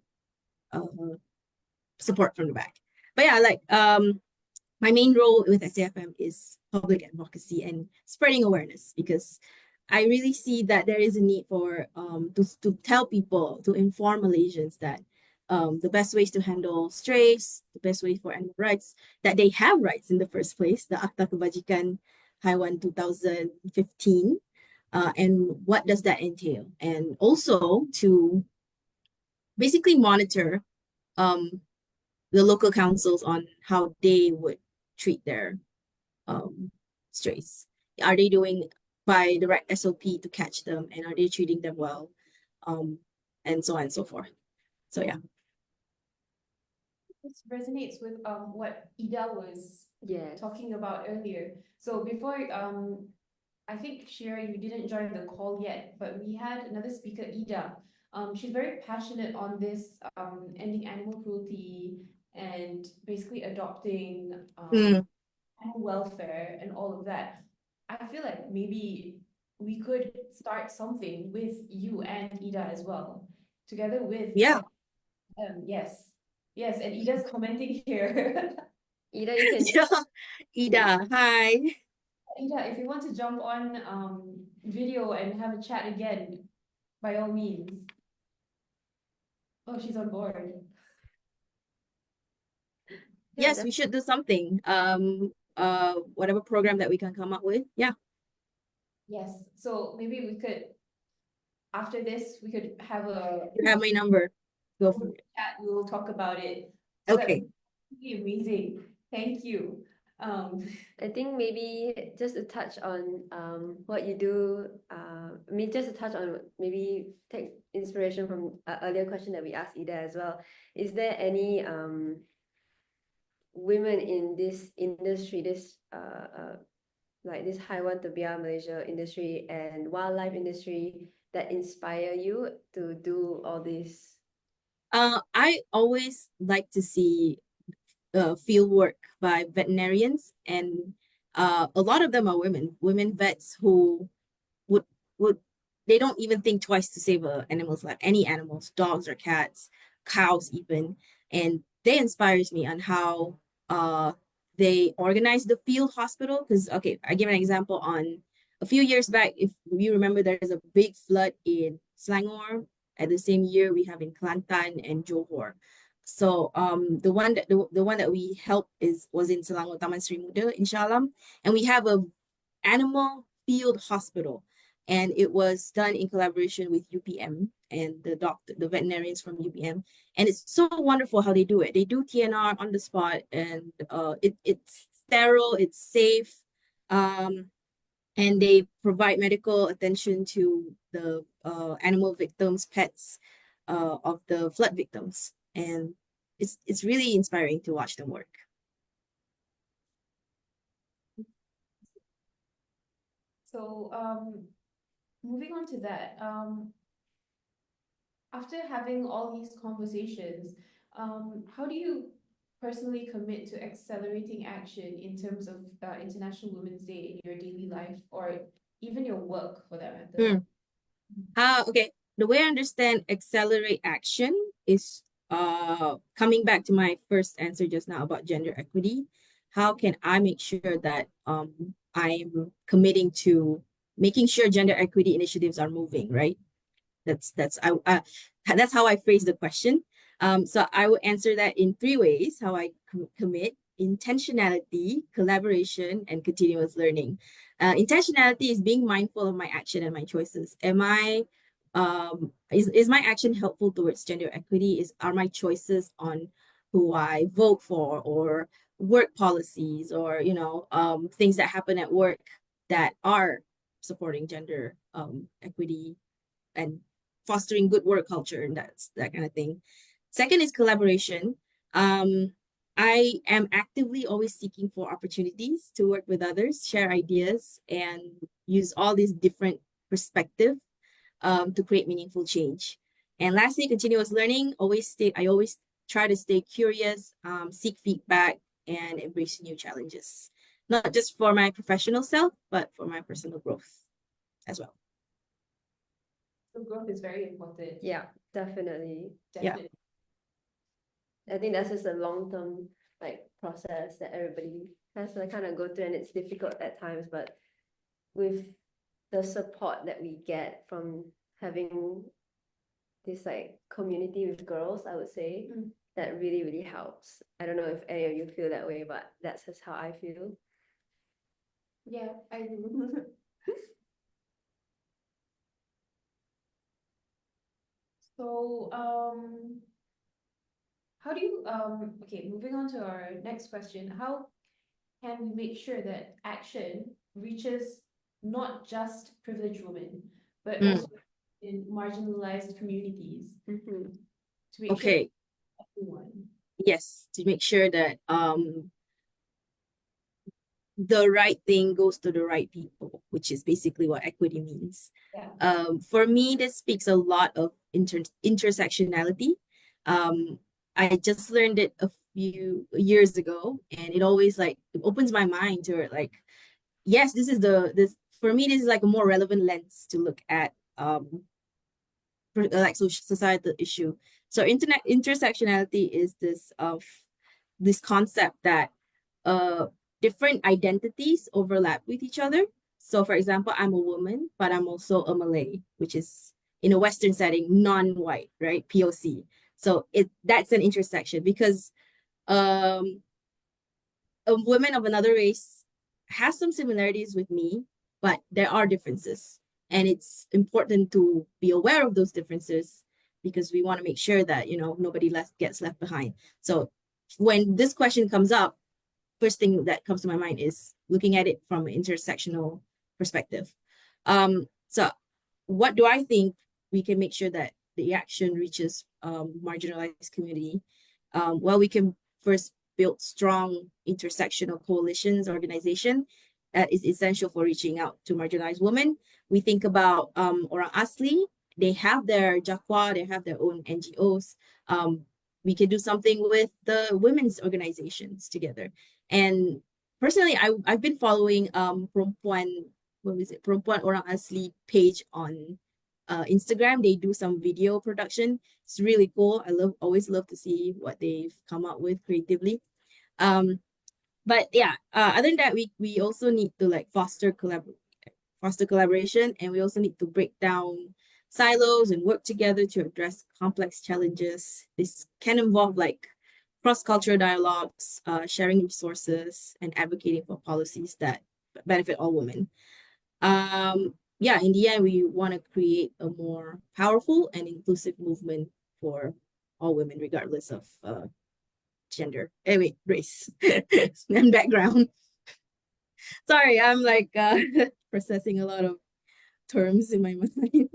support from the back. But yeah, like my main role with SAFM is public advocacy and spreading awareness, because I really see that there is a need for to tell people, to inform Malaysians that the best ways to handle strays, the best way for animal rights, that they have rights in the first place, the Akta Kebajikan Haiwan 2015, and what does that entail? And also to basically monitor the local councils on how they would treat their strays. Are they doing by the right SOP to catch them, and are they treating them well, and so on and so forth. So yeah. this resonates with what Ida was talking about earlier. So before I think Syira, you didn't join the call yet, but we had another speaker, Ida. She's very passionate on this ending animal cruelty and basically adopting animal welfare and all of that. I feel like maybe we could start something with you and Ida as well, together with Yeah. Yes, and Ida's commenting here. Ida, you can. Yeah. Ida, hi. Ida, if you want to jump on video and have a chat again, by all means. Oh, she's on board. Yes, we should do something. Whatever program that we can come up with. Yeah. Yes, so maybe we could, after this, we could have a You have my number. Go for it. chat. We will talk about it. So that Okay. would be amazing. Thank you. I think maybe just to touch on what you do, just to touch on, maybe take inspiration from an earlier question that we asked Ida as well. Is there any women in this industry, this like this Haiwan Terbiar Malaysia industry and wildlife industry, that inspire you to do all this? I always like to see field work by veterinarians, and a lot of them are women vets who would they don't even think twice to save a animal's life, any animals, dogs or cats, cows even, and they inspires me on how they organize the field hospital. Because okay, I give an example. On a few years back, if you remember, there's a big flood in Selangor. At the same year, we have in Kelantan and Johor. So the one that we helped was in Selangor, Taman Sri Muda, inshallah, and we have a animal field hospital, and it was done in collaboration with UPM and the veterinarians from UPM, and it's so wonderful how they do it. They do TNR on the spot, and it's sterile, it's safe, and they provide medical attention to the animal victims, pets of the flood victims. And it's really inspiring to watch them work. So, moving on to that, after having all these conversations, how do you personally commit to accelerating action in terms of International Women's Day in your daily life or even your work for that matter? Okay, the way I understand accelerate action is coming back to my first answer just now about gender equity. How can I make sure that I'm committing to making sure gender equity initiatives are moving, right? That's how I phrase the question. So I will answer that in three ways: how I commit, intentionality, collaboration, and continuous learning. Intentionality is being mindful of my action and my choices. Is my action helpful towards gender equity? Are my choices on who I vote for or work policies or things that happen at work that are supporting gender equity and fostering good work culture and that kind of thing. Second is collaboration. I am actively always seeking for opportunities to work with others, share ideas, and use all these different perspectives to create meaningful change. And lastly, continuous learning. I always try to stay curious, seek feedback, and embrace new challenges. Not just for my professional self, but for my personal growth as well. So growth is very important. Yeah, definitely. Definitely. I think that's just a long-term process that everybody has to kind of go through, and it's difficult at times, but with the support that we get from having this community with girls, I would say that really, really helps. I don't know if any of you feel that way, but that's just how I feel. Yeah, I do. So, how do you, okay, moving on to our next question. How can we make sure that action reaches not just privileged women, but also in marginalized communities to make sure everyone? Yes, to make sure that the right thing goes to the right people, which is basically what equity means. Yeah. For me, this speaks a lot of intersectionality. I just learned it a few years ago, and it always it opens my mind to it. Yes, this for me, this is a more relevant lens to look at societal issue. So intersectionality is this concept that different identities overlap with each other. So for example, I'm a woman, but I'm also a Malay, which is in a Western setting, non-white, right? POC. So that's an intersection because a woman of another race has some similarities with me, but there are differences. And it's important to be aware of those differences because we want to make sure that, nobody gets left behind. So when this question comes up, first thing that comes to my mind is looking at it from an intersectional perspective. So what do I think we can make sure that the action reaches marginalized community? Well, we can first build strong intersectional coalitions, organization that is essential for reaching out to marginalized women. We think about Orang Asli, they have their Jakwa, they have their own NGOs. We can do something with the women's organizations together. And personally, I've been following Perempuan Orang Asli page on Instagram. They do some video production. It's really cool. Always love to see what they've come up with creatively. But yeah, other than that, we also need to foster collaboration, and we also need to break down silos and work together to address complex challenges. This can involve cross-cultural dialogues, sharing resources, and advocating for policies that benefit all women. Yeah, in the end, we want to create a more powerful and inclusive movement for all women, regardless of gender. Wait, race and background. Sorry, I'm like processing a lot of terms in my mind.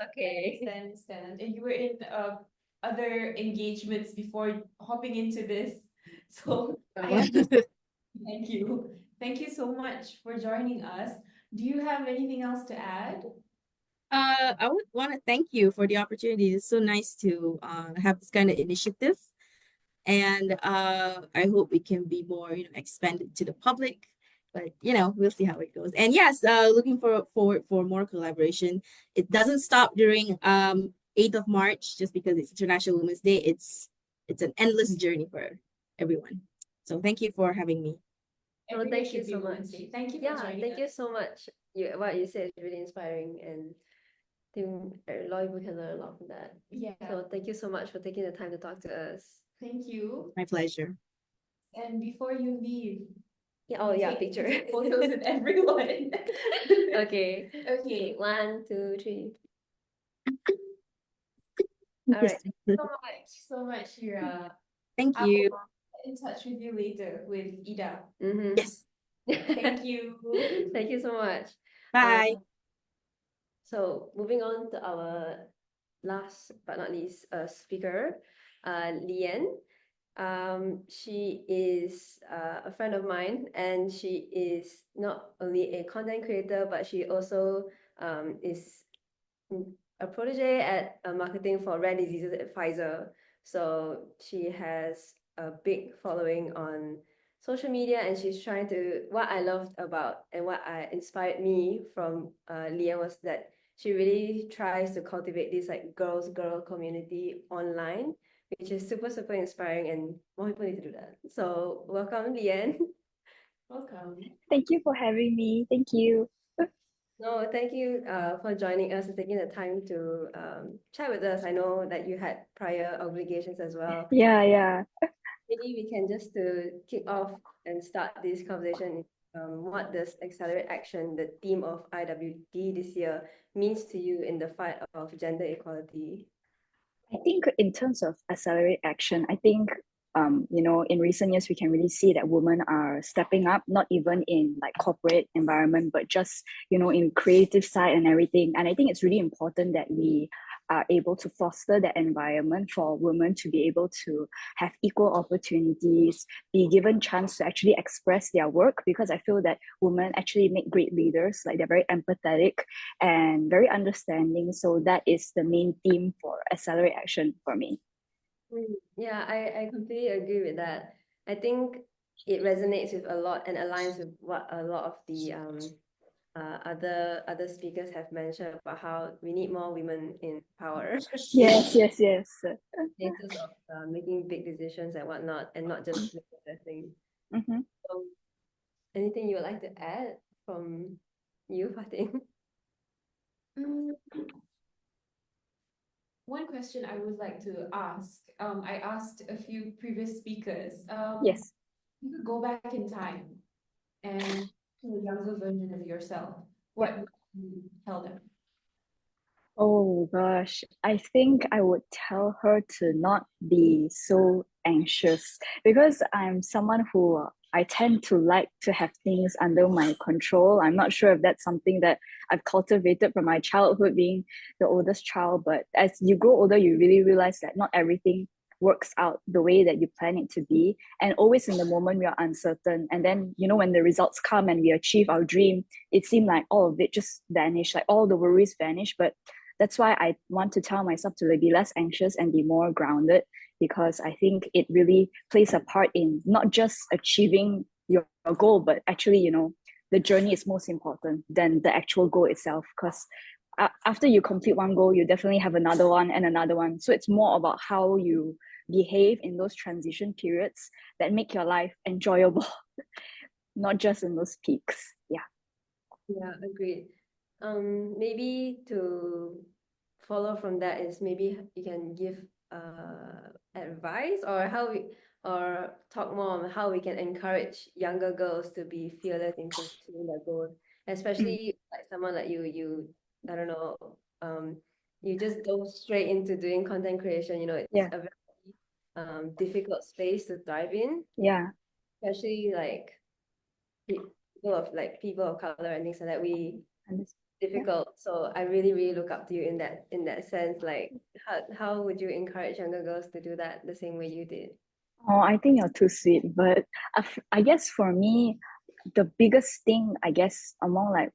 Okay. Understand. And you were in other engagements before hopping into this. So thank you. Thank you so much for joining us. Do you have anything else to add? I would want to thank you for the opportunity. It's so nice to have this kind of initiative, and I hope it can be more, expanded to the public. But we'll see how it goes. And yes, looking forward for more collaboration. It doesn't stop during 8th of March just because it's International Women's Day. It's an endless journey for everyone. So thank you for having me. Well, thank you so much. Thank you for Yeah, joining thank you us. so much. What you said is really inspiring, and I think a lot of people can learn a lot from that. Yeah. So thank you so much for taking the time to talk to us. Thank you. My pleasure. And before you leave, Yeah, oh yeah, take picture. photos with everyone. Okay. Okay. 1, 2, 3. Yes. All right. So much, Syira. Thank I you. will get in touch with you later with Ida. Yes. Thank you. Thank you so much. Bye. So moving on to our last but not least speaker, Lian. She is a friend of mine, and she is not only a content creator, but she also is a protege at marketing for rare diseases at Pfizer. So she has a big following on social media, and she's trying to, what I loved about and what inspired me from Lian was that she really tries to cultivate this like girl community online, which is super, super inspiring, and more people need to do that. So welcome, Lian. Welcome. Thank you for having me. Thank you. No, thank you for joining us and taking the time to chat with us. I know that you had prior obligations as well. Yeah. Maybe we can just to kick off and start this conversation. What does Accelerate Action, the theme of IWD this year, means to you in the fight of gender equality? I think in terms of accelerate action, I think in recent years we can really see that women are stepping up, not even in like corporate environment, but just in creative side and everything. And I think it's really important that we are able to foster that environment for women to be able to have equal opportunities, be given chance to actually express their work, because I feel that women actually make great leaders. Like they're very empathetic and very understanding. So that is the main theme for Accelerate Action for me. Yeah, I completely agree with that. I think it resonates with a lot and aligns with what a lot of the other speakers have mentioned about how we need more women in power. Yes. Status of making big decisions and whatnot, and not just manifesting. So, anything you would like to add from you, Fatin? One question I would like to ask, I asked a few previous speakers. Yes. You could go back in time and to a younger version of yourself. What would you tell them? Oh gosh, I think I would tell her to not be so anxious, because I'm someone who I tend to like to have things under my control. I'm not sure if that's something that I've cultivated from my childhood, being the oldest child, but as you grow older, you really realize that not everything works out the way that you plan it to be. And always in the moment, we are uncertain. And then, when the results come and we achieve our dream, it seemed like all of it just vanished, like all the worries vanish. But that's why I want to tell myself to be less anxious and be more grounded, because I think it really plays a part in not just achieving your goal, but actually, the journey is most important than the actual goal itself. Because after you complete one goal, you definitely have another one and another one. So it's more about how you behave in those transition periods that make your life enjoyable, not just in those peaks. Yeah, agreed. Maybe to follow from that is maybe you can give advice or talk more on how we can encourage younger girls to be fearless in pursuing their goals, especially like someone like you, I don't know, you just go straight into doing content creation. It's Yeah. a very difficult space to thrive in, Yeah. especially like people of color and things like that. Difficult. So I really look up to you in that sense. Like, how would you encourage younger girls to do that the same way you did? Oh, I think you're too sweet. But I guess for me, the biggest thing, I guess, among like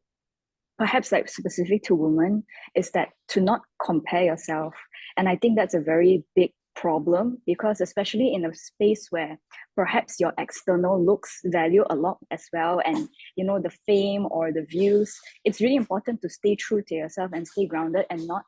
perhaps like specific to women, is that to not compare yourself. And I think that's a very big problem, because especially in a space where perhaps your external looks value a lot as well, and the fame or the views, it's really important to stay true to yourself and stay grounded and not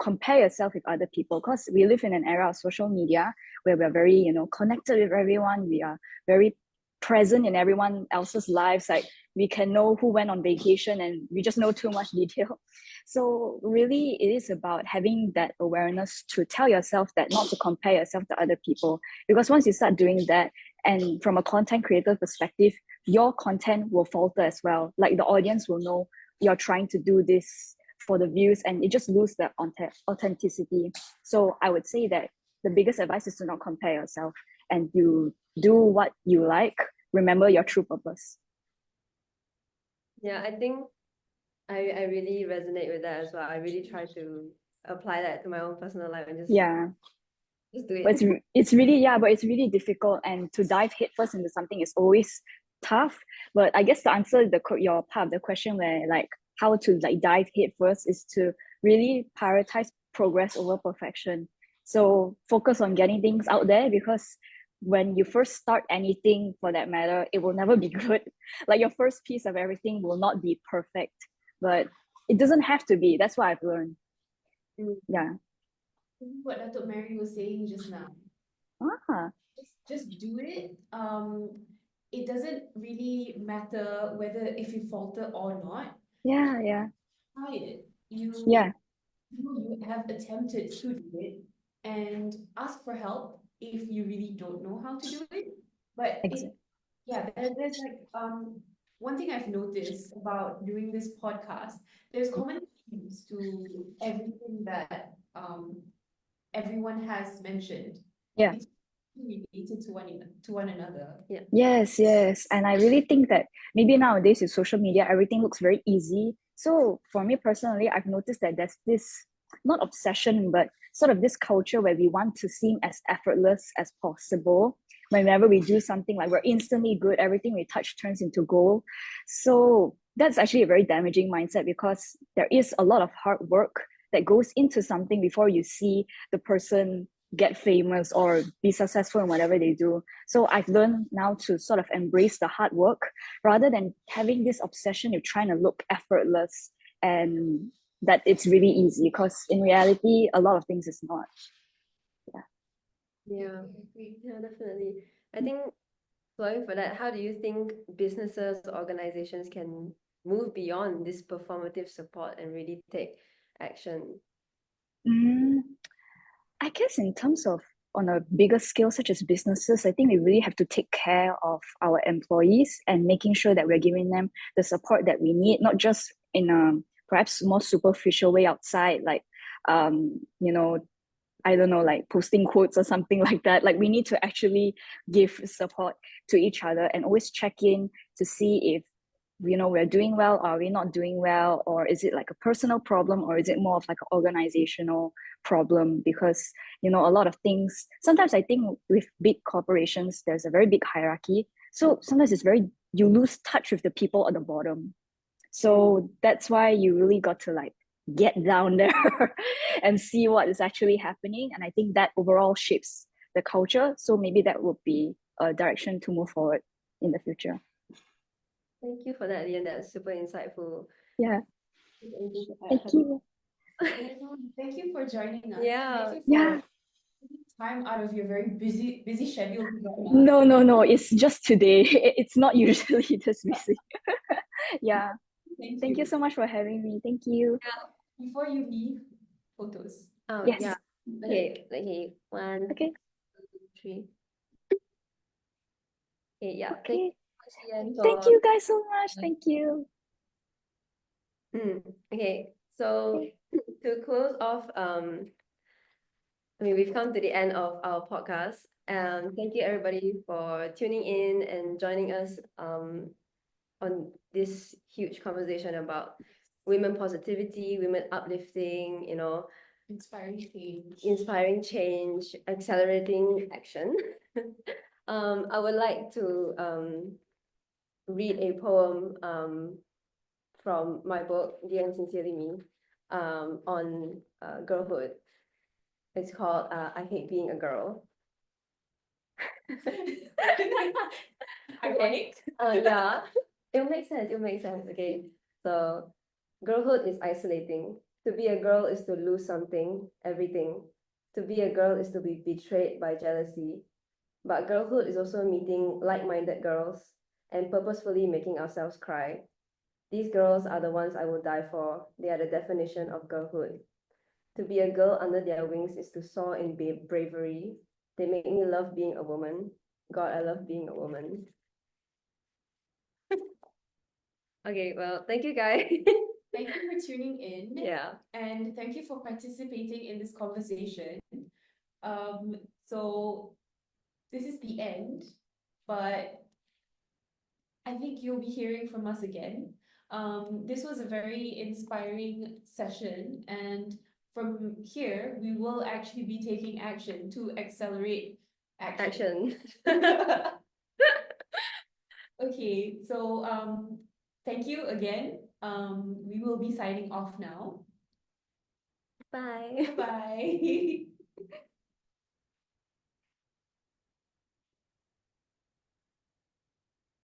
compare yourself with other people, because we live in an era of social media where we're very connected with everyone. We are very present in everyone else's lives. Like, we can know who went on vacation and we just know too much detail. So really it is about having that awareness to tell yourself that not to compare yourself to other people, because once you start doing that, and from a content creator perspective, your content will falter as well. Like, the audience will know you're trying to do this for the views, and it just loses the authenticity. So I would say that the biggest advice is to not compare yourself, and you do what you like. Remember your true purpose. Yeah, I think I really resonate with that as well. I really try to apply that to my own personal life and just do it. But it's really difficult, and to dive headfirst into something is always tough. But I guess to answer your part of the question, where like how to like dive headfirst, is to really prioritize progress over perfection. So focus on getting things out there, because when you first start anything, for that matter, it will never be good. Like, your first piece of everything will not be perfect, but it doesn't have to be. That's what I've learned. Yeah. What Dato Mary was saying just now. Just do it. It doesn't really matter whether if you falter or not. Yeah. Try it. You have attempted to do it, and ask for help if you really don't know how to do it. But there's like one thing I've noticed about doing this podcast, there's common themes to everything that everyone has mentioned. Yeah. It's related to one another. Yeah. Yes. And I really think that maybe nowadays with social media, everything looks very easy. So for me personally, I've noticed that there's this, not obsession, but sort of this culture where we want to seem as effortless as possible. Whenever we do something, like, we're instantly good, everything we touch turns into gold. So that's actually a very damaging mindset, because there is a lot of hard work that goes into something before you see the person get famous or be successful in whatever they do. So I've learned now to sort of embrace the hard work, rather than having this obsession with trying to look effortless and that it's really easy, because in reality, a lot of things is not. Yeah, definitely. I think, going for that, how do you think businesses, organizations can move beyond this performative support and really take action? I guess in terms of on a bigger scale, such as businesses, I think we really have to take care of our employees and making sure that we're giving them the support that we need, not just in a perhaps more superficial way outside, like I don't know, like posting quotes or something like that. Like, we need to actually give support to each other and always check in to see if we're doing well, or are we not doing well, or is it like a personal problem, or is it more of like an organizational problem? Because a lot of things, sometimes I think with big corporations, there's a very big hierarchy, so sometimes you lose touch with the people at the bottom. So that's why you really got to like get down there and see what is actually happening, and I think that overall shapes the culture. So maybe that would be a direction to move forward in the future. Thank you for that, Lian. That's super insightful. Yeah. Thank you. Thank you for joining us. Yeah. Thank you for taking time out of your very busy schedule to join us. No, it's just today. It's not usually this busy. Yeah. Thank you so much for having me. Thank you. Yeah. Before you leave, photos. Oh, Yes. yeah. Okay. 1, Okay. 2, 3. Okay, yeah. Okay. Thank you guys so much. Thank you. Okay, so to close off we've come to the end of our podcast. Thank you everybody for tuning in and joining us on this huge conversation about women positivity, women uplifting, inspiring change, accelerating action. I would like to read a poem from my book, Dear and Sincerely Me, on girlhood. It's called I Hate Being a Girl. Ironic. Yeah, it'll make sense. Okay, so girlhood is isolating. To be a girl is to lose something, everything. To be a girl is to be betrayed by jealousy. But girlhood is also meeting like-minded girls and purposefully making ourselves cry. These girls are the ones I will die for. They are the definition of girlhood. To be a girl under their wings is to soar in bravery. They make me love being a woman. God, I love being a woman. Okay, well, thank you guys. Thank you for tuning in. Yeah. And thank you for participating in this conversation. So this is the end, but I think you'll be hearing from us again. This was a very inspiring session, and from here, we will actually be taking action to accelerate action. Okay, so thank you again. We will be signing off now. Bye. Bye.